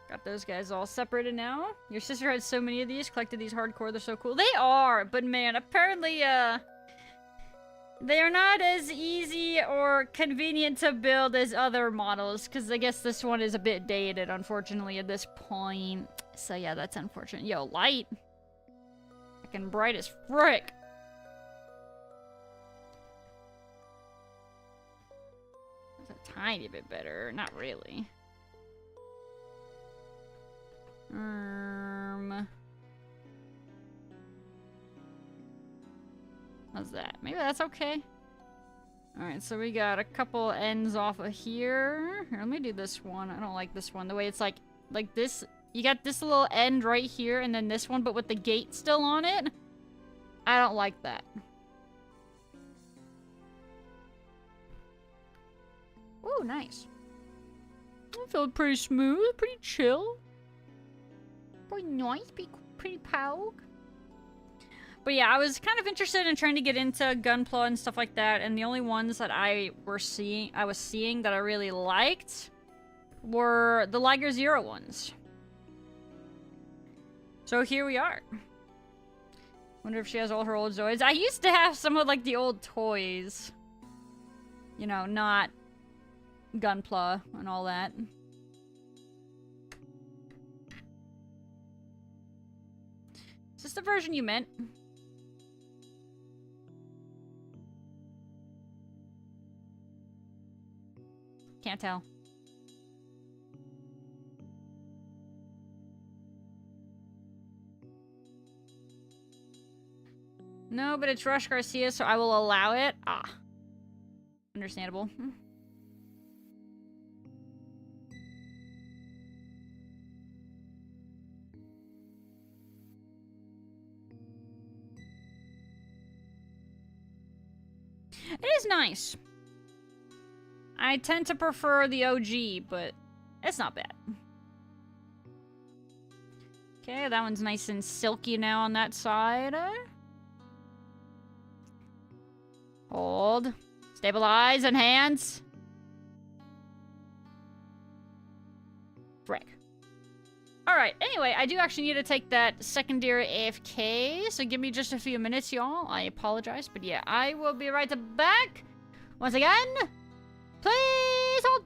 Got those guys all separated now. Your sister had so many of these, collected these hardcore, they're so cool. They are, but man, apparently, they are not as easy or convenient to build as other models, because I guess this one is a bit dated, unfortunately, at this point. So yeah, that's unfortunate. Yo, light. Fucking bright as frick. That's a tiny bit better. Not really. How's that? Maybe that's okay. Alright, so we got a couple ends off of here. Here, let me do this one. I don't like this one. The way it's like this. You got this little end right here, and then this one, but with the gate still on it. I don't like that. Ooh, nice. I felt pretty smooth, pretty chill. Pretty nice, pretty pogue. But yeah, I was kind of interested in trying to get into Gunpla and stuff like that, and the only ones that I was seeing that I really liked were the Liger 0 ones. So here we are. Wonder if she has all her old Zoids. I used to have some of like the old toys. You know, not Gunpla and all that. Is this the version you meant? Can't tell. No, but it's Rush Garcia, so I will allow it. Ah. Understandable. It is nice. I tend to prefer the OG, but it's not bad. Okay, that one's nice and silky now on that side. Hold. Stabilize, enhance. Frick. Alright, anyway, I do actually need to take that secondary AFK, so give me just a few minutes, y'all. I apologize, but yeah, I will be right back. Once again, please hold.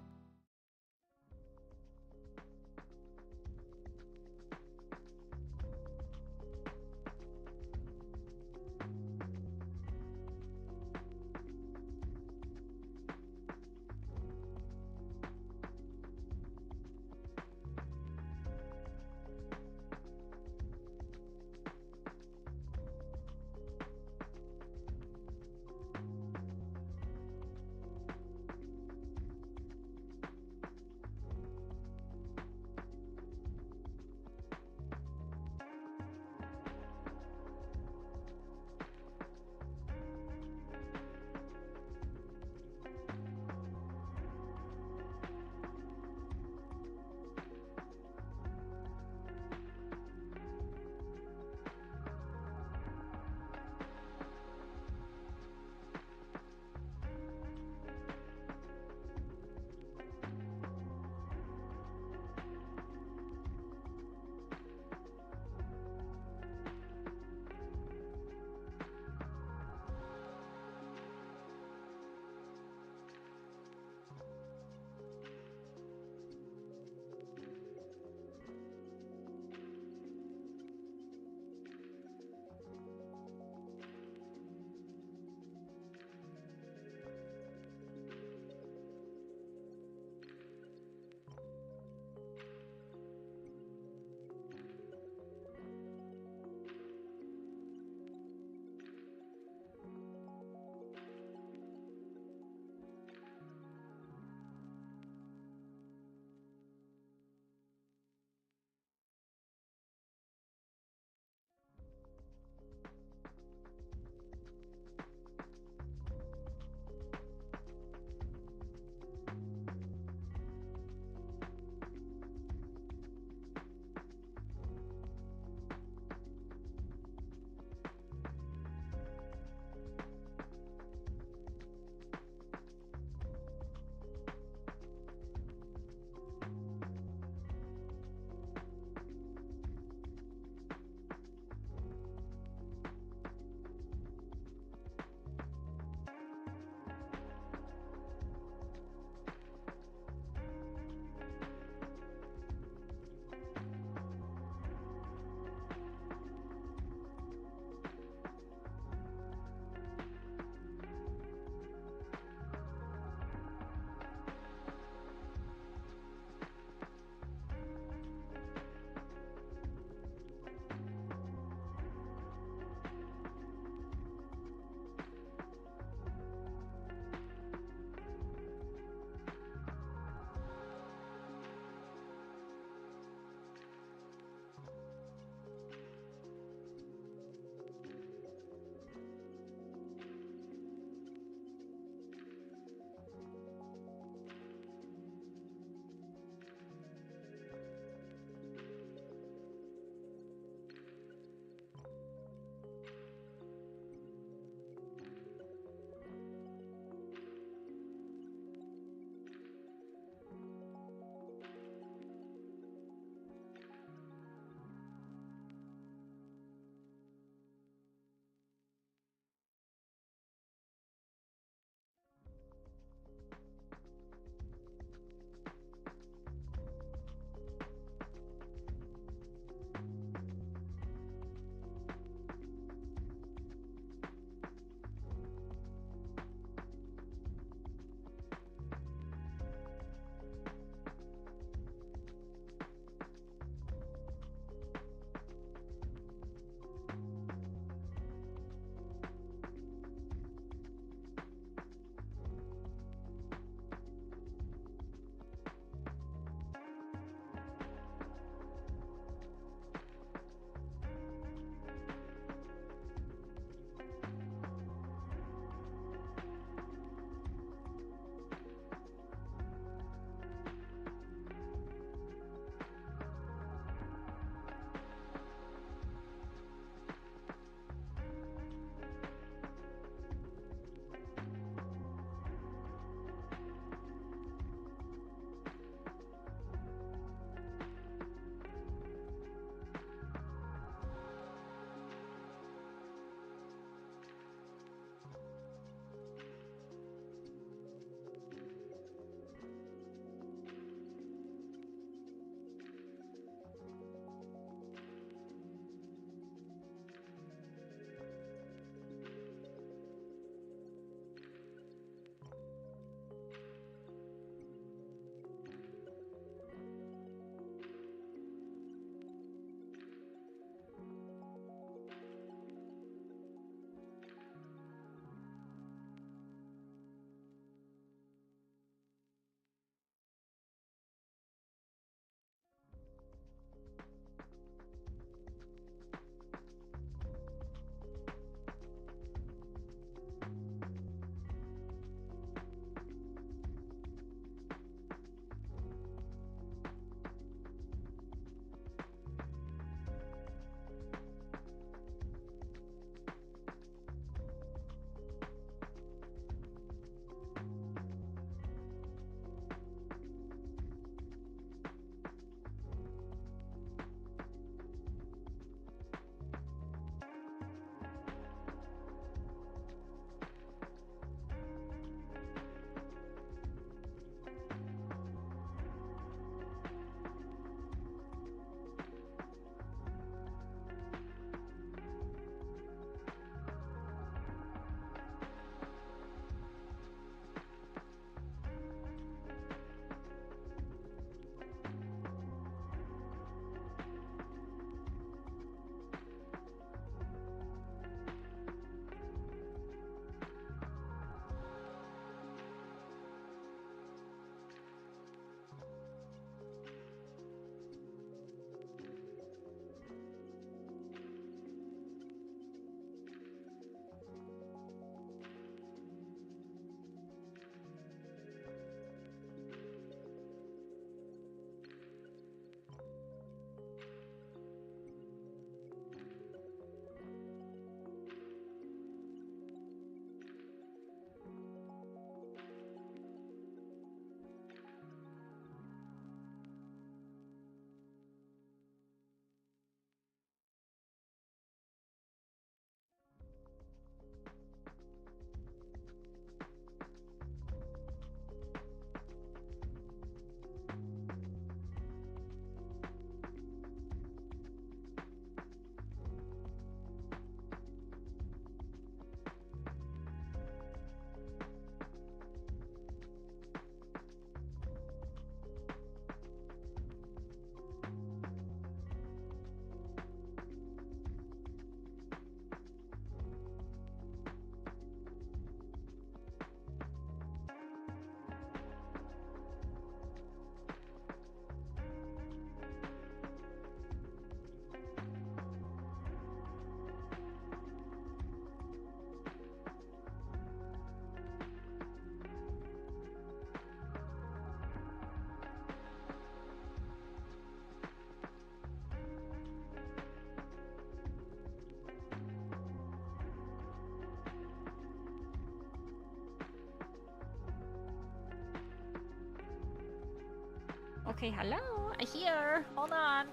Okay, hello. I hear. Hold on.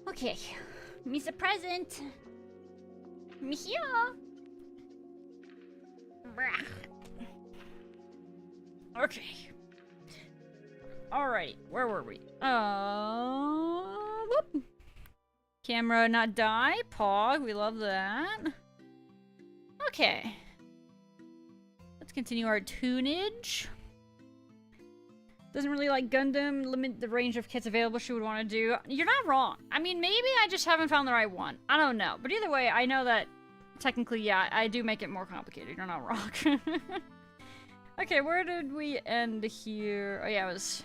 Okay. Me's a present. Me here. Brah. Okay. Alright, where were we? Whoop. Camera not die. Pog, we love that. Okay. Let's continue our tunage. Doesn't really like Gundam, limit the range of kits available she would want to do. You're not wrong. I mean, maybe I just haven't found the right one. I don't know. But either way, I know that technically, yeah, I do make it more complicated. You're not wrong. Okay, where did we end here? Oh yeah, I was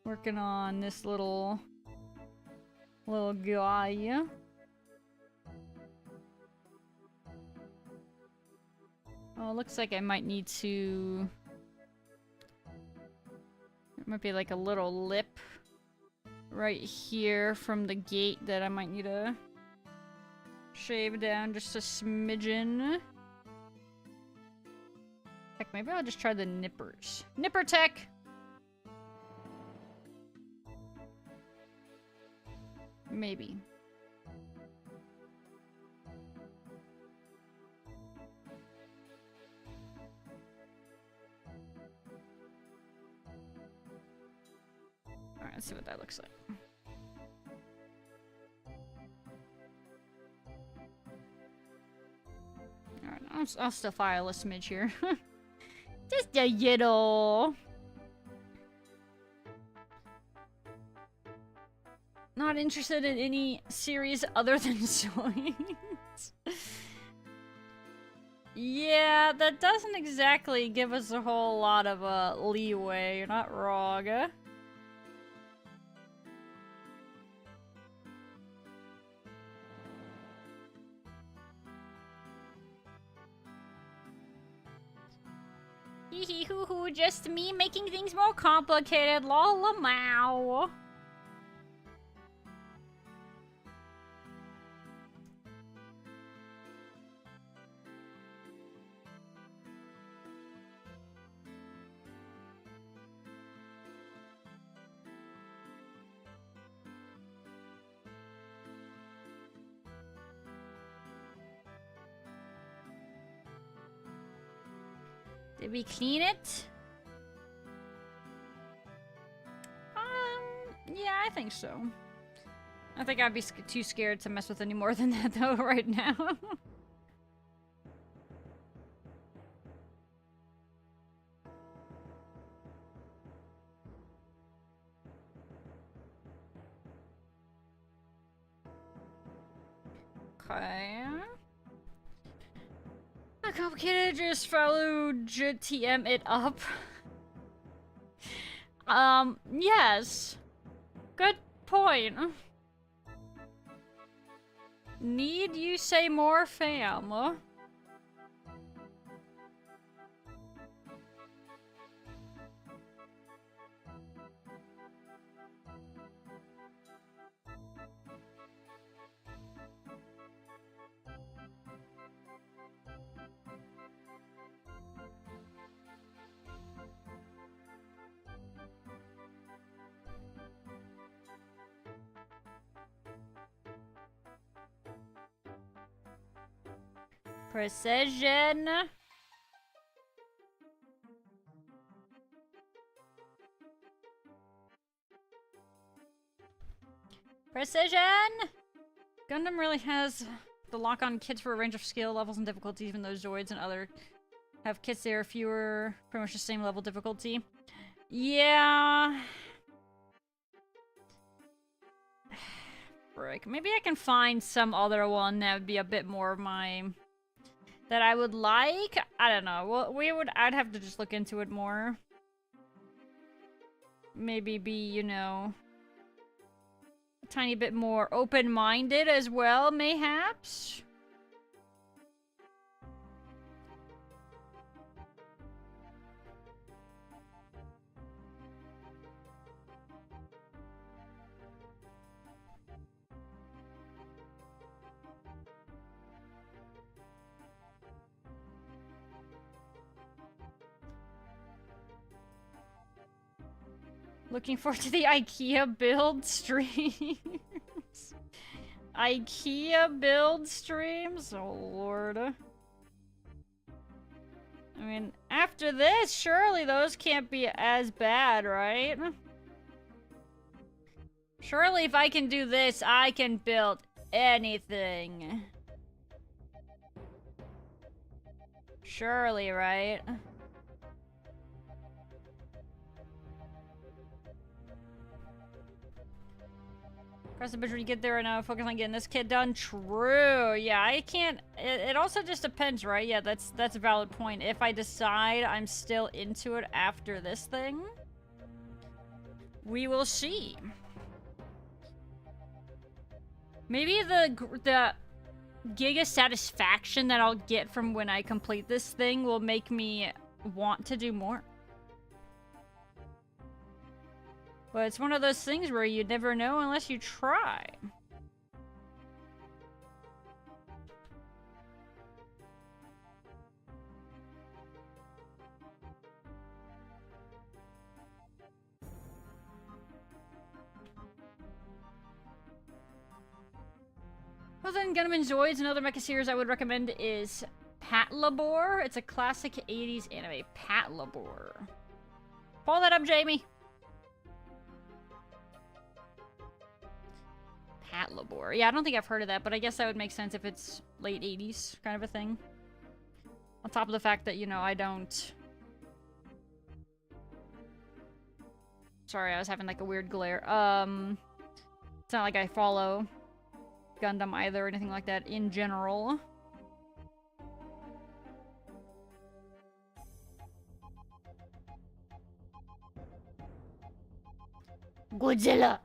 working on this little guy. Oh, looks like I might need to... There might be like a little lip right here from the gate that I might need to shave down just a smidgen. Heck, maybe I'll just try the nippers. Nipper tech! Maybe. Alright, let's see what that looks like. Alright, I'll still file a smidge here. Just a little. Not interested in any series other than Zoid. Yeah, that doesn't exactly give us a whole lot of leeway. You're not wrong. Hee hee hoo hoo, just me making things more complicated. Lol mow. Did we clean it? Yeah, I think so. I think I'd be too scared to mess with any more than that, though, right now. Okay. Not complicated, just FalooVT it up. Yes. Good point. Need you say more, fam? Precision. Precision! Gundam really has the lock-on kits for a range of skill levels and difficulties, even though Zoids and other have kits that are fewer, pretty much the same level difficulty. Yeah. Frick. Maybe I can find some other one that would be a bit more of my... that I would like? I don't know. Well, I'd have to just look into it more. Maybe be, you know, a tiny bit more open-minded as well, mayhaps? Looking forward to the IKEA build streams. IKEA build streams? Oh, Lord. I mean, after this, surely those can't be as bad, right? Surely if I can do this, I can build anything. Surely, right? Cross the bridge when you get there and focus on getting this kid done. True. Yeah, I can't. It also just depends, right? Yeah, that's a valid point. If I decide I'm still into it after this thing, we will see. Maybe the giga satisfaction that I'll get from when I complete this thing will make me want to do more. But it's one of those things where you never know unless you try. Well then, Gundam and Zoids, another mecha series I would recommend is Patlabor. It's a classic 80s anime. Patlabor. Pull that up, Jamie. Patlabor. Yeah, I don't think I've heard of that, but I guess that would make sense if it's late 80s kind of a thing. On top of the fact that, you know, I don't... Sorry, I was having like a weird glare. It's not like I follow Gundam either or anything like that in general. Godzilla!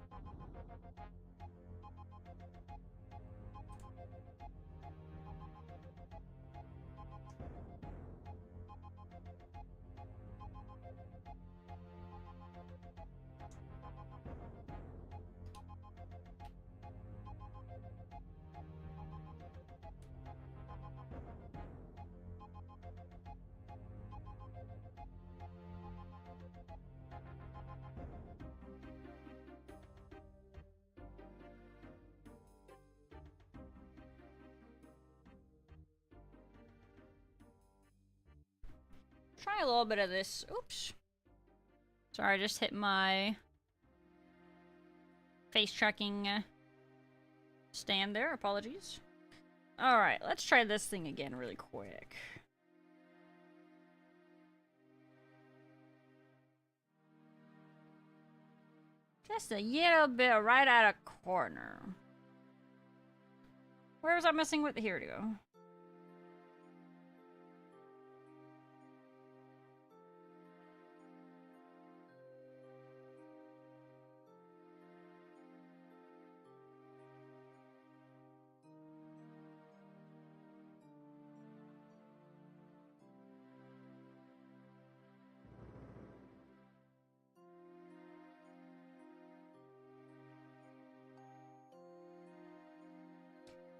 Try a little bit of this. Oops. Sorry, I just hit my face tracking stand there. Apologies. Alright, let's try this thing again really quick. Just a little bit right out of corner. Where was I messing with? Here to go.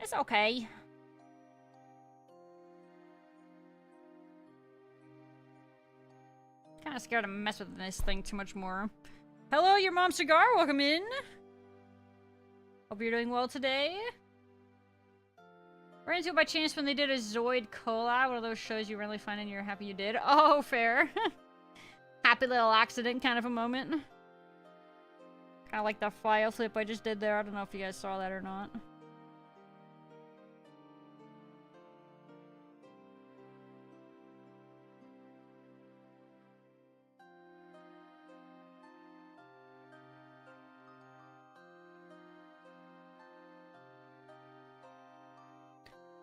It's okay. Kinda scared to mess with this thing too much more. Hello, your mom cigar, welcome in. Hope you're doing well today. Ran into it by chance when they did a Zoid collab, one of those shows you really find and you're happy you did. Oh, fair. Happy little accident kind of a moment. Kinda like the file flip I just did there. I don't know if you guys saw that or not.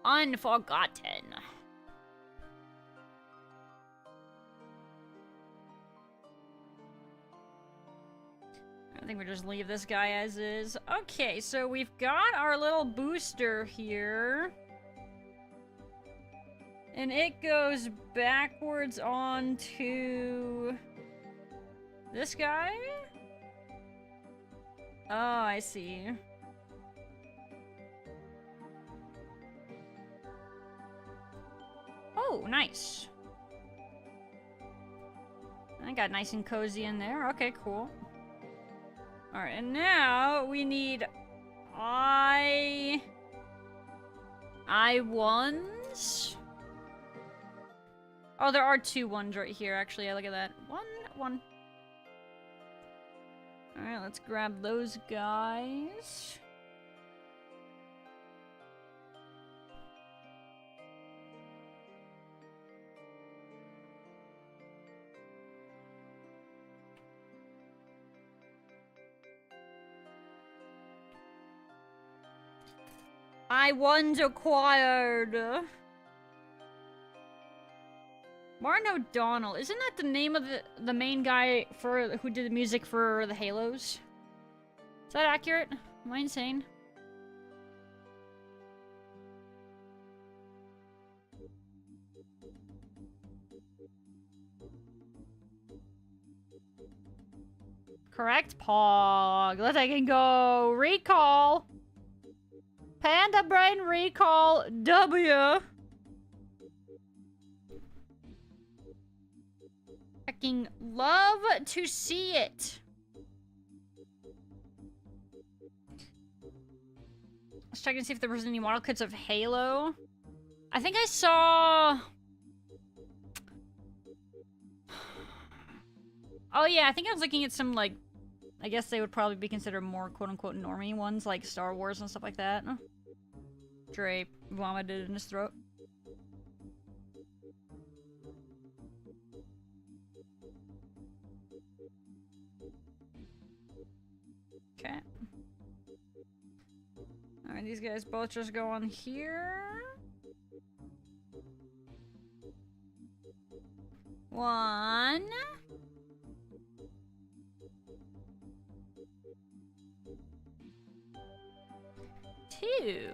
Unforgotten. I think we just leave this guy as is. Okay, so we've got our little booster here. And it goes backwards onto this guy? Oh, I see. Oh, nice. I got nice and cozy in there. Okay, cool. Alright, and now we need I1s. Oh, there are 2 ones right here, actually. Yeah, look at that. One. Alright, let's grab those guys. I1's acquired. Martin O'Donnell. Isn't that the name of the main guy for who did the music for the Halos? Is that accurate? Am I insane? Correct? Pog. Let's I can go. Recall. Panda Brain Recall W. Fucking love to see it. Let's check and see if there was any model kits of Halo. I think I saw... Oh yeah, I think I was looking at some, like... I guess they would probably be considered more quote-unquote normie ones, like Star Wars and stuff like that. Dre vomited in his throat. Okay. Alright, these guys both just go on here. 1. 2.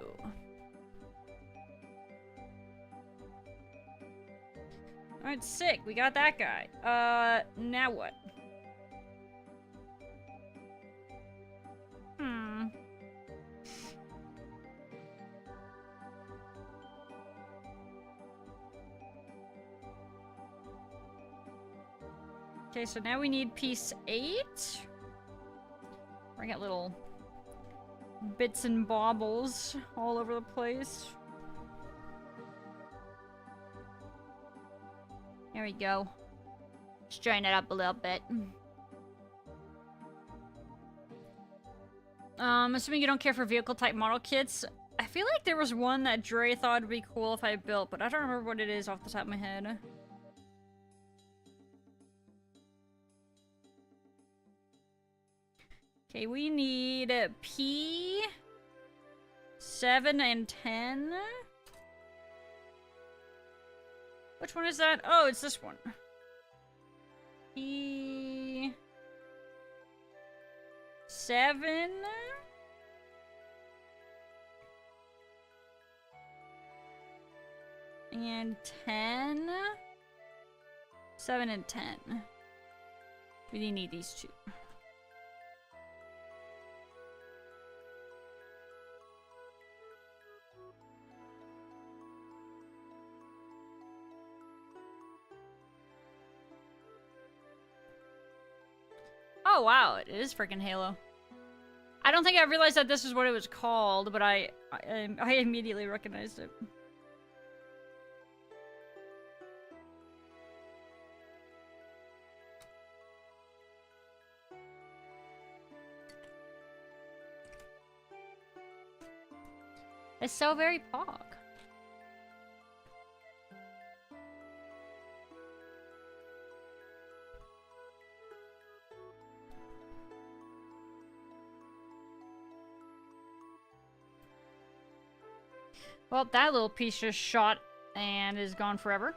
Alright, sick. We got that guy. Now what? Okay, so now we need piece 8. We got little bits and baubles all over the place. There we go. Strain it up a little bit. Assuming you don't care for vehicle type model kits, I feel like there was one that Dre thought would be cool if I built, but I don't remember what it is off the top of my head. Okay, we need P 7 and 10. Which one is that? Oh, it's this one. P 7 and 10. 7 and 10. We need these 2. Oh wow, it is freaking Halo. I don't think I realized that this is what it was called, but I immediately recognized it. It's so very pog. Well, that little piece just shot and is gone forever.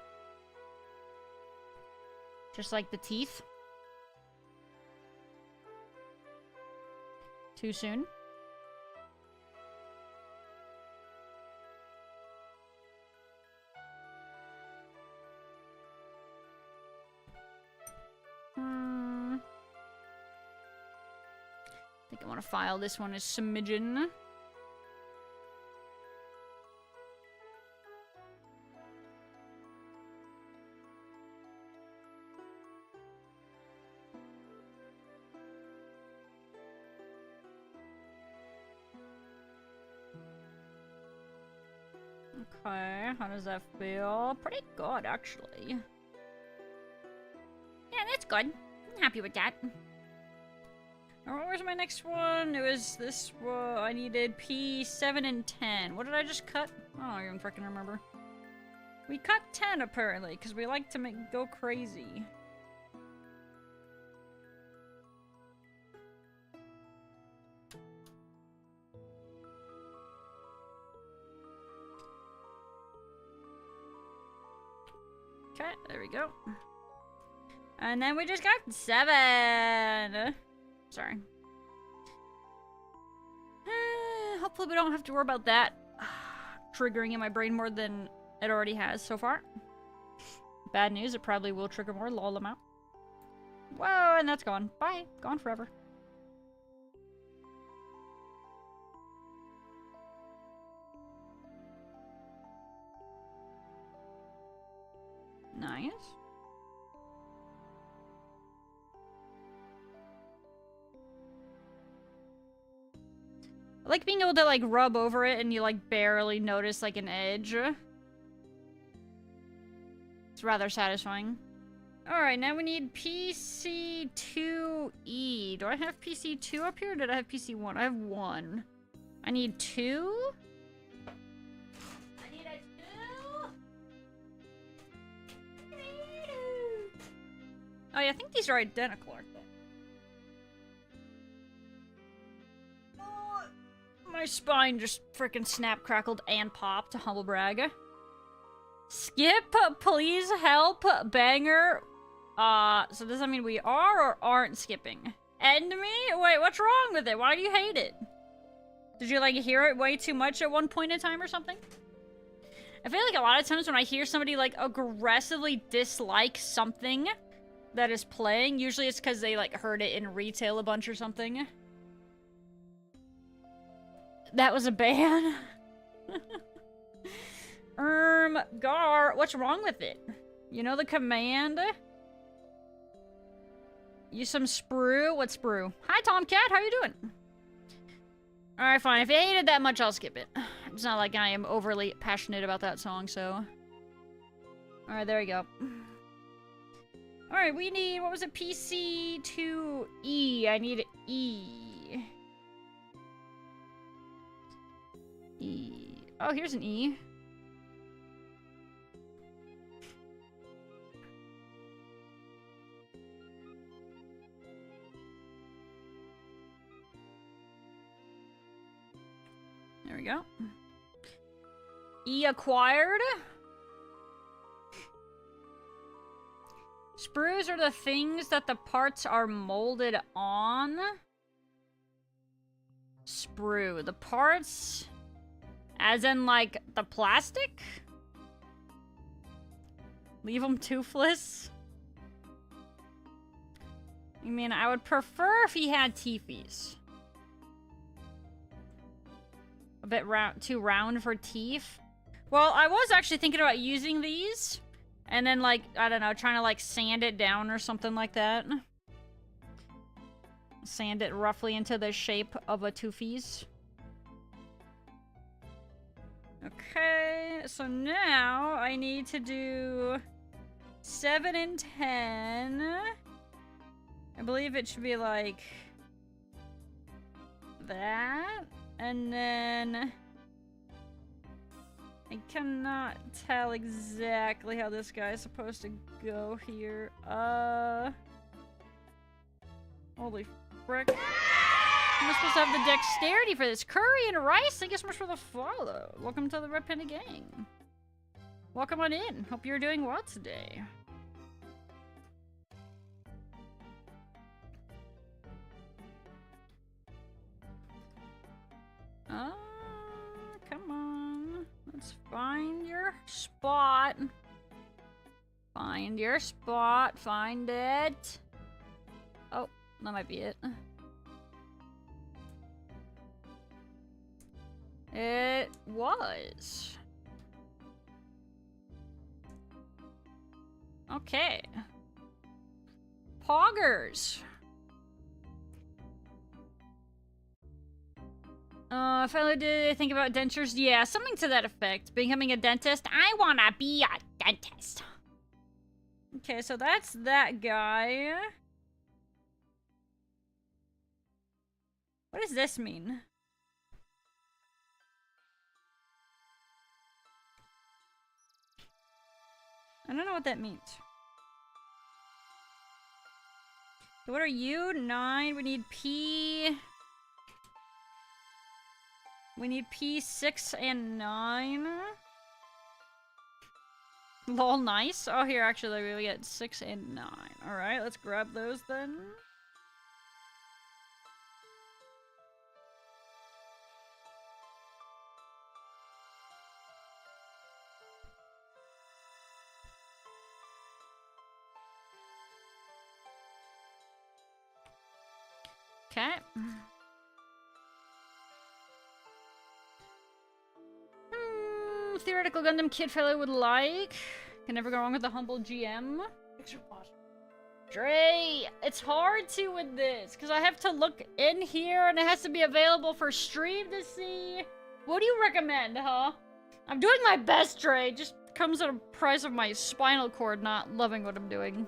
Just like the teeth. Too soon. I think I want to file this one as smidgen. Okay, how does that feel? Pretty good, actually. Yeah, that's good. I'm happy with that. Alright, where's my next one? It was this one. I needed P7 and 10. What did I just cut? I don't even freaking remember. We cut 10 apparently, because we like to go crazy. Okay, there we go. And then we just got 7. Sorry. Hopefully we don't have to worry about that triggering in my brain more than it already has so far. Bad news, it probably will trigger more. Lol, I'm out. Whoa, and that's gone. Bye. Gone forever. Nice. I like being able to, like, rub over it and you, like, barely notice, like, an edge. It's rather satisfying. Alright, now we need PC2E. Do I have PC2 up here or did I have PC1? I have 1. I need 2? I need a 2? Oh yeah, I think these are identical, aren't they? My spine just freaking snap, crackled, and popped. Humble brag. Skip, please help, banger. So does that mean we are or aren't skipping? End me? Wait, what's wrong with it? Why do you hate it? Did you, like, hear it way too much at one point in time or something? I feel like a lot of times when I hear somebody, like, aggressively dislike something that is playing, usually it's because they, like, heard it in retail a bunch or something. That was a ban. Gar, what's wrong with it? You know the command? Use some sprue? What sprue? Hi, Tomcat, how you doing? Alright, fine. If you hate it that much, I'll skip it. It's not like I am overly passionate about that song, so... Alright, there we go. Alright, we need... What was it? PC2E. I need E. E. Oh, here's an E. There we go. E acquired. Sprues are the things that the parts are molded on. Sprue. The parts... As in, like, the plastic? Leave them toothless? I mean, I would prefer if he had teethies. A bit too round for teeth. Well, I was actually thinking about using these. And then, like, I don't know, trying to, like, sand it down or something like that. Sand it roughly into the shape of a toofies. Okay, so now I need to do 7 and 10. I believe it should be like that. And then I cannot tell exactly how this guy is supposed to go here. Holy frick. I'm supposed to have the dexterity for this. Curry and rice? Thank you so much for the follow. Welcome to the Red Panda Gang. Welcome on in. Hope you're doing well today. Come on. Let's find your spot. Find your spot. Find it. Oh, that might be it. It was. Okay. Poggers. Fellow, did I think about dentures? Yeah, something to that effect. Becoming a dentist? I wanna be a dentist. Okay, so that's that guy. What does this mean? I don't know what that means. So what are you? 9. We need P. We need P, 6, and 9. Lol, nice. Oh, here, actually, we get 6 and 9. Alright, let's grab those then. Okay. Theoretical Gundam kit fellow would like. Can never go wrong with a humble GM. Dre, it's hard to with this, because I have to look in here, and it has to be available for stream to see. What do you recommend, huh? I'm doing my best, Dre. Just comes at a price of my spinal cord not loving what I'm doing.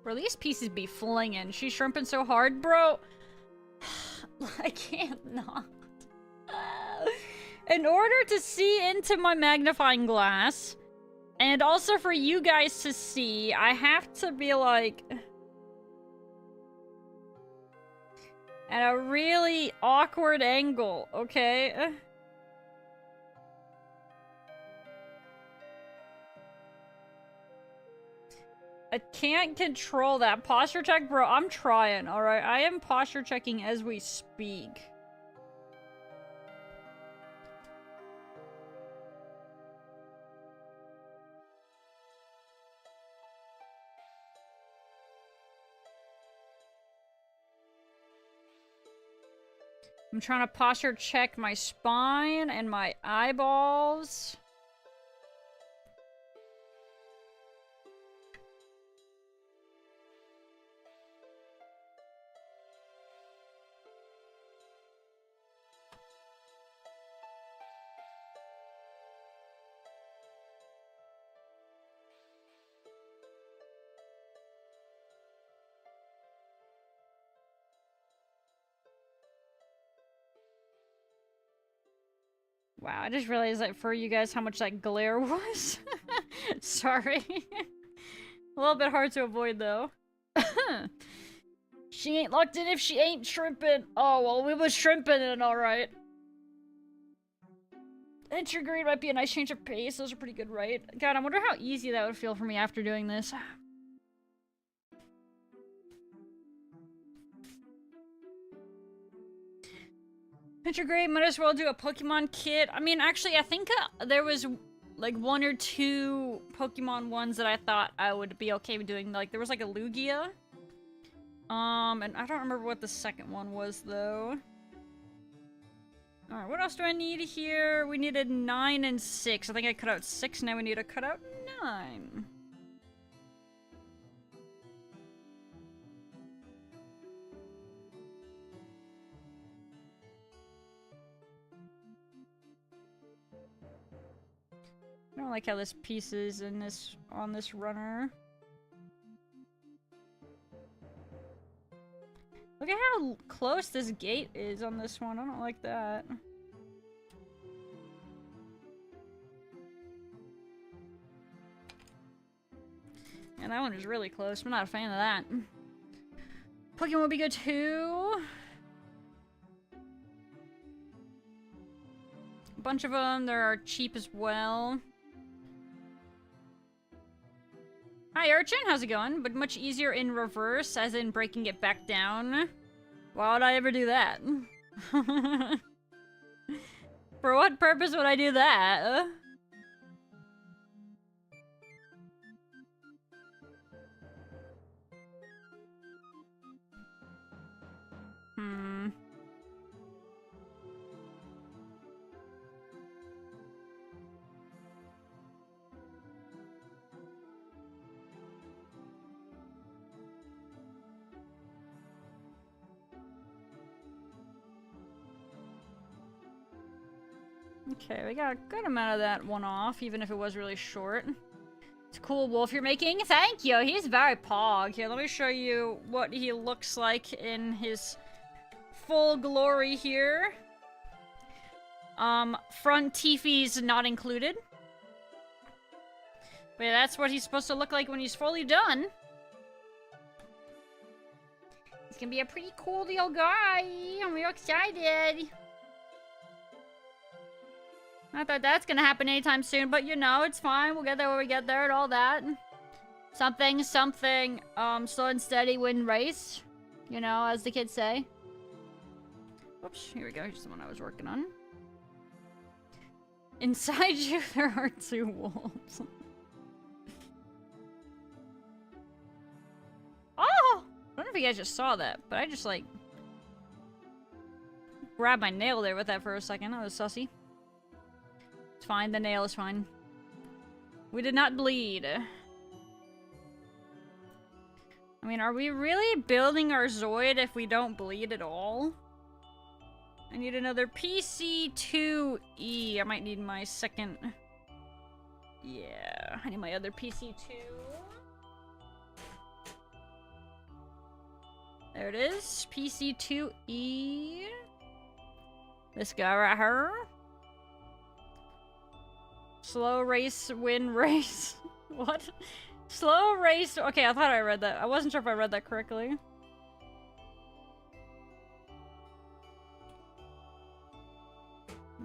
Bro, these pieces be flinging. She's shrimping so hard, bro. I can't not. In order to see into my magnifying glass, and also for you guys to see, I have to be like at a really awkward angle, okay? I can't control that. Posture check? Bro, I'm trying, alright? I am posture checking as we speak. I'm trying to posture check my spine and my eyeballs. Wow, I just realized that for you guys how much that glare was. Sorry. A little bit hard to avoid though. She ain't locked in if she ain't shrimping. Oh, well, we was shrimping it, alright. Entry grade might be a nice change of pace. Those are pretty good, right? God, I wonder how easy that would feel for me after doing this. Grade, might as well do a Pokemon kit. I mean, actually, I think there was like 1 or 2 Pokemon ones that I thought I would be okay with doing. Like, there was like a Lugia. And I don't remember what the second one was, though. Alright, what else do I need here? We needed 9 and 6. I think I cut out 6, now we need to cut out 9. I don't like how this piece is in this on this runner. Look at how close this gate is on this one. I don't like that. And that one is really close. I'm not a fan of that. Pokemon would be good too. A bunch of them. They're cheap as well. Hi, Urchin. How's it going? But much easier in reverse, as in breaking it back down. Why would I ever do that? For what purpose would I do that? Okay, we got a good amount of that one off, even if it was really short. It's a cool wolf you're making. Thank you. He's very pog. Here, let me show you what he looks like in his full glory here. Front teefies not included. But yeah, that's what he's supposed to look like when he's fully done. He's gonna be a pretty cool little guy. I'm real excited. Not that that's gonna happen anytime soon, but you know, it's fine. We'll get there when we get there and all that. Something, slow and steady win race. You know, as the kids say. Oops, here we go. Here's the one I was working on. Inside you, there are 2 wolves. Oh! I don't know if you guys just saw that, but I just, like, grabbed my nail there with that for a second. That was sussy. It's fine. The nail is fine. We did not bleed. I mean, are we really building our Zoid if we don't bleed at all? I need another PC2E. I might need my second... Yeah, I need my other PC2. There it is. PC2E. This guy right here. Slow race, win race. What? Slow race. Okay, I thought I read that. I wasn't sure if I read that correctly.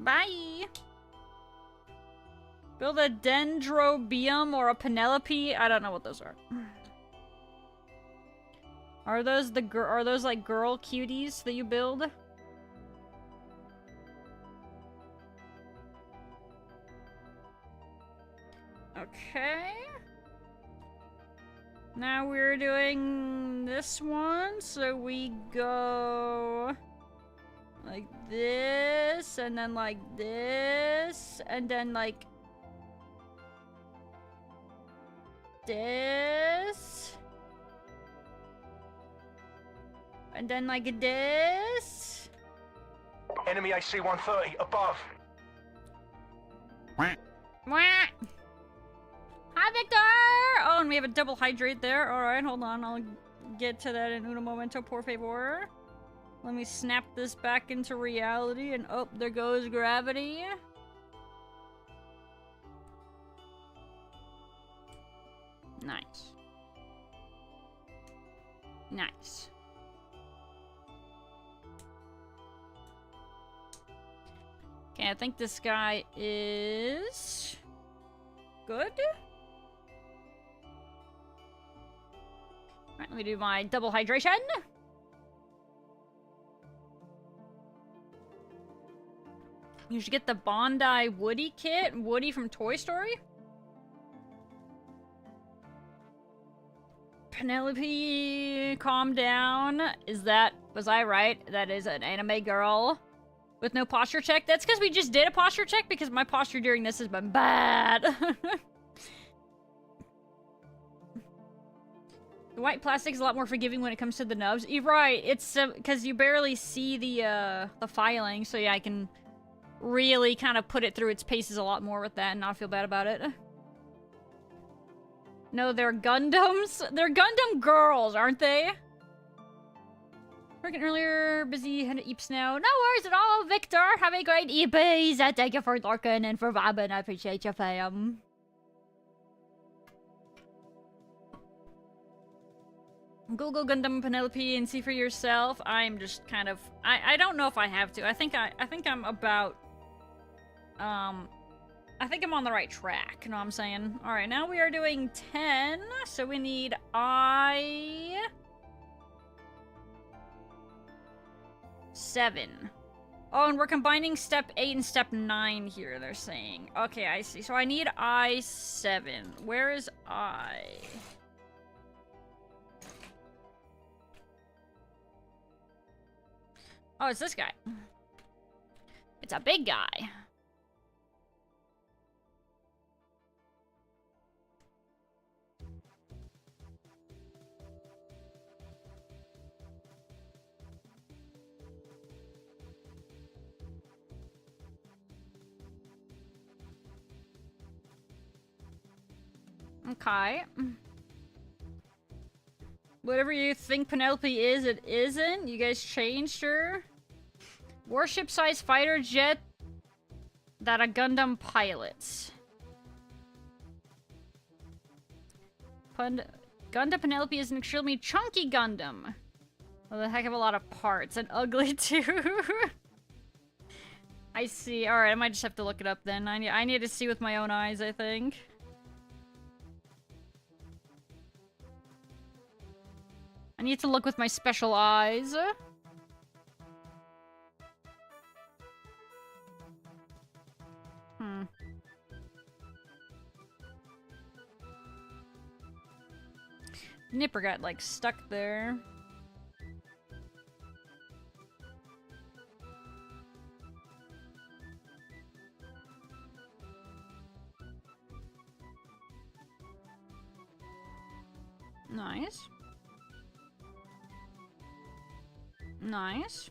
Bye. Build a dendrobium or a Penelope. I don't know what those are. Are those like girl cuties that you build? Okay. Now we're doing this one, so we go like this, and then like this, and then like this, and then like this. Enemy AC-130 above. Wah. Hi, Victor! Oh, and we have a double hydrate there. Alright, hold on. I'll get to that in uno momento, por favor. Let me snap this back into reality, and oh, there goes gravity. Nice. Nice. Okay, I think this guy is... good? Alright, let me do my double hydration. You should get the Bondi Woody kit. Woody from Toy Story. Penelope, calm down. Was I right? That is an anime girl with no posture check. That's because we just did a posture check, because my posture during this has been bad. The white plastic is a lot more forgiving when it comes to the nubs. You're right. It's because you barely see the filing, so yeah, I can really kind of put it through its paces a lot more with that and not feel bad about it. No, they're Gundams. They're Gundam girls, aren't they? Working earlier, busy, head to Eeps now. No worries at all, Victor. Have a great Eeps. Thank you for lurking and for vibing. I appreciate you, fam. Google Gundam Penelope and see for yourself. I'm just kind of... I don't know if I have to. I think I'm about... I think I'm on the right track. You know what I'm saying? Alright, now we are doing 10. So we need I7. Oh, and we're combining step 8 and step 9 here, they're saying. Okay, I see. So I need I7. Where is I? Oh, it's this guy. It's a big guy. Okay. Whatever you think Penelope is, it isn't. You guys changed her. Warship-sized fighter jet that a Gundam pilots. Gundam Penelope is an extremely chunky Gundam. With a heck of a lot of parts. And ugly, too. I see. Alright, I might just have to look it up then. I need to see with my own eyes, I think. I need to look with my special eyes. Nipper got, like, stuck there. Nice. Nice.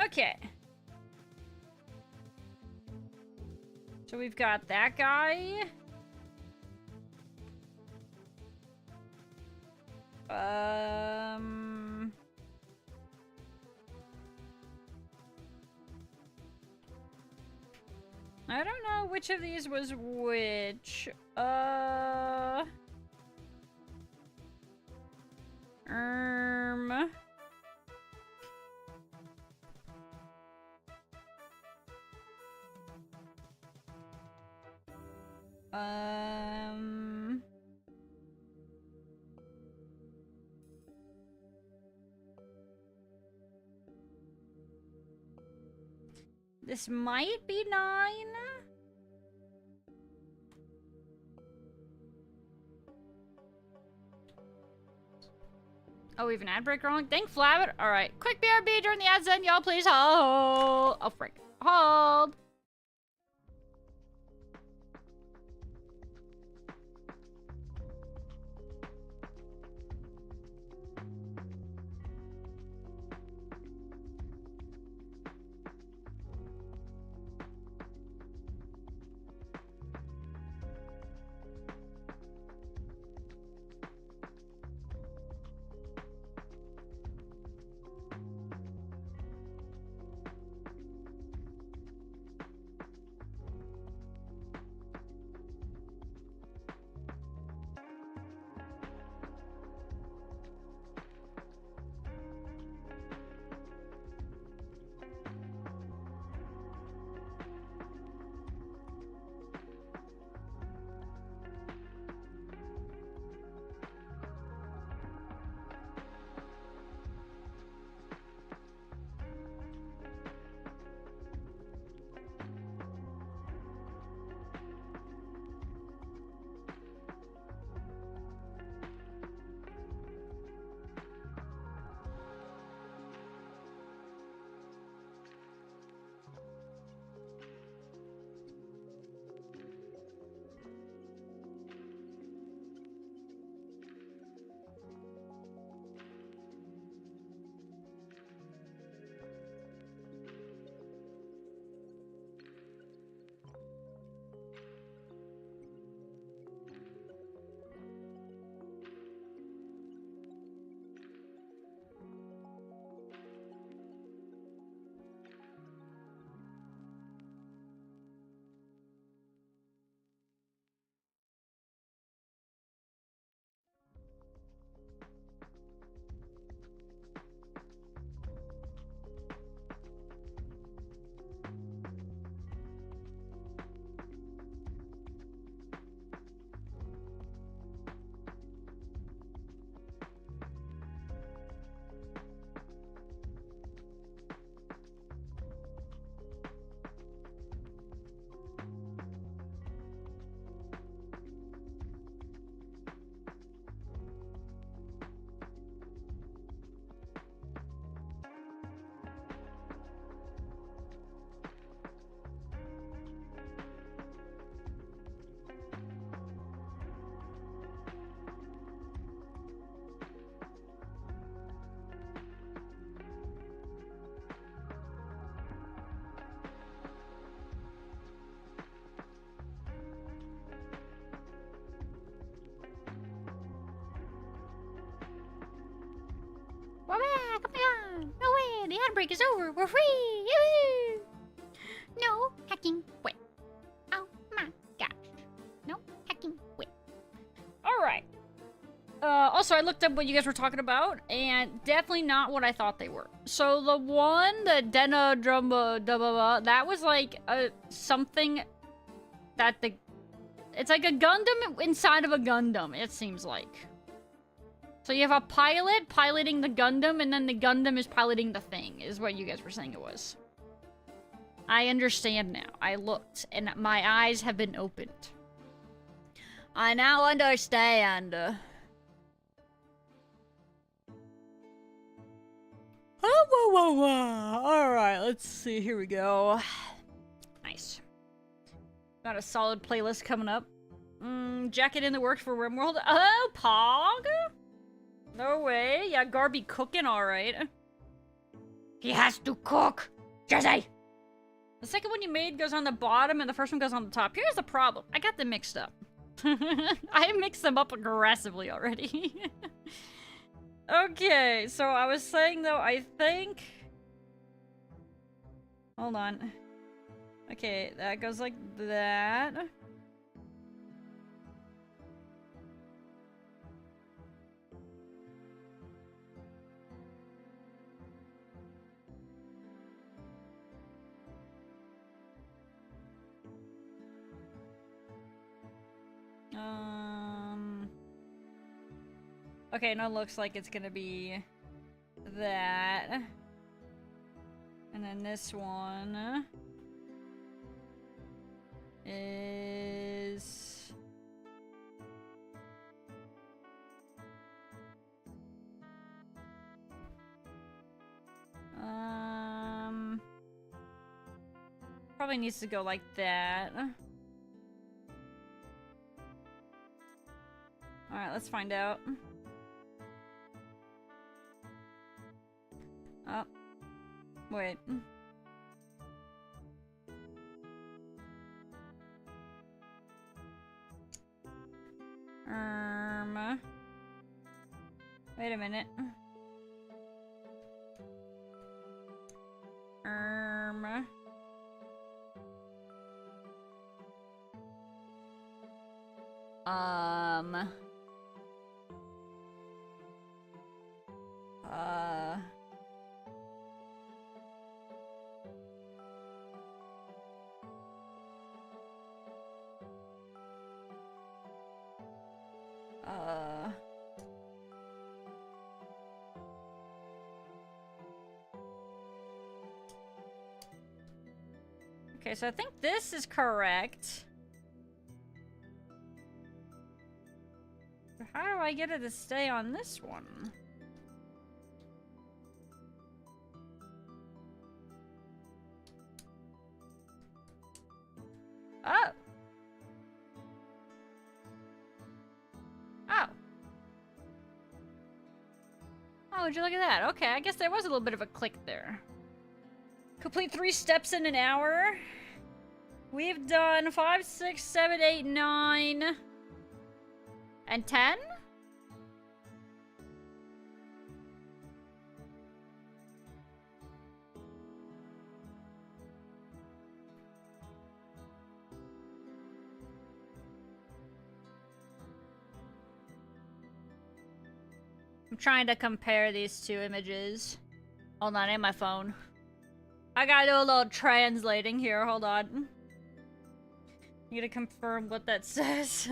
Okay. So we've got that guy. I don't know which of these was which. This might be 9. Oh, we have an ad break wrong? Thank Flabbit. Alright. Quick BRB during the ads then, y'all please hold. Oh, frick. Hold. my god! No way! The ad break is over! We're free! Yoo-hoo! No hacking quit. Oh my gosh. No hacking quit. Alright. Also, I looked up what you guys were talking about, and definitely not what I thought they were. So the one, the Dena Drumba, that was like something that the... It's like a Gundam inside of a Gundam, it seems like. So you have a pilot piloting the Gundam, and then the Gundam is piloting the thing, is what you guys were saying it was. I understand now. I looked, and my eyes have been opened. I now understand. Alright, let's see. Here we go. Nice. Got a solid playlist coming up. Jacket in the works for RimWorld. Oh, Pog? No way. Yeah, Garby cooking alright. He has to cook. Jesse! The second one you made goes on the bottom and the first one goes on the top. Here's the problem. I got them mixed up. I mixed them up aggressively already. Okay, so I was saying though, I think... Hold on. Okay, that goes like that. Okay, no, looks like it's gonna be that. And then this one is... Probably needs to go like that. Alright, let's find out. Oh. Wait. Wait a minute. Okay, so I think this is correct. How do I get it to stay on this one? Oh. Oh. Oh, would you look at that? Okay, I guess there was a little bit of a click there. Complete 3 steps in an hour. We've done 5, 6, 7, 8, 9, and 10? I'm trying to compare these two images. Hold on, in my phone. I gotta do a little translating here, hold on. You gotta confirm what that says.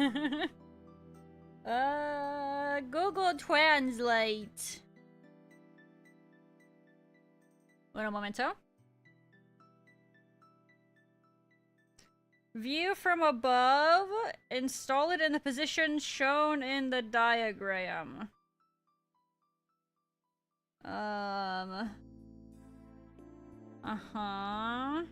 Google Translate. Un momento. View from above. Install it in the position shown in the diagram. Uh-huh.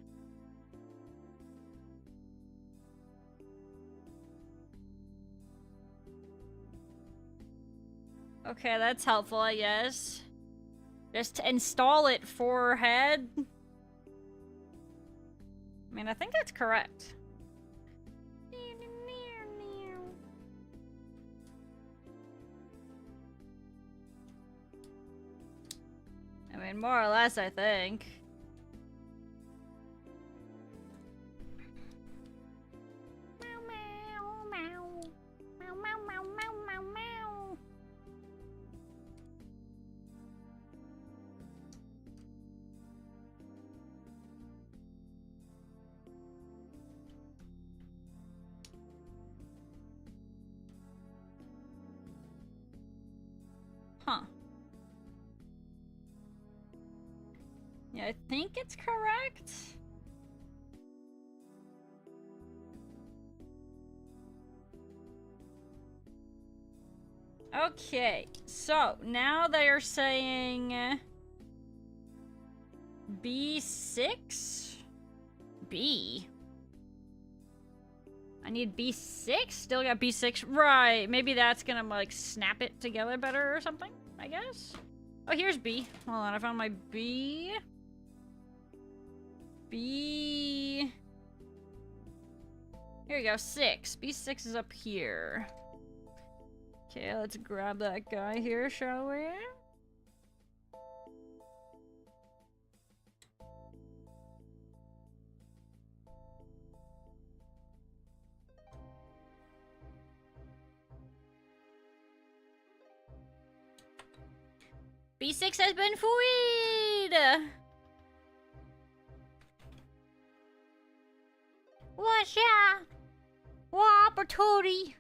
Okay, that's helpful, I guess. Just install it forehead. I mean, I think that's correct. mean, more or less, I think. Meow, meow, meow. Meow, meow, meow, meow, meow, meow. Huh. Yeah, I think it's correct. Okay, so now they are saying B6? B? I need B6? Still got B6. Right, maybe that's gonna like snap it together better or something, I guess. Oh, here's B. Hold on, I found my B. B. Here we go, 6. B6 is up here. Okay, let's grab that guy here, shall we? B6 has been freed! What's ya? What opportunity?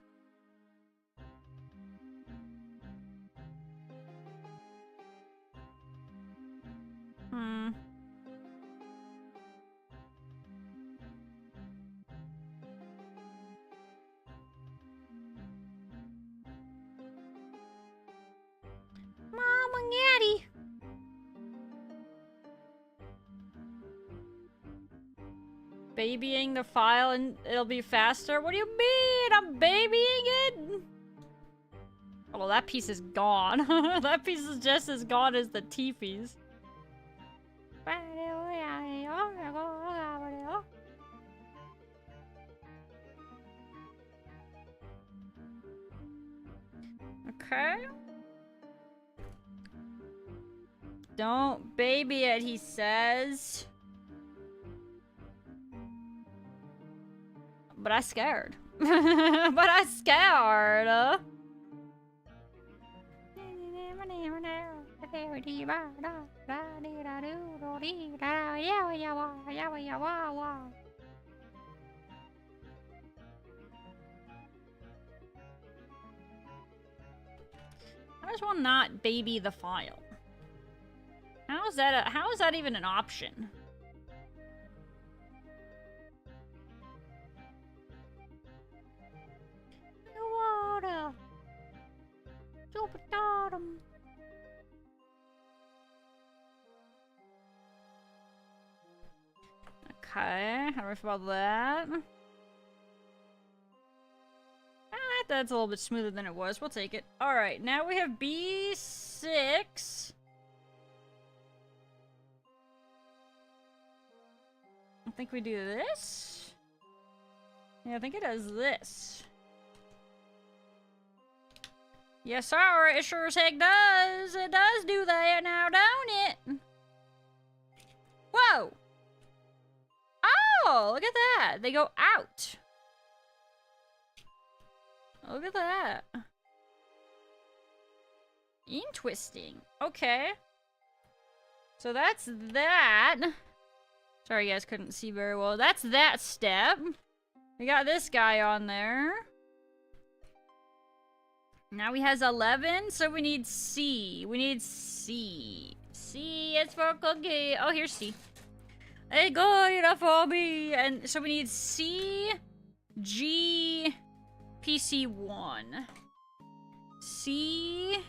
Mom and Daddy. Babying the file and it'll be faster? What do you mean? I'm babying it? Oh, well, that piece is gone. That piece is just as gone as the teepees. Okay. Don't baby it, he says. But I scared. But I scared. How does one not baby the file? How is that even an option? Water. Okay, how do I feel about that? That's a little bit smoother than it was. We'll take it. Alright, now we have B6. I think we do this. Yeah, I think it does this. Yes, sir. It sure as heck does. It does do that now, don't it? Whoa! Oh, look at that. They go out. Look at that. Interesting. Okay. So that's that. Sorry, you guys couldn't see very well. That's that step. We got this guy on there. Now he has 11, so we need C. We need C. C is for cookie. Oh, here's C. A good for me. And so we need C, G, PC1. C.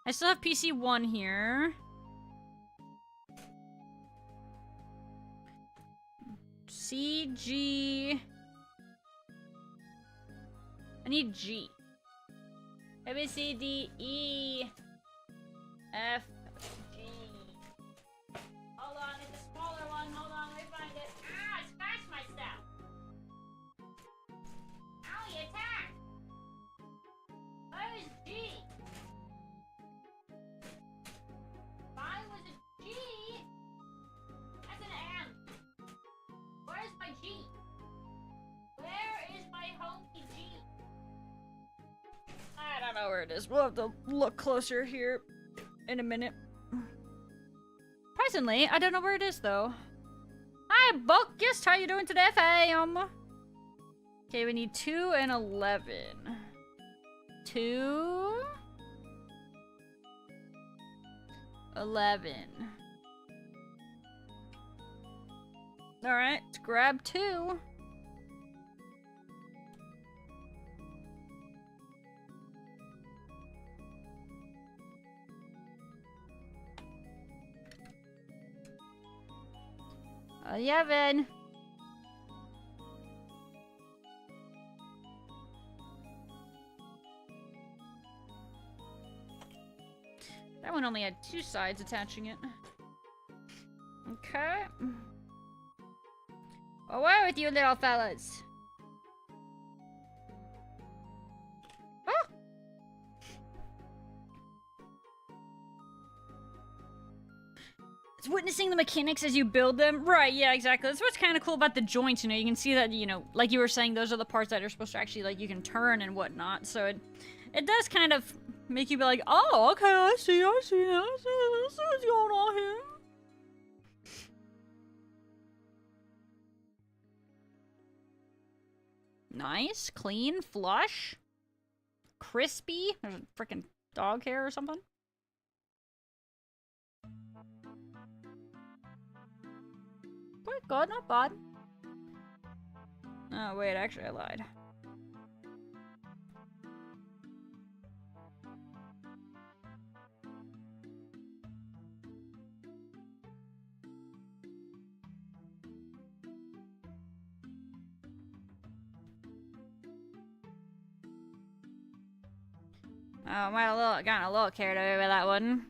I still have PC1 here. C, G. I need G. A, B, C, D, E, F, G. Hold on, it's a smaller one. Hold on, let me find it. Ah, I scratched myself. Ow, you attacked. Where is G? Mine was a know where it is. We'll have to look closer here in a minute. Presently, I don't know where it is though. Hi, Buckus. How you doing today, fam? Okay, we need 2 and 11. 2, 11. All right, let's grab 2. Yevon. That one only had 2 sides attaching it. Okay. Away with you, little fellas. Oh! It's witnessing the mechanics as you build them. Right, yeah, exactly. That's what's kind of cool about the joints, you know. You can see that, you know, like you were saying, those are the parts that are supposed to actually, like, you can turn and whatnot. So it does kind of make you be like, oh, okay, I see what's going on here. Nice, clean, flush, crispy. There's a freaking dog hair or something. Quite good, not bad. Oh, wait, actually, I lied. Oh, I might have gotten a little carried away with that one.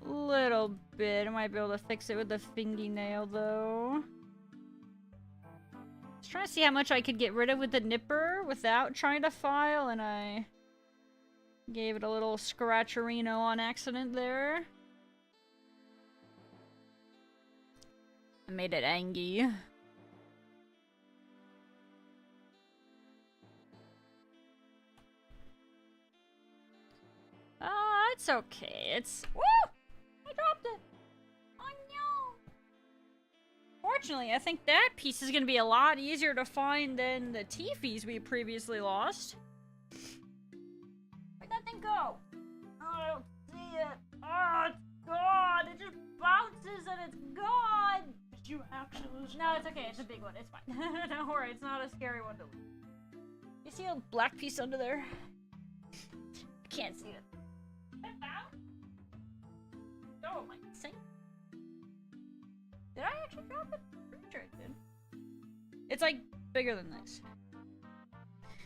Little bit. I might be able to fix it with the fingernail, though. I was trying to see how much I could get rid of with the nipper without trying to file, and I gave it a little scratcherino on accident there. I made it angry. Oh, it's okay. It's... Woo! I dropped it! Oh no! Fortunately, I think that piece is gonna be a lot easier to find than the teefies we previously lost. Where'd that thing go? Oh, I don't see it. Oh, it's gone! It just bounces and it's gone! Did you actually lose? No, it's okay. It's a big one. It's fine. Don't worry. It's not a scary one to lose. You see a black piece under there? I can't see it. Oh my god. Did I actually drop it? Pretty sure it did. It's like bigger than this.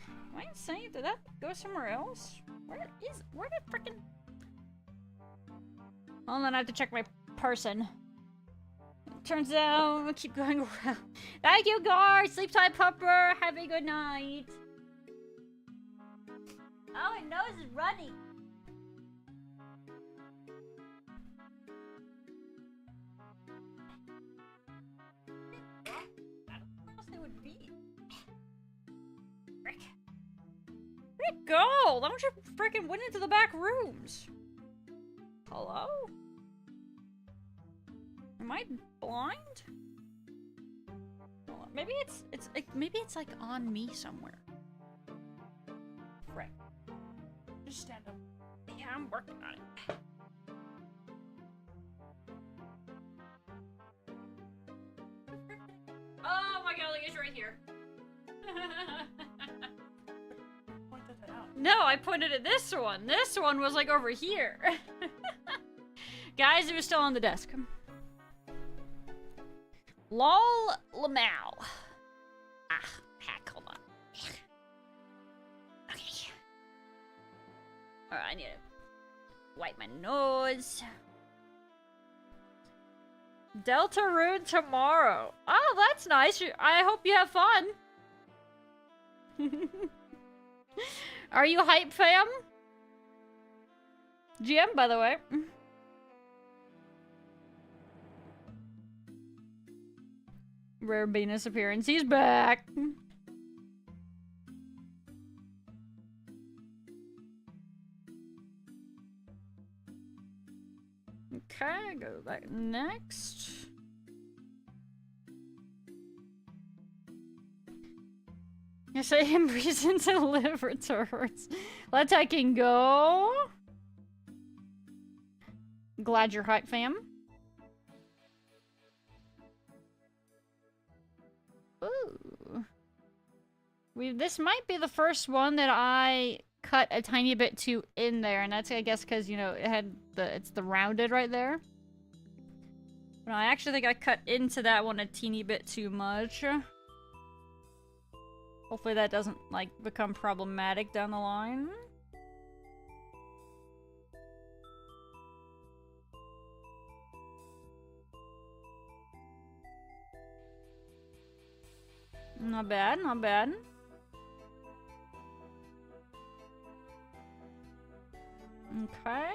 Am I insane? Did that go somewhere else? Where did frickin'... Hold on, I have to check my person. Turns out, I'll keep going around. Thank you, guard! Sleep tight, pupper! Have a good night! Oh, my nose is runny! Where'd it go? That one just freaking went into the back rooms. Hello? Am I blind? Maybe it's like on me somewhere. Right. Just stand up. Yeah, I'm working on it. Oh my god, look, it's right here. Pointed it out. No, I pointed at this one. This one was like over here. Guys, it was still on the desk. Lol Lamau. Ah, heck, hold on. Okay. Alright, I need to wipe my nose. Delta Rune tomorrow. Oh, that's nice. I hope you have fun. Are you hype, fam? GM, by the way. Rare Venus appearance. He's back. Okay, go back next. Yes, I am reason to live returns. Let's I can go. Glad you're hype, fam. Ooh. This might be the first one that I cut a tiny bit too in there, and that's, I guess, because, you know, it's the rounded right there. But I actually think I cut into that one a teeny bit too much. Hopefully that doesn't, like, become problematic down the line. Not bad, not bad. Okay.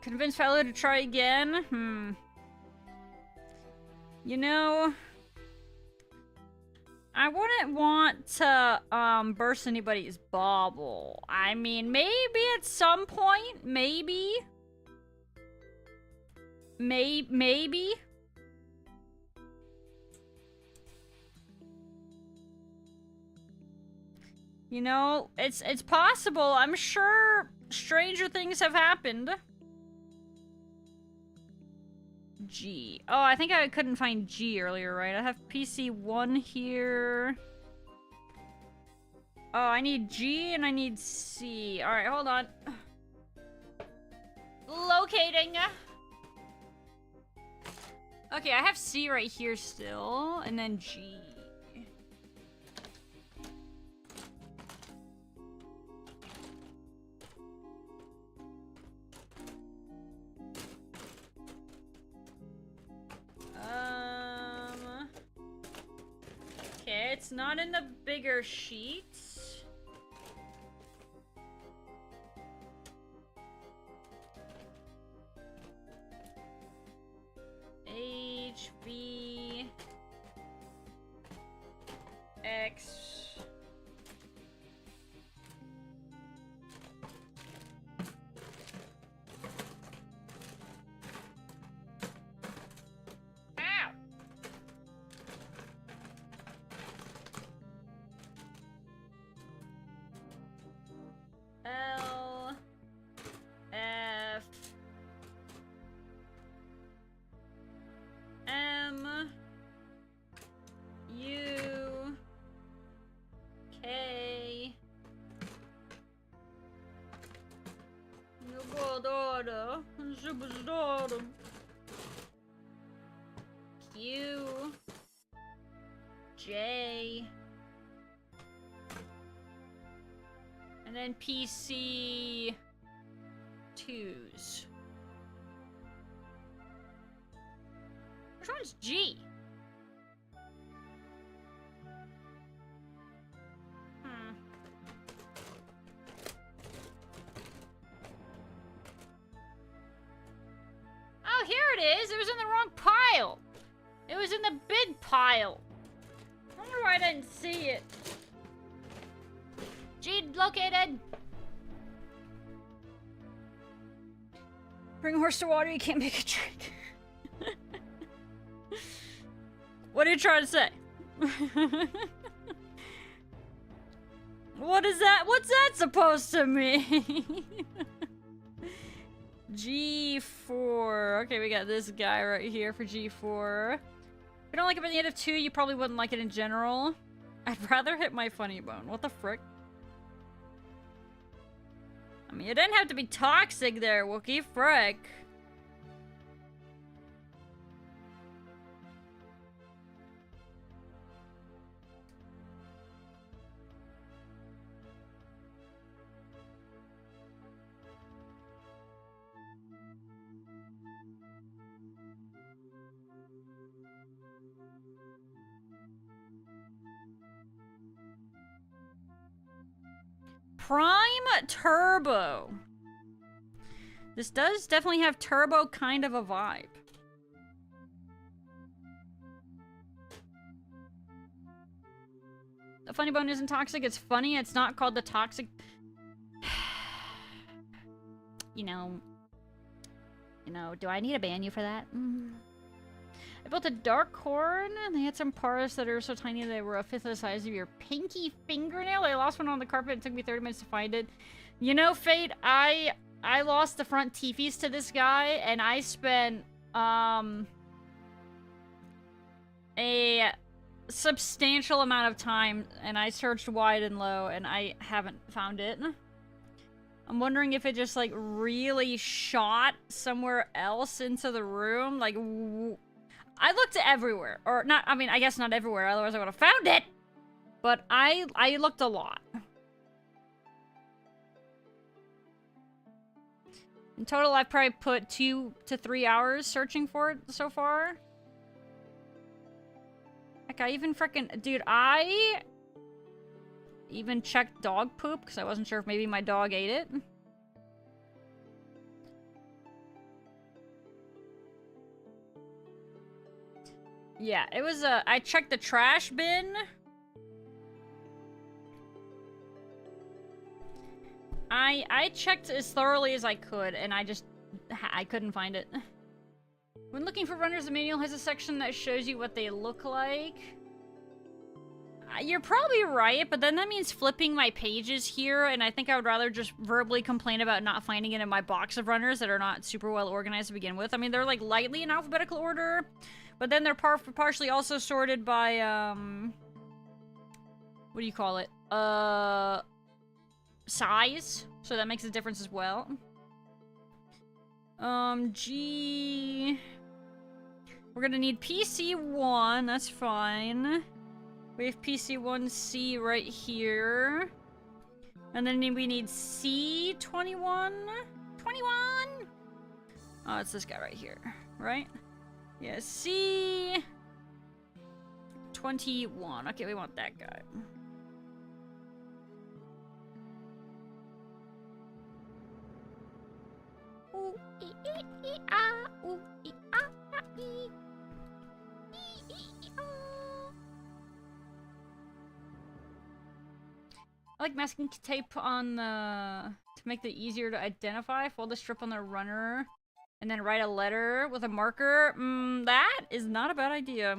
Convince Faloo to try again? You know, I wouldn't want to, burst anybody's bubble. I mean, maybe at some point, maybe. Maybe. You know, it's possible. I'm sure stranger things have happened. G. Oh, I think I couldn't find G earlier, right? I have PC1 here. Oh, I need G and I need C. Alright, hold on. Locating. Okay, I have C right here still, and then G. Okay, it's not in the bigger sheets. H, B, X. L, F, M, U, K, Q, J, and then PC 2s. Which one's G? Oh, here it is! It was in the wrong pile! It was in the big pile! I wonder why I didn't see it. G located! Bring a horse to water, you can't make a drink. What are you trying to say? What is that? What's that supposed to mean? G4. Okay, we got this guy right here for G4. If you don't like it by the end of 2, you probably wouldn't like it in general. I'd rather hit my funny bone. What the frick? I mean, it didn't have to be toxic there, Wookie. Frick. Prime Turbo. This does definitely have turbo kind of a vibe. The funny bone isn't toxic. It's funny. It's not called the toxic. You know, do I need to ban you for that? I built a dark horn, and they had some parts that are so tiny they were a fifth of the size of your pinky fingernail. I lost one on the carpet. It took me 30 minutes to find it. You know, Fate, I lost the front teepees to this guy, and I spent, a substantial amount of time, and I searched wide and low, and I haven't found it. I'm wondering if it just, like, really shot somewhere else into the room. Like, I looked everywhere. Or, not, I mean, I guess not everywhere, otherwise I would have found it! But I looked a lot. In total, I've probably put 2 to 3 hours searching for it so far. Like, I even frickin'... Dude, I even checked dog poop, because I wasn't sure if maybe my dog ate it. Yeah, it was, I checked the trash bin. I checked as thoroughly as I could, and I couldn't find it. When looking for runners, the manual has a section that shows you what they look like. You're probably right, but then that means flipping my pages here, and I think I would rather just verbally complain about not finding it in my box of runners that are not super well organized to begin with. I mean, they're, like, lightly in alphabetical order, but then they're partially also sorted by, what do you call it? Size. So that makes a difference as well. G... We're gonna need PC1, that's fine. We have PC1C right here. And then we need C21? 21? Oh, it's this guy right here, right? Yeah, C21. Okay, we want that guy. Ooh, ee, ee, ee, ah, ooh, ee, ah, ah, ee. I like masking tape on the... to make it easier to identify. Fold the strip on the runner, and then write a letter with a marker. That is not a bad idea.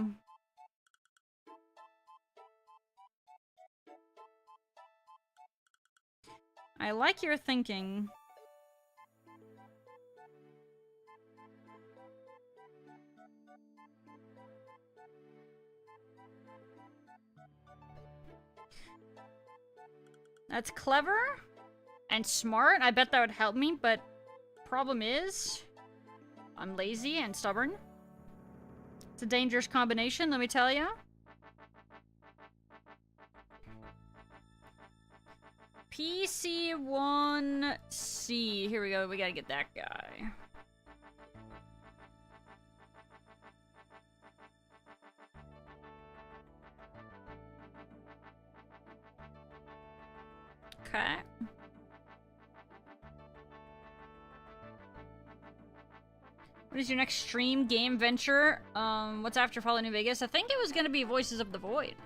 I like your thinking. That's clever and smart. I bet that would help me, but problem is, I'm lazy and stubborn. It's a dangerous combination, let me tell you. PC1C. Here we go. We gotta get that guy. Okay. What is your next stream game venture? What's after Fallout New Vegas? I think it was gonna be Voices of the Void.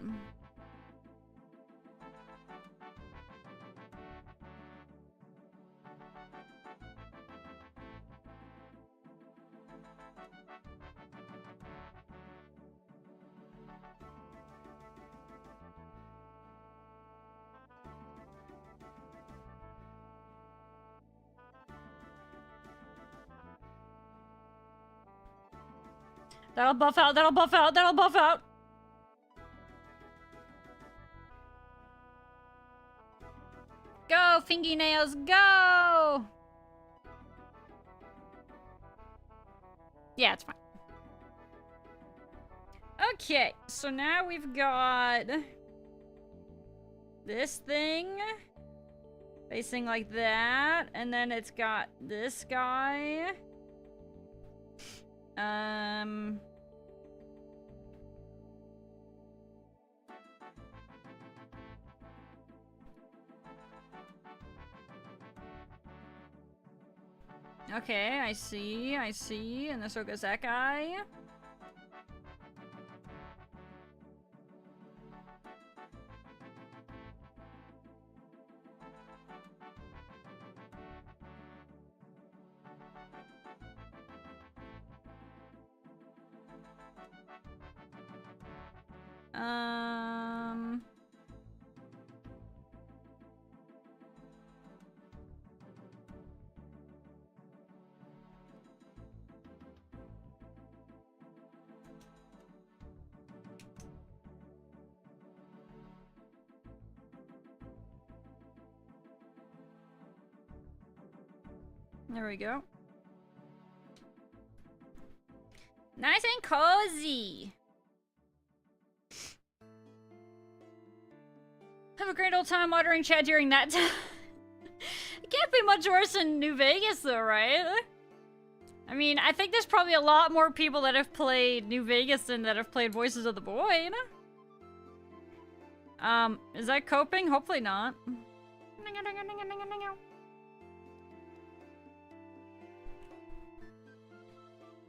That'll buff out, that'll buff out, that'll buff out! Go, fingernails, go! Yeah, it's fine. Okay, so now we've got this thing facing like that, and then it's got this guy. Okay, I see, and then so goes that guy. There we go. Nice and cozy. Have a great old time watering chat during that time. It can't be much worse than New Vegas though, right? I mean, I think there's probably a lot more people that have played New Vegas than that have played Voices of the Boy, you know? Is that coping? Hopefully not.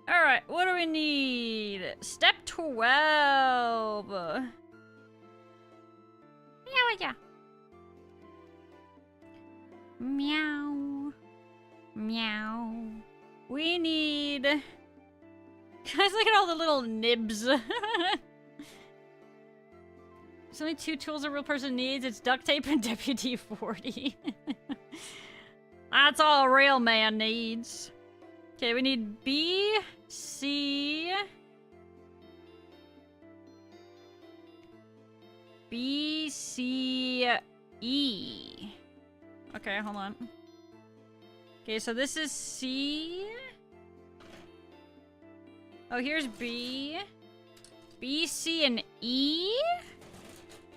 Alright, what do we need? Step 12. Yeah. Meow. Meow. We need... Guys, look at all the little nibs. There's only 2 tools a real person needs. It's duct tape and WD-40. That's all a real man needs. Okay, we need B, C... B, C, E. Okay, hold on. Okay, so this is C. Oh, here's B. B, C, and E.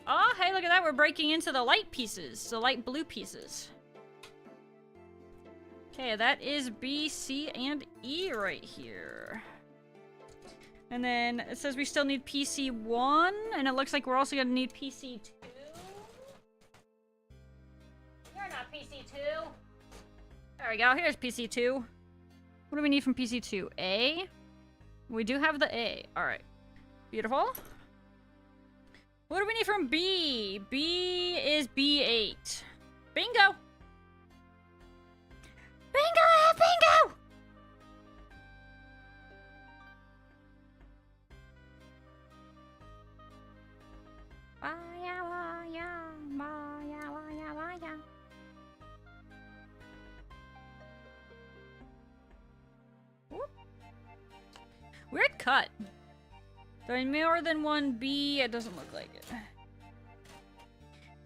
Oh, hey, look at that. We're breaking into the light pieces. The light blue pieces. Okay, that is B, C, and E right here. And then it says we still need PC1, and it looks like we're also gonna need PC2. You're not PC2. There we go, here's PC2. What do we need from PC2? A? We do have the A. Alright. Beautiful. What do we need from B? B is B8. Bingo! Bingo! Bingo! Weird cut. Do I more than one B? It doesn't look like it.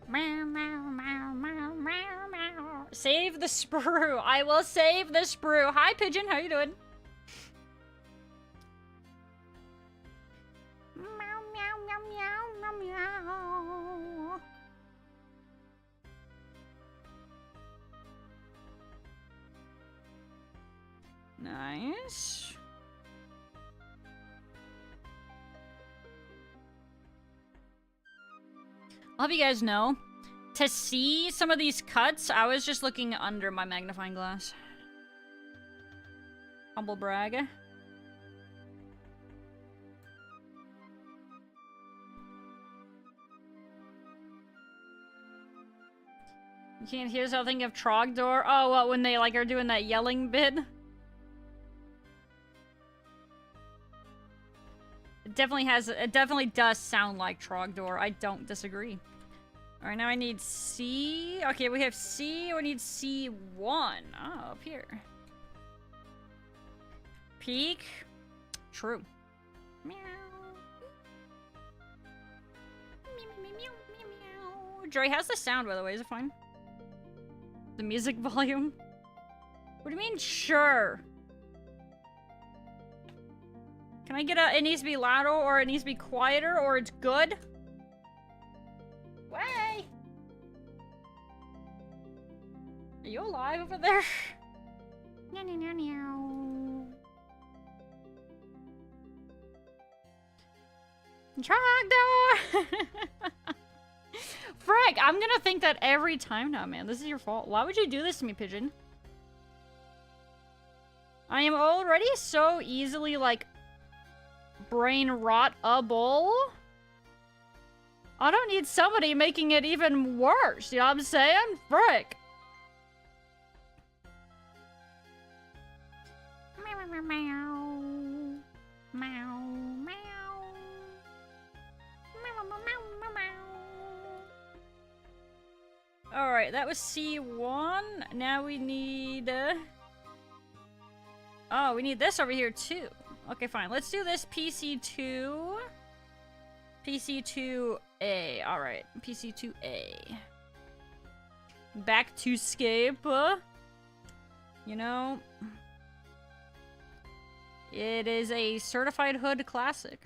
Meow, meow, meow, meow, meow, meow. Save the sprue. I will save the sprue. Hi, Pigeon. How you doing? Meow, meow, meow, meow, meow, meow. Nice. I'll have you guys know, to see some of these cuts, I was just looking under my magnifying glass. Humble brag. You can't hear something of Trogdor? Oh, what, when they, like, are doing that yelling bit? It definitely does sound like Trogdor. I don't disagree. Alright, now I need C. Okay, we have C. We need C1. Oh, up here. Peak. True. Meow. Meow, meow, meow, meow, meow. Dre, how's the sound, by the way? Is it fine? The music volume? What do you mean, sure? Can I get a, it needs to be louder, or it needs to be quieter, or it's good? Way! Are you alive over there? Meow, meow, meow, meow. Trogdor! Frick, I'm gonna think that every time now, man. This is your fault. Why would you do this to me, Pigeon? I am already so easily, like, brain rot-able. I don't need somebody making it even worse, you know what I'm saying? Frick. Meow, meow, meow. Meow, meow. Meow, Alright, that was C1. Now we need... Oh, we need this over here too. Okay, fine. Let's do this PC2. PC2A. Alright, PC2A. Back to scape. You know... It is a certified hood classic.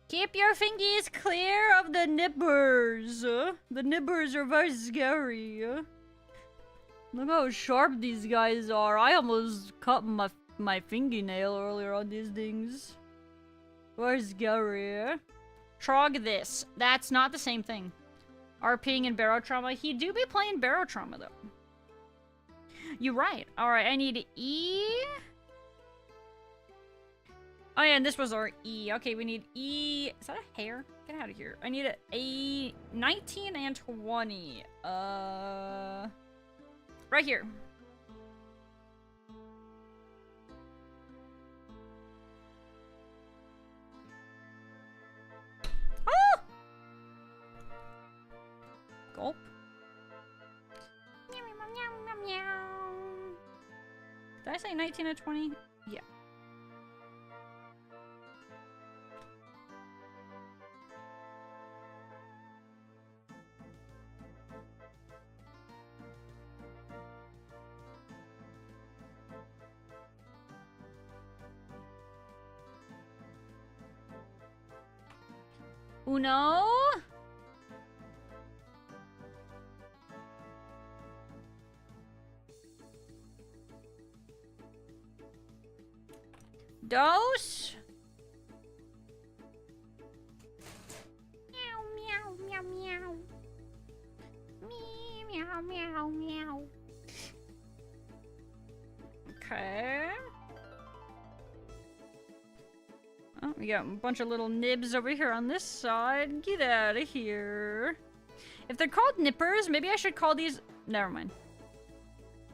Keep your fingies clear of the nippers. The nippers are very scary. Look how sharp these guys are. I almost cut my fingernail earlier on these things. Very scary. Trog this. That's not the same thing. RPing and Barrow Trauma. He do be playing Barrow Trauma though. You're right. Alright, I need E. Oh yeah, and this was our E. Okay, we need E. Is that a hair? Get out of here. I need a 19 and 20. Right here. Oh! Gulp. Did I say 19 and 20? Yeah. Uno. Dos. Meow, meow, meow, meow. Meow, meow, meow. Okay. Oh, we got a bunch of little nibs over here on this side. Get out of here. If they're called nippers, maybe I should call these... Never mind.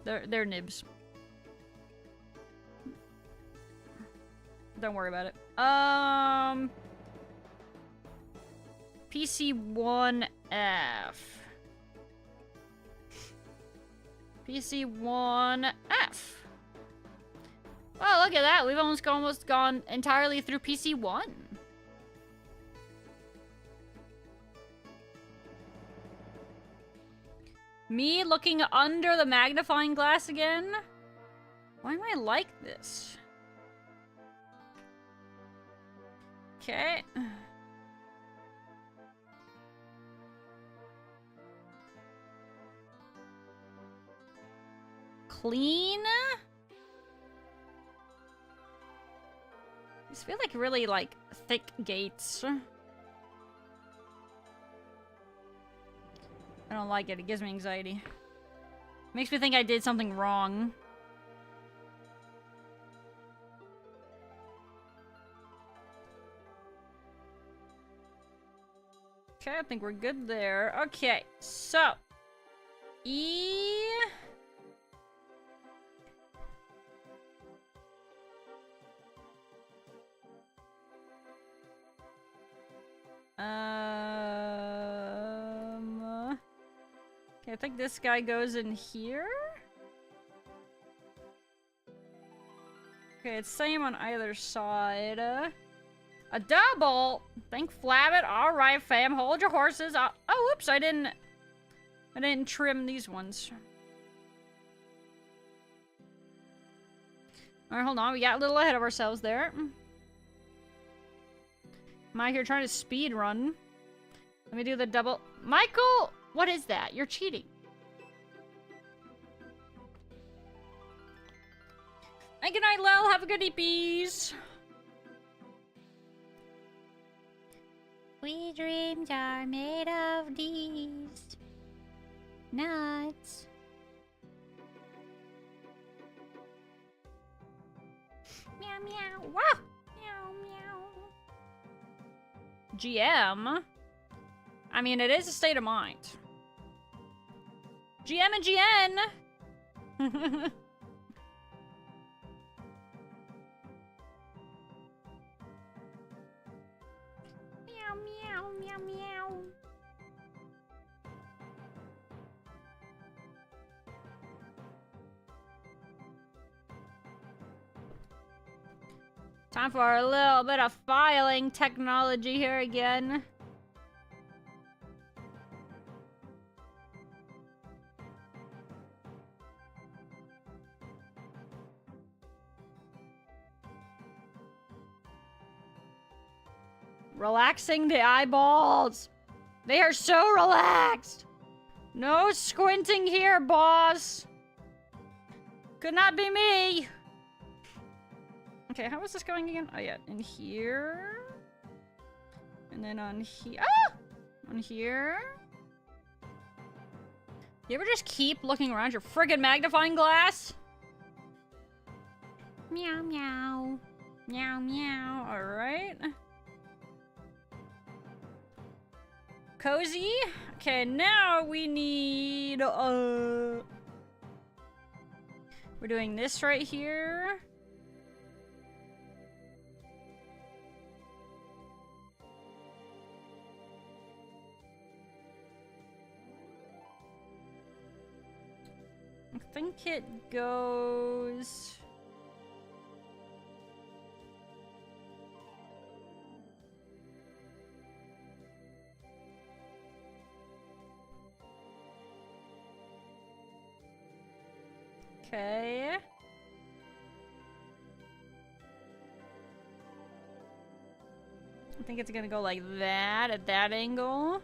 They're nibs. Don't worry about it. PC1F. PC1F. Oh, look at that. We've almost gone entirely through PC1. Me looking under the magnifying glass again? Why am I like this? Okay. Clean? These feel like really, like, thick gates. I don't like it. It gives me anxiety. Makes me think I did something wrong. Okay, I think we're good there. Okay, so. E... Okay, I think this guy goes in here. Okay, it's same on either side. A double! Think Flabbit. Alright, fam. Hold your horses. Oh, oops, I didn't trim these ones. Alright, hold on. We got a little ahead of ourselves there. I'm out here trying to speed run. Let me do the double. Michael! What is that? You're cheating. And good night, Lel. Have a good peace. We dreams are made of these nuts. Meow meow. GM. I mean, it is a state of mind. GM and GN. Meow, meow, meow, meow. Time for a little bit of filing technology here again. Relaxing the eyeballs. They are so relaxed. No squinting here, boss. Could not be me. Okay, how was this going again? Oh yeah, in here. And then on here. Ah! On here. You ever just keep looking around your friggin' magnifying glass? Meow, meow. Meow, meow. Alright. Cozy. Okay, now we need, we're doing this right here. I think it goes... Okay. I think it's gonna go like that at that angle.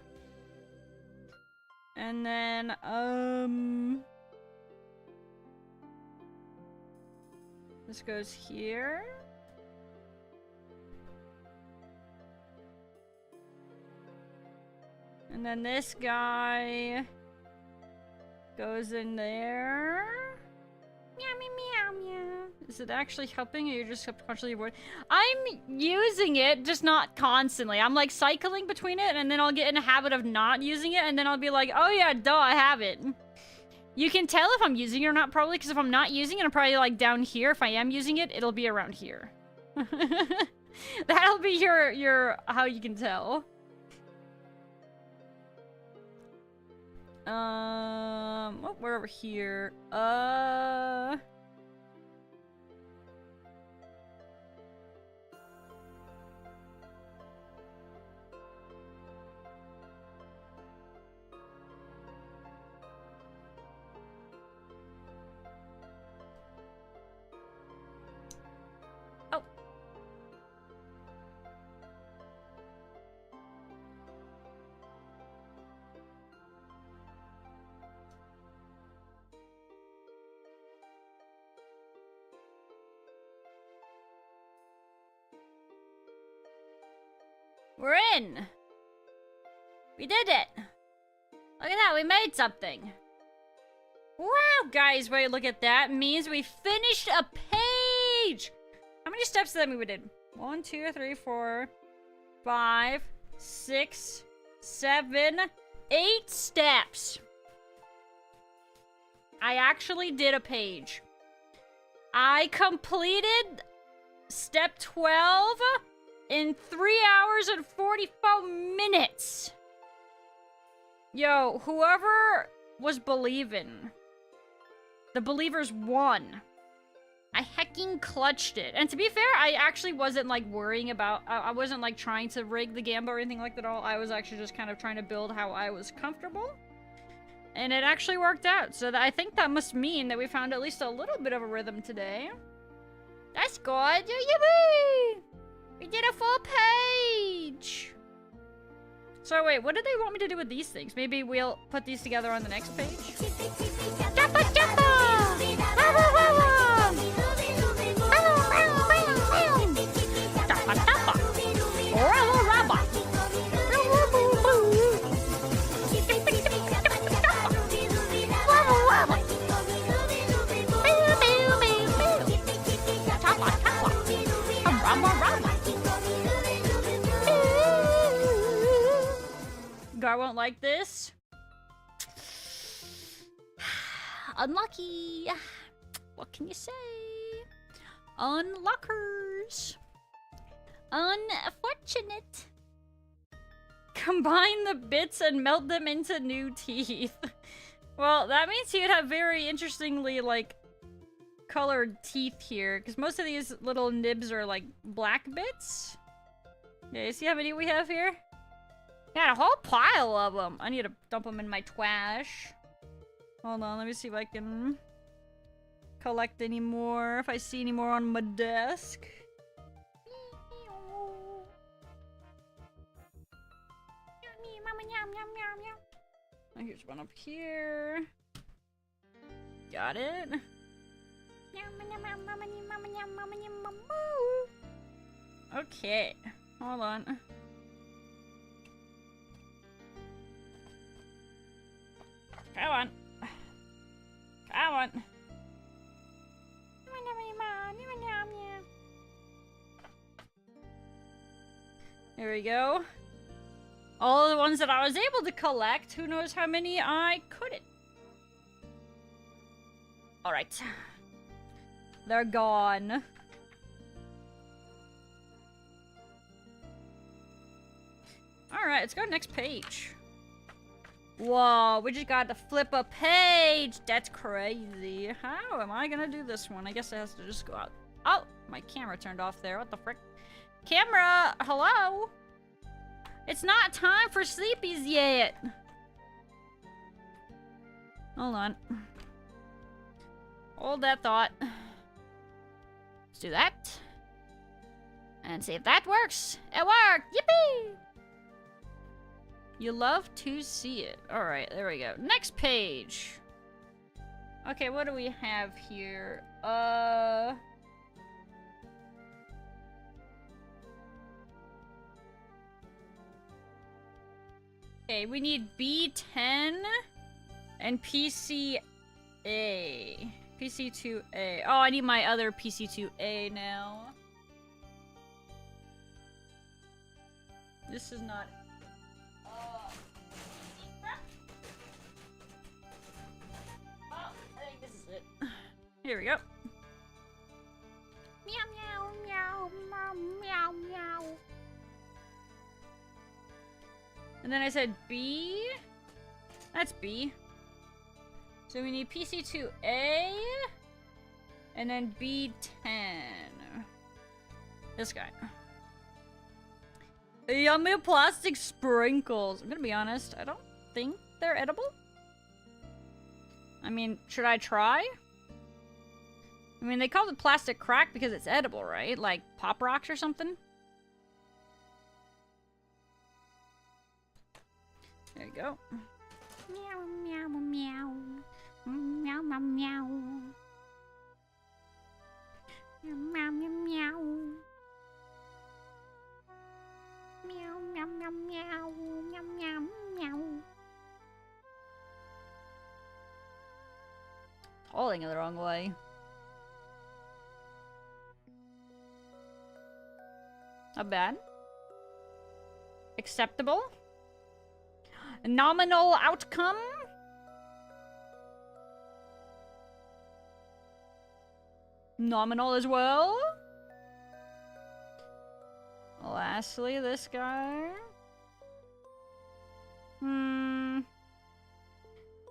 And then, this goes here. And then this guy goes in there. Meow, meow, meow, meow. Is it actually helping, or you're just subconsciously avoiding? I'm using it, just not constantly. I'm like cycling between it, and then I'll get in a habit of not using it, and then I'll be like, oh yeah, duh, I have it. You can tell if I'm using it or not, probably, because if I'm not using it, I'm probably like down here. If I am using it, it'll be around here. That'll be your how you can tell. Oh, we're over here. Oh. We're in! We did it! Look at that, we made something! Wow, guys, wait, look at that. It means we finished a page! How many steps did that mean we did? 1, 2, 3, 4, 5, 6, 7, 8 steps! I actually did a page. I completed step 12 in 3 hours and 44 minutes. Yo, whoever was believing, the believers won. I hecking clutched it. And to be fair, I actually wasn't like worrying about, I wasn't like trying to rig the gamba or anything like that at all. I was actually just kind of trying to build how I was comfortable. And it actually worked out. So I think that must mean that we found at least a little bit of a rhythm today. That's good. Yippee! We did a full page! So wait, what did they want me to do with these things? Maybe we'll put these together on the next page? Jumpa, jumpa! Wawa, wawa! Jumpa, jumpa! Rubba, rubba! Gar won't like this. Unlucky. What can you say? Unlockers. Unfortunate. Combine the bits and melt them into new teeth. Well, that means he would have very interestingly, like, colored teeth here. Because most of these little nibs are, like, black bits. Yeah, you see how many we have here? Got a whole pile of them. I need to dump them in my trash. Hold on, let me see if I can collect any more. If I see any more on my desk. Here's one up here. Got it. Okay, hold on. Come on. Come on. There we go. All the ones that I was able to collect. Who knows how many I couldn't. Alright. They're gone. Alright, let's go to the next page. Whoa, we just got to flip a page. That's crazy. How am I gonna do this one? I guess it has to just go out. Oh, my camera turned off there. What the frick? Camera, hello? It's not time for sleepies yet. Hold on. Hold that thought. Let's do that. And see if that works. It worked! Yippee! You love to see it. Alright, there we go. Next page. Okay, what do we have here? Okay, we need B10 and PCA. PC2A. Oh, I need my other PC2A now. This is not... I think this is it. Here we go. Meow, meow, meow, meow, meow, meow. And then I said B. That's B. So we need PC2A. And then B10. This guy. Yummy plastic sprinkles. I'm gonna be honest, I don't think they're edible. I mean, should I try? I mean, they call it plastic crack because it's edible, right? Like Pop Rocks or something? There you go. Meow, meow, meow. Meow, meow, meow. Meow, meow, meow, meow. Meow, meow, meow, meow. Meow, meow, meow. Holding it the wrong way. Not bad. Acceptable. Nominal outcome. Nominal as well. Lastly, this guy.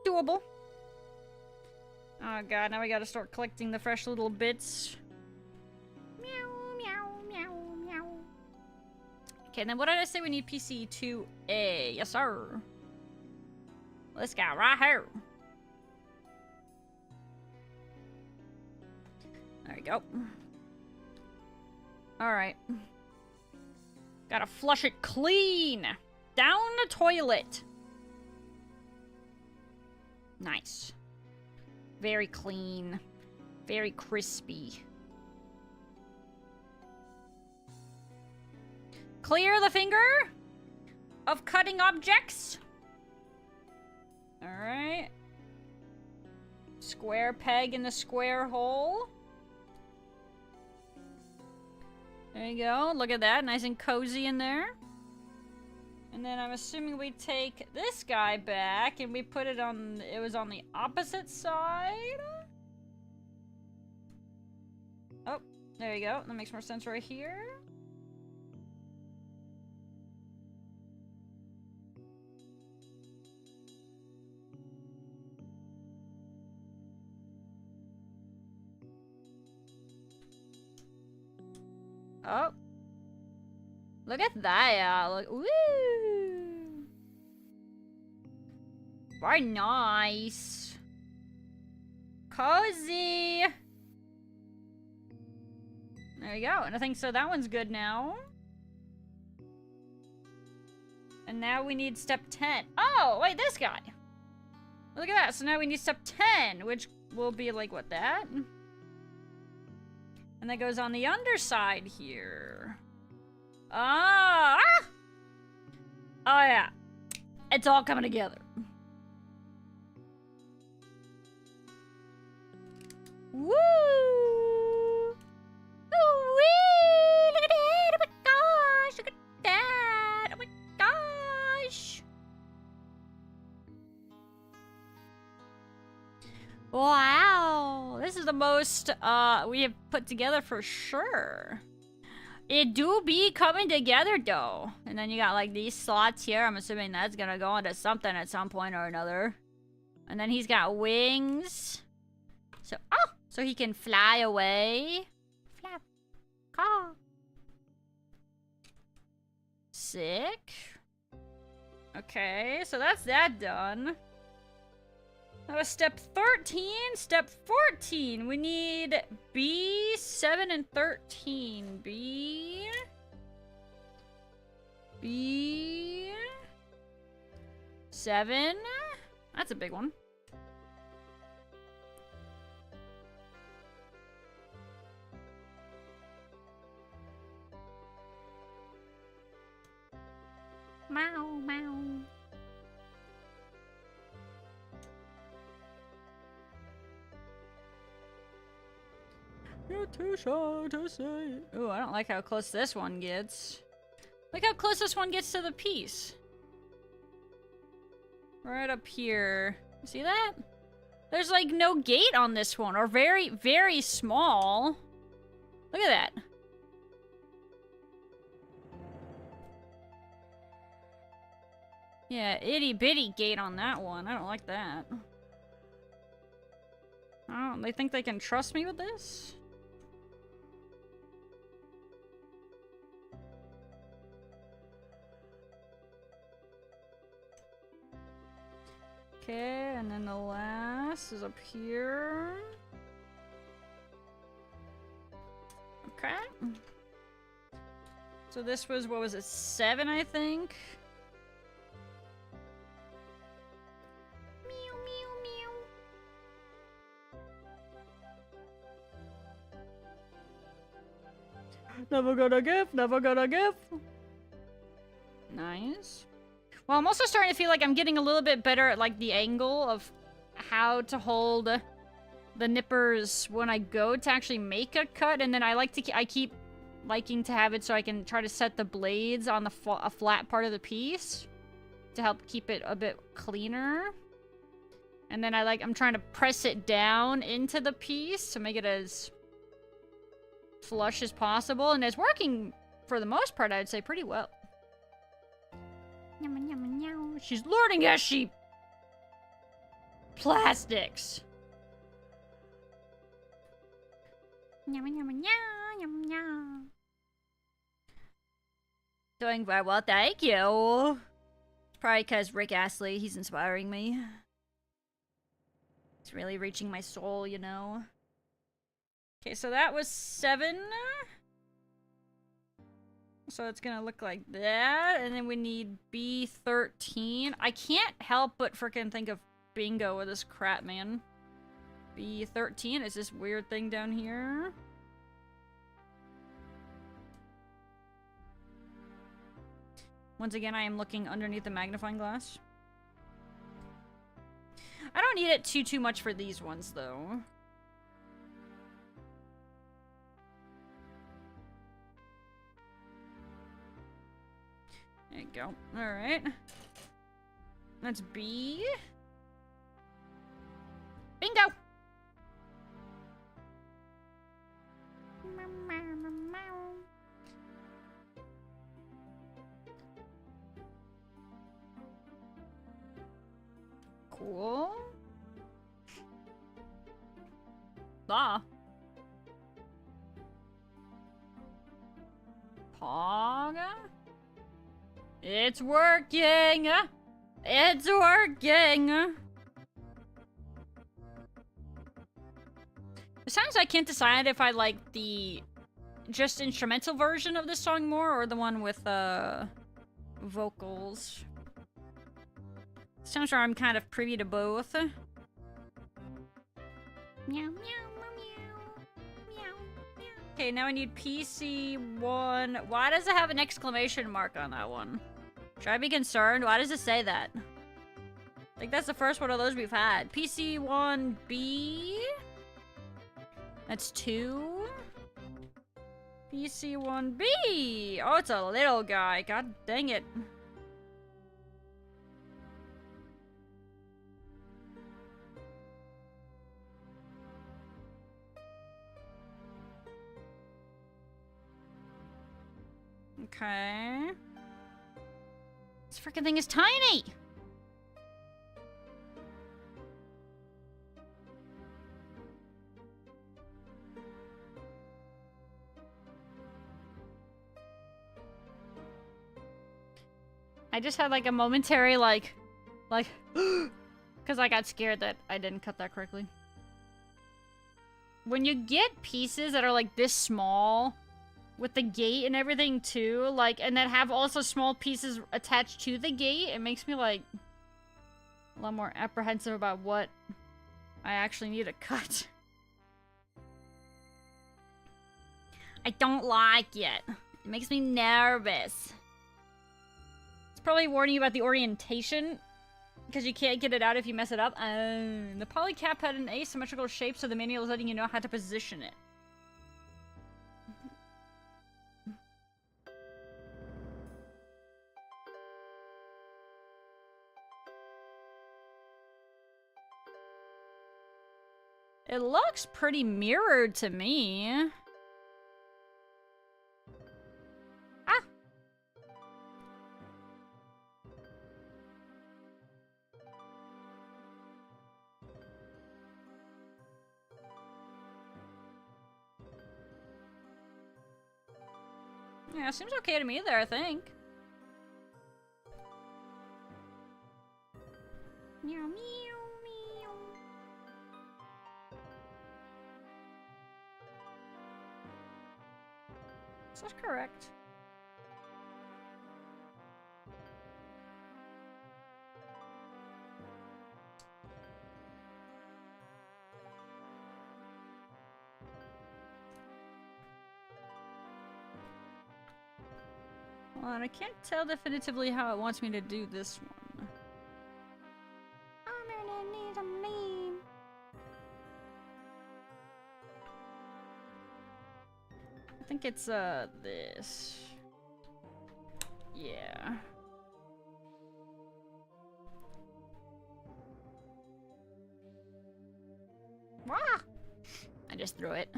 Doable. Oh god, now we gotta start collecting the fresh little bits. Meow, meow, meow, meow. Okay, then what did I say we need? PC2A. Yes, sir. This guy right here. There we go. Alright. Gotta flush it clean. Down the toilet. Nice. Very clean. Very crispy. Clear the finger of cutting objects. Alright. Square peg in the square hole. There you go. Look at that. Nice and cozy in there. And then I'm assuming we take this guy back and we put it on, it was on the opposite side. Oh, there you go. That makes more sense right here. Oh. Look at that. Look. Woo! Very nice. Cozy. There you go. And I think so that one's good now. And now we need step 10. Oh, wait, this guy. Look at that. So now we need step 10, which will be like, what, that? And that goes on the underside here. Ah! Oh, yeah. It's all coming together. Woo! Ooh-wee! Look at that! Oh my gosh! Look at that! Oh my gosh! Wow! This is the most we have put together for sure. It do be coming together though. And then you got like these slots here. I'm assuming that's gonna go into something at some point or another. And then he's got wings. So, oh! So he can fly away. Flap. Caw. Sick. Okay, so that's that done. That was step 13. Step 14. We need B, 7, and 13. B. 7. That's a big one. Meow, meow. You're too shy to say. Ooh, I don't like how close this one gets. Look how close this one gets to the piece. Right up here. See that? There's like no gate on this one, or very, very small. Look at that. Yeah, itty bitty gate on that one. I don't like that. Oh, they think they can trust me with this? Okay, and then the last is up here. Okay. So this was, what was it, 7, I think? Meow, meow, meow. Never gonna give, never gonna give. Nice. Well, I'm also starting to feel like I'm getting a little bit better at, like, the angle of how to hold the nippers when I go to actually make a cut, and then I keep liking to have it so I can try to set the blades on the a flat part of the piece to help keep it a bit cleaner. And then I'm trying to press it down into the piece to make it as flush as possible, and it's working for the most part, I'd say, pretty well. She's learning as she plastics. Doing very well, thank you. It's probably because Rick Astley, he's inspiring me. It's really reaching my soul, you know. Okay, so that was 7. So it's gonna look like that, and then we need B13. I can't help but frickin' think of bingo with this crap, man. B13 is this weird thing down here. Once again, I am looking underneath the magnifying glass. I don't need it too much for these ones, though. There you go. Alright. That's B. Bingo! Cool. Ah. Pog. It's working. It's working. Sometimes I can't decide if I like the just instrumental version of this song more or the one with vocals. Sometimes I'm kind of privy to both. Meow, meow, meow, meow, meow. Okay, now I need PC1. Why does it have an exclamation mark on that one? Should I be concerned? Why does it say that? I think that's the first one of those we've had. PC1B. That's 2. PC1B. Oh, it's a little guy. God dang it. Okay. This freaking thing is tiny! I just had like a momentary like, because I got scared that I didn't cut that correctly. When you get pieces that are like this small, with the gate and everything too, like, and that have also small pieces attached to the gate, it makes me like a lot more apprehensive about what I actually need to cut. I don't like it. It makes me nervous. It's probably warning you about the orientation, because you can't get it out if you mess it up. The polycap had an asymmetrical shape, so the manual is letting you know how to position it. It looks pretty mirrored to me. Ah! Yeah, seems okay to me there, I think. Meow, meow, meow. That's correct. Well, and I can't tell definitively how it wants me to do this one. I'm gonna need a meme. I think it's, this. Yeah. Wah! I just threw it.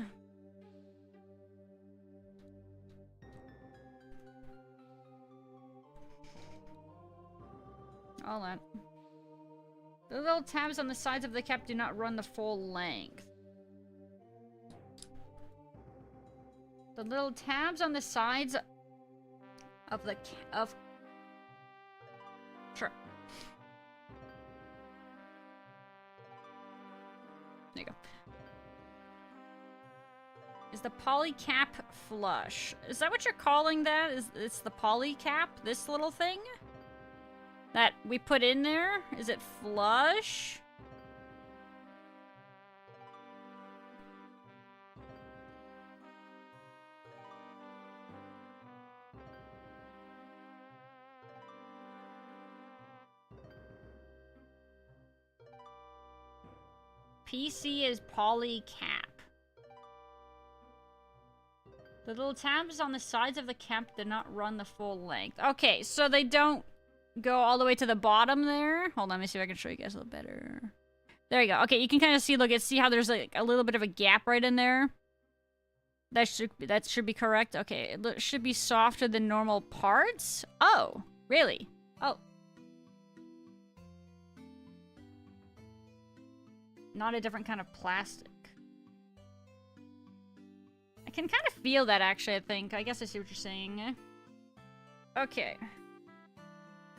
Hold on. The little tabs on the sides of the cap do not run the full length. The little tabs on the sides of the Sure. There you go. Is the poly cap flush? Is that what you're calling that? It's the poly cap? This little thing? That we put in there? Is it flush? PC is poly cap. The little tabs on the sides of the cap did not run the full length. Okay, so they don't go all the way to the bottom there. Hold on, let me see if I can show you guys a little better. There you go. Okay, you can kind of see, look, see how there's like a little bit of a gap right in there? That should be correct. Okay, it should be softer than normal parts. Oh, really? Oh. Not a different kind of plastic. I can kind of feel that, actually, I think. I guess I see what you're saying. Okay.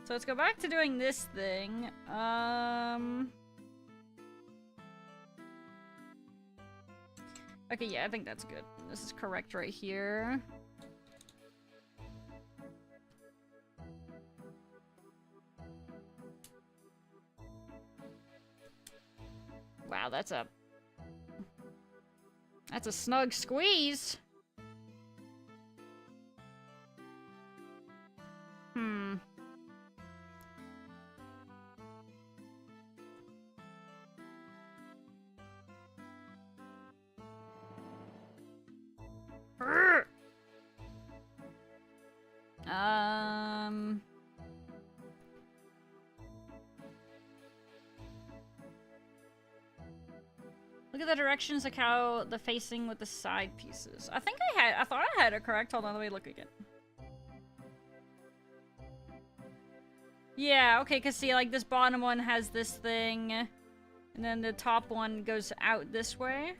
So let's go back to doing this thing. Okay, yeah, I think that's good. This is correct right here. Wow, that's a snug squeeze. Hmm. Look at the directions, like how the facing with the side pieces. I thought I had it correct. Hold on, let me look again. Yeah, okay, cause see, like this bottom one has this thing, and then the top one goes out this way.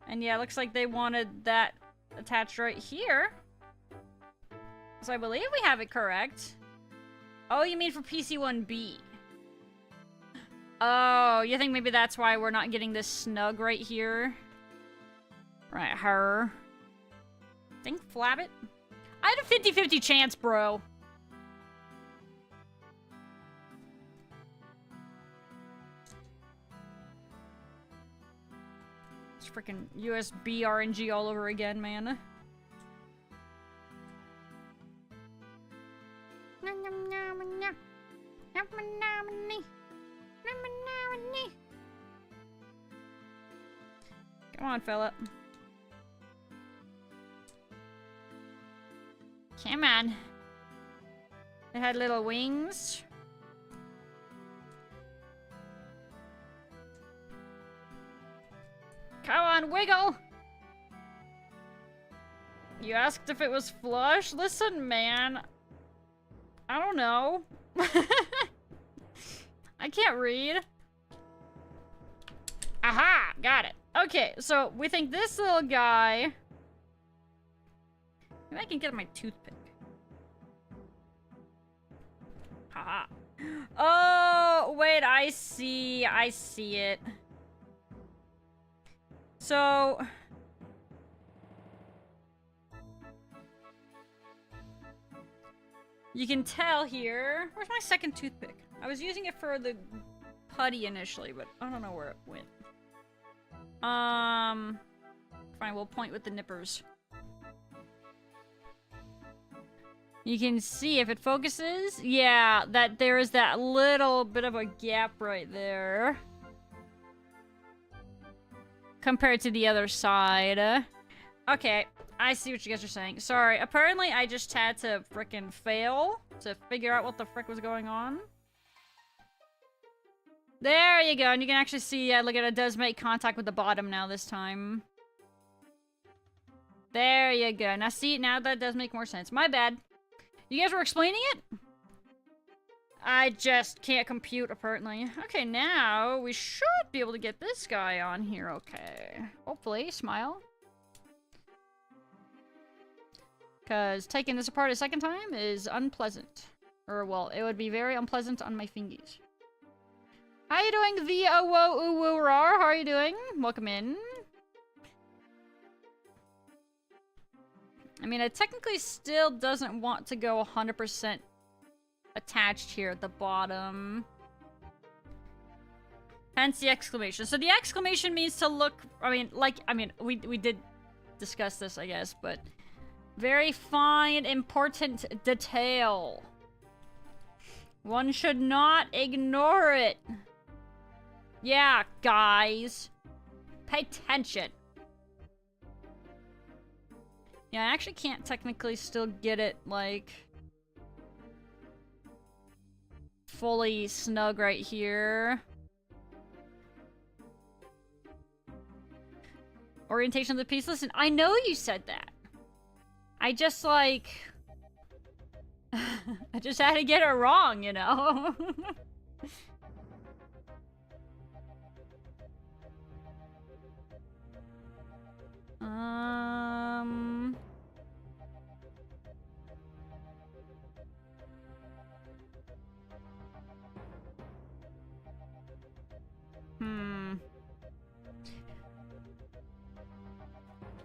And yeah, it looks like they wanted that attached right here. So I believe we have it correct. Oh, you mean for PC1B? Oh, you think maybe that's why we're not getting this snug right here? Right, her. Think flab it? I had a 50-50 chance, bro. It's freaking USB RNG all over again, man. Come on, fella. Come on. It had little wings. Come on, wiggle! You asked if it was flush? Listen, man. I don't know. I can't read. Aha! Got it. Okay, so we think this little guy... Maybe I can get my toothpick. Haha. Oh, wait, I see it. So... You can tell here... Where's my second toothpick? I was using it for the putty initially, but I don't know where it went. Fine, we'll point with the nippers. You can see if it focuses, yeah, that there is that little bit of a gap right there. Compared to the other side. Okay, I see what you guys are saying. Sorry, apparently I just had to frickin' fail to figure out what the frick was going on. There you go, and you can actually see, look at it, does make contact with the bottom now this time. There you go. Now see, now that does make more sense. My bad. You guys were explaining it? I just can't compute, apparently. Okay, now we should be able to get this guy on here, okay. Hopefully, smile. Because taking this apart a second time is unpleasant. Or, well, it would be very unpleasant on my fingies. How you doing, the Uwo-Uwo-Rar? How are you doing? Welcome in. I mean, it technically still doesn't want to go 100% attached here at the bottom. Hence the exclamation. So the exclamation means to look, we did discuss this, I guess, but very fine, important detail. One should not ignore it. Yeah, guys. Pay attention. Yeah, I actually can't technically still get it, like, fully snug right here. Orientation of the piece. Listen, I know you said that. I just, like... I just had to get it wrong, you know?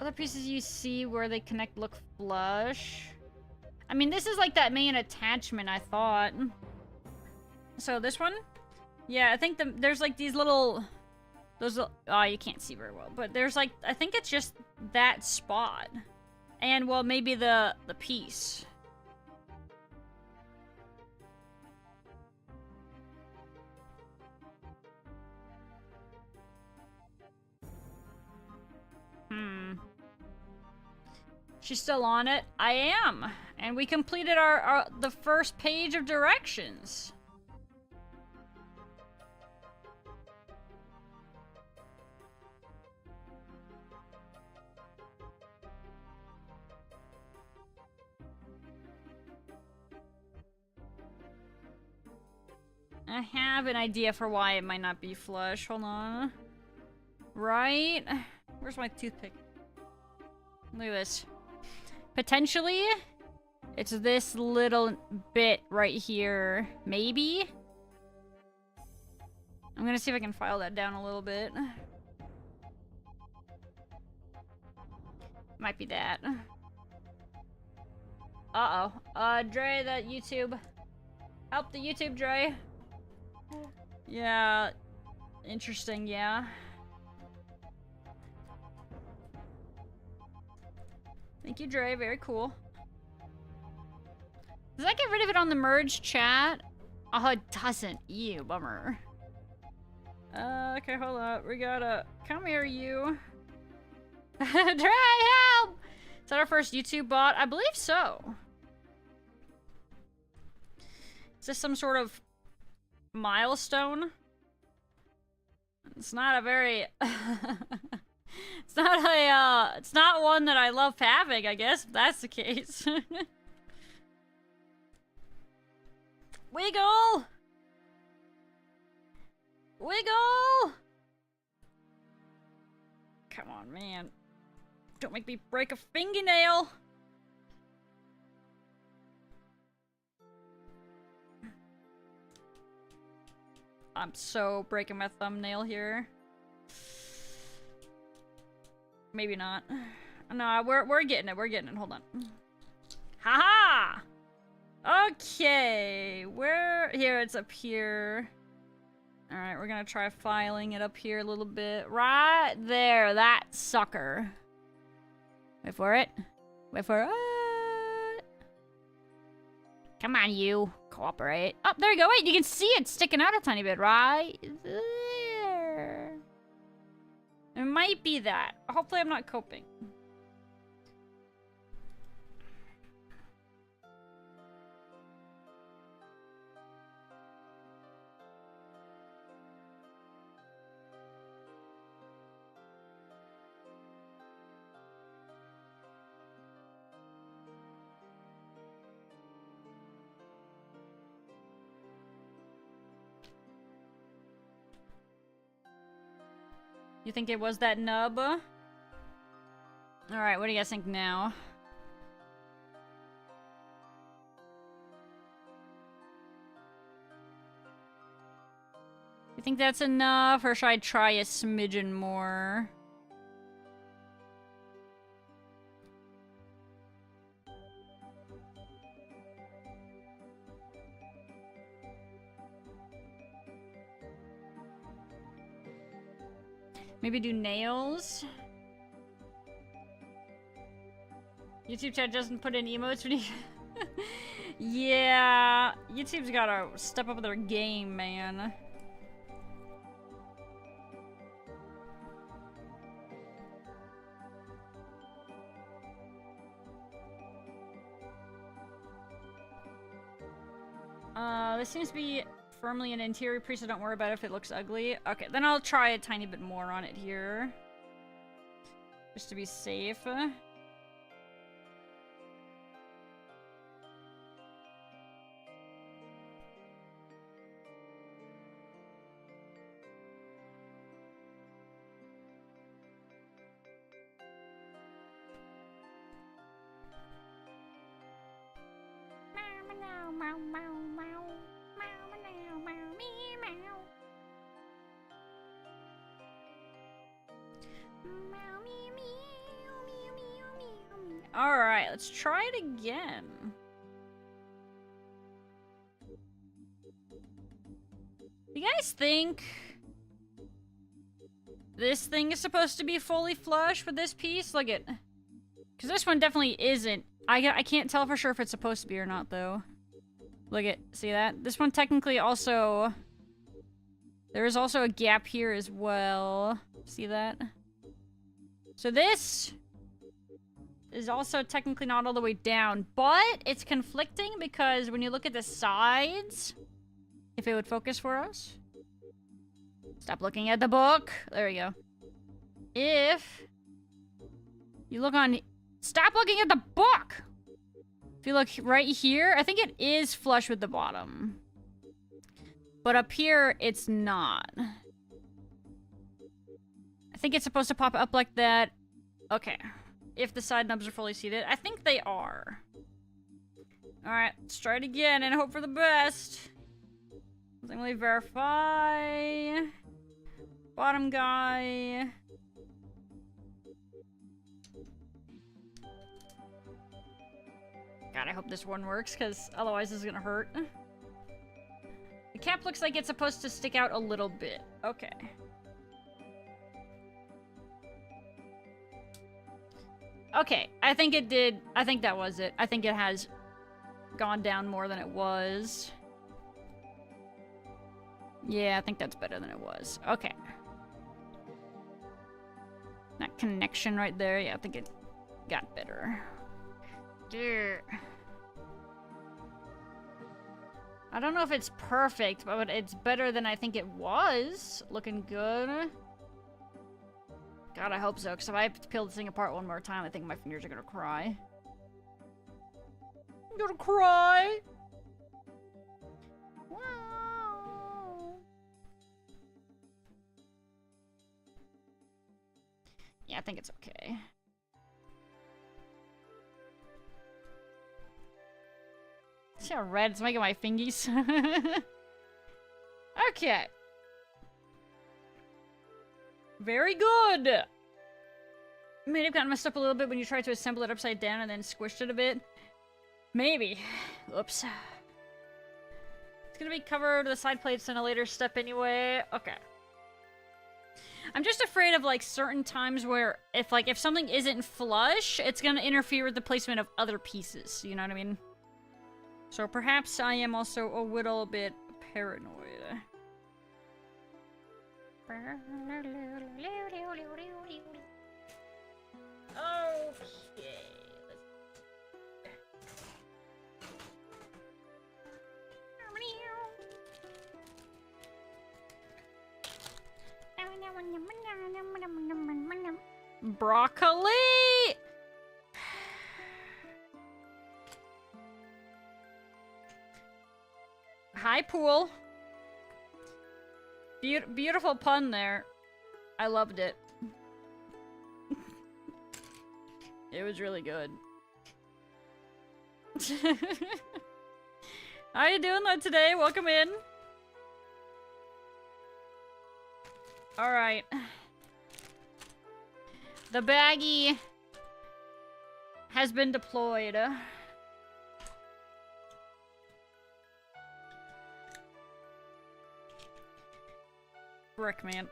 Other pieces you see where they connect look flush. I mean, this is like that main attachment, I thought. So this one? Yeah, I think there's like these little... Oh, you can't see very well. But there's like... I think it's just that spot. And, well, maybe the piece. She's still on it? I am. And we completed the first page of directions. I have an idea for why it might not be flush. Hold on. Right? Where's my toothpick? Look at this. Potentially, it's this little bit right here. Maybe? I'm gonna see if I can file that down a little bit. Might be that. Uh-oh. Dre, that YouTube. Help the YouTube, Dre. Yeah. Interesting, yeah. Thank you, Dre. Very cool. Does that get rid of it on the merge chat? Oh, it doesn't. Ew, bummer. Okay, hold up. We gotta... Come here, you. Dre, help! Is that our first YouTube bot? I believe so. Is this some sort of milestone? It's not a very... It's not one that I love having, I guess, if that's the case. Wiggle! Wiggle! Come on, man. Don't make me break a fingernail! I'm so breaking my thumbnail here. Maybe not. No, we're getting it. We're getting it. Hold on. Haha! Okay. Where? Here, it's up here. Alright, we're gonna try filing it up here a little bit. Right there. That sucker. Wait for it. Wait for it. Come on, you. Cooperate. Oh, there you go. Wait, you can see it sticking out a tiny bit, right? There. It might be that. Hopefully I'm not coping. You think it was that nub? Alright, what do you guys think now? You think that's enough, or should I try a smidgen more? Maybe do nails? YouTube chat doesn't put in emotes when you... Yeah, YouTube's gotta step up their game, man. This seems to be firmly an interior piece, so don't worry about it if it looks ugly. Okay, then I'll try a tiny bit more on it here. Just to be safe. Alright, let's try it again. You guys think this thing is supposed to be fully flush with this piece? Look at... Because this one definitely isn't. I can't tell for sure if it's supposed to be or not, though. Look at... See that? This one technically also... There is also a gap here as well. See that? So this is also technically not all the way down, but it's conflicting because when you look at the sides, if it would focus for us. Stop looking at the book. There we go. If you look on... Stop looking at the book! If you look right here, I think it is flush with the bottom. But up here, it's not. I think it's supposed to pop up like that. Okay. If the side nubs are fully seated. I think they are. Alright, let's try it again and hope for the best. Let's really verify. Bottom guy. God, I hope this one works, because otherwise this is gonna hurt. The cap looks like it's supposed to stick out a little bit. Okay. Okay, I think it did. I think that was it. I think it has gone down more than it was. Yeah, I think that's better than it was. Okay. That connection right there, yeah, I think it got better. I don't know if it's perfect, but it's better than I think it was. Looking good. God, I hope so, because if I have to peel this thing apart one more time, I think my fingers are gonna cry. I'm gonna cry! Wow. Yeah, I think it's okay. See how red it's making my fingies? Okay. Very good! May have gotten messed up a little bit when you tried to assemble it upside down and then squished it a bit. Maybe. Oops. It's gonna be covered with the side plates in a later step anyway. Okay. I'm just afraid of, like, certain times where if something isn't flush, it's gonna interfere with the placement of other pieces. You know what I mean? So perhaps I am also a little bit paranoid. Okay. Broccoli! Hi, pool. Beautiful pun there. I loved it. It was really good. How you doing though today? Welcome in. Alright. The baggie has been deployed. Brick man.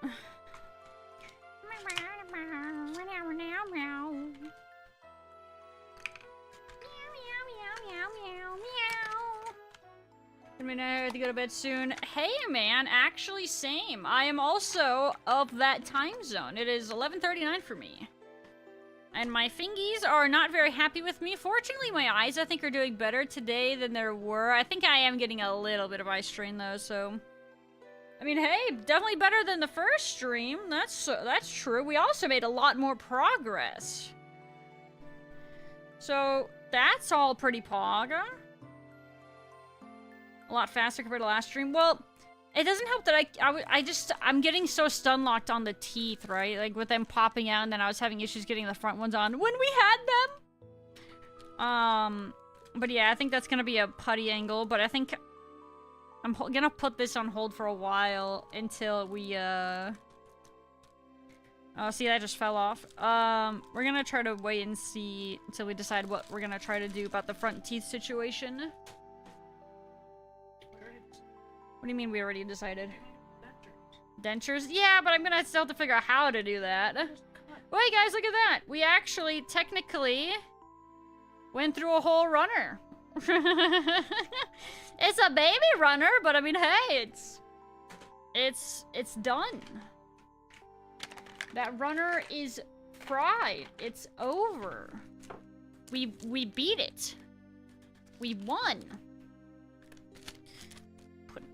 I have to go to bed soon. Hey man, actually same. I am also of that time zone. It is 11:39 for me. And my fingies are not very happy with me. Fortunately, my eyes, I think, are doing better today than there were. I think I am getting a little bit of eye strain, though, so... I mean, hey, definitely better than the first stream. That's true. We also made a lot more progress. So, that's all pretty pog. A lot faster compared to last stream. Well, it doesn't help that I'm getting so stun locked on the teeth, right? Like with them popping out, and then I was having issues getting the front ones on when we had them. But yeah, I think that's gonna be a putty angle, but I think I'm gonna put this on hold for a while until we, oh, see, that just fell off. We're gonna try to wait and see until we decide what we're gonna try to do about the front teeth situation. What do you mean we already decided? Dentures? Yeah, but I'm gonna still have to figure out how to do that. Wait, guys, look at that! We actually, technically, went through a whole runner. It's a baby runner, but I mean, hey, it's done. That runner is fried. It's over. We beat it. We won.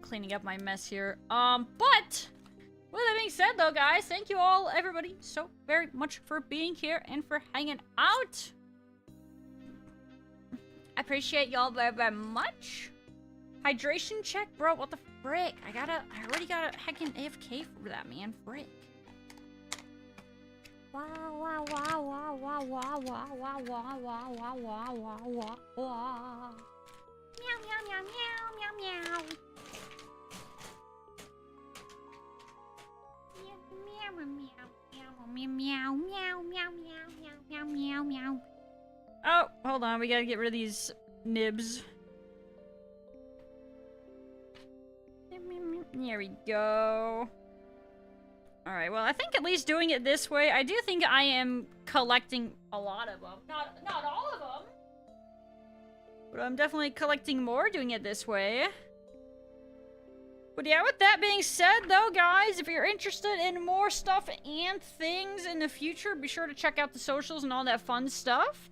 Cleaning up my mess here. But with that being said, though, guys, thank you all, everybody, so very much for being here and for hanging out. I appreciate y'all very, very much. Hydration check, bro. What the frick? I already got a heckin' AFK for that, man. Frick. Wow, wow, wow, wow, wow, wow, wow, wow, wow, wow, wow, wow, wow, wow, wow. Meow, meow, meow, meow, meow, meow. Meow, meow, meow, meow, meow, meow, meow, meow. Oh, hold on. We gotta get rid of these nibs. There we go. Alright, well, I think at least doing it this way, I do think I am collecting a lot of them. Not all of them. But I'm definitely collecting more doing it this way. But yeah, with that being said, though, guys, if you're interested in more stuff and things in the future, be sure to check out the socials and all that fun stuff.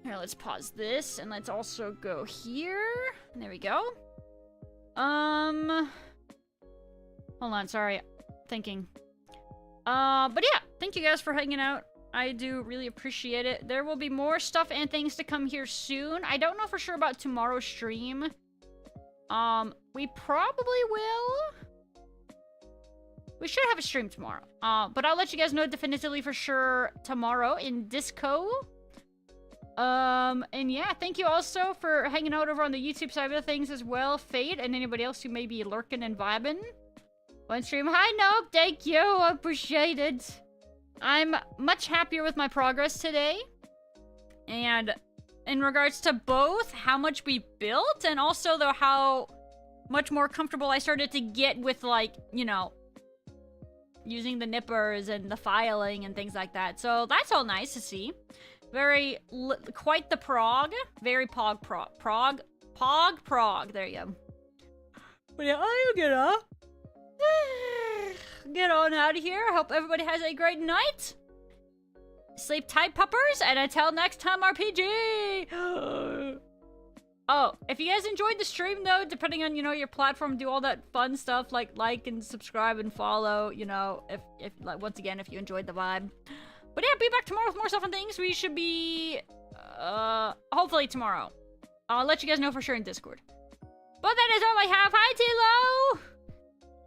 Here, let's pause this, and let's also go here. There we go. Hold on, sorry. Thinking. But yeah, thank you guys for hanging out. I do really appreciate it. There will be more stuff and things to come here soon. I don't know for sure about tomorrow's stream. We probably will. We should have a stream tomorrow. But I'll let you guys know definitively for sure tomorrow in Disco. And yeah, thank you also for hanging out over on the YouTube side of things as well, Fate, and anybody else who may be lurking and vibing. One stream. Hi, Nope. Thank you. I appreciate it. I'm much happier with my progress today. And in regards to both how much we built and also though how much more comfortable I started to get with, like, you know, using the nippers and the filing and things like that. So that's all nice to see. Very, quite the prog. Very prog. There you go. But yeah, I'll get up. Get on out of here. I hope everybody has a great night. Sleep tight, puppers, and until next time, RPG! Oh, if you guys enjoyed the stream, though, depending on, you know, your platform, do all that fun stuff, like and subscribe and follow, you know, if like, once again, if you enjoyed the vibe. But yeah, be back tomorrow with more stuff and things. We should be, hopefully tomorrow. I'll let you guys know for sure in Discord. But that is all I have. Hi, Tilo!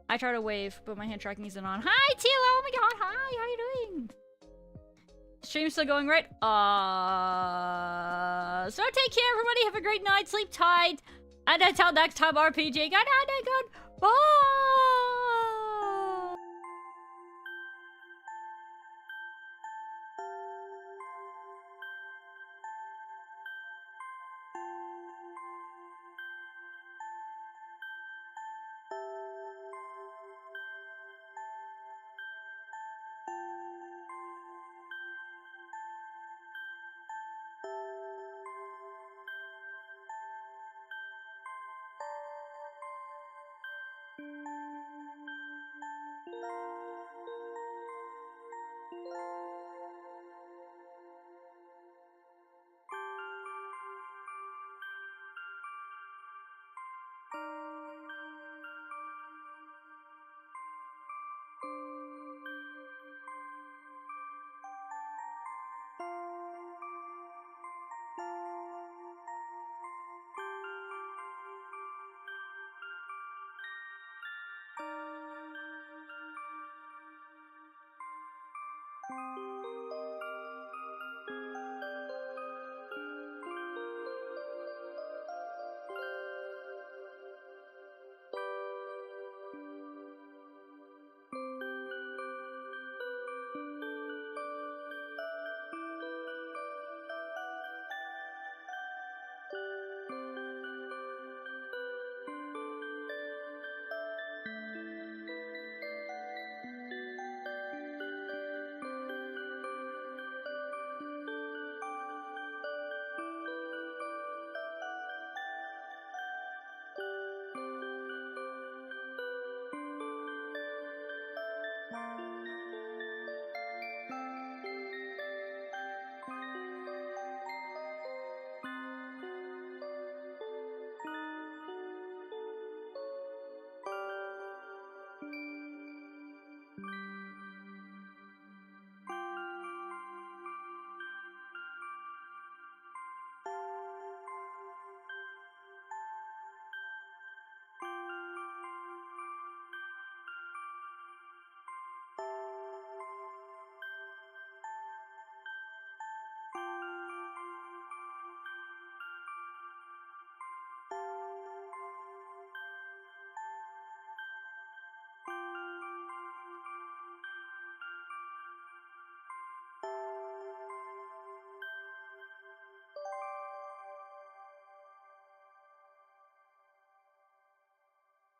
I try to wave, but my hand tracking isn't on. Hi, Tilo! Oh my god, hi! How you doing? Stream's still going right? So take care, everybody. Have a great night. Sleep tight. And until next time, RPG. Good night and goodbye!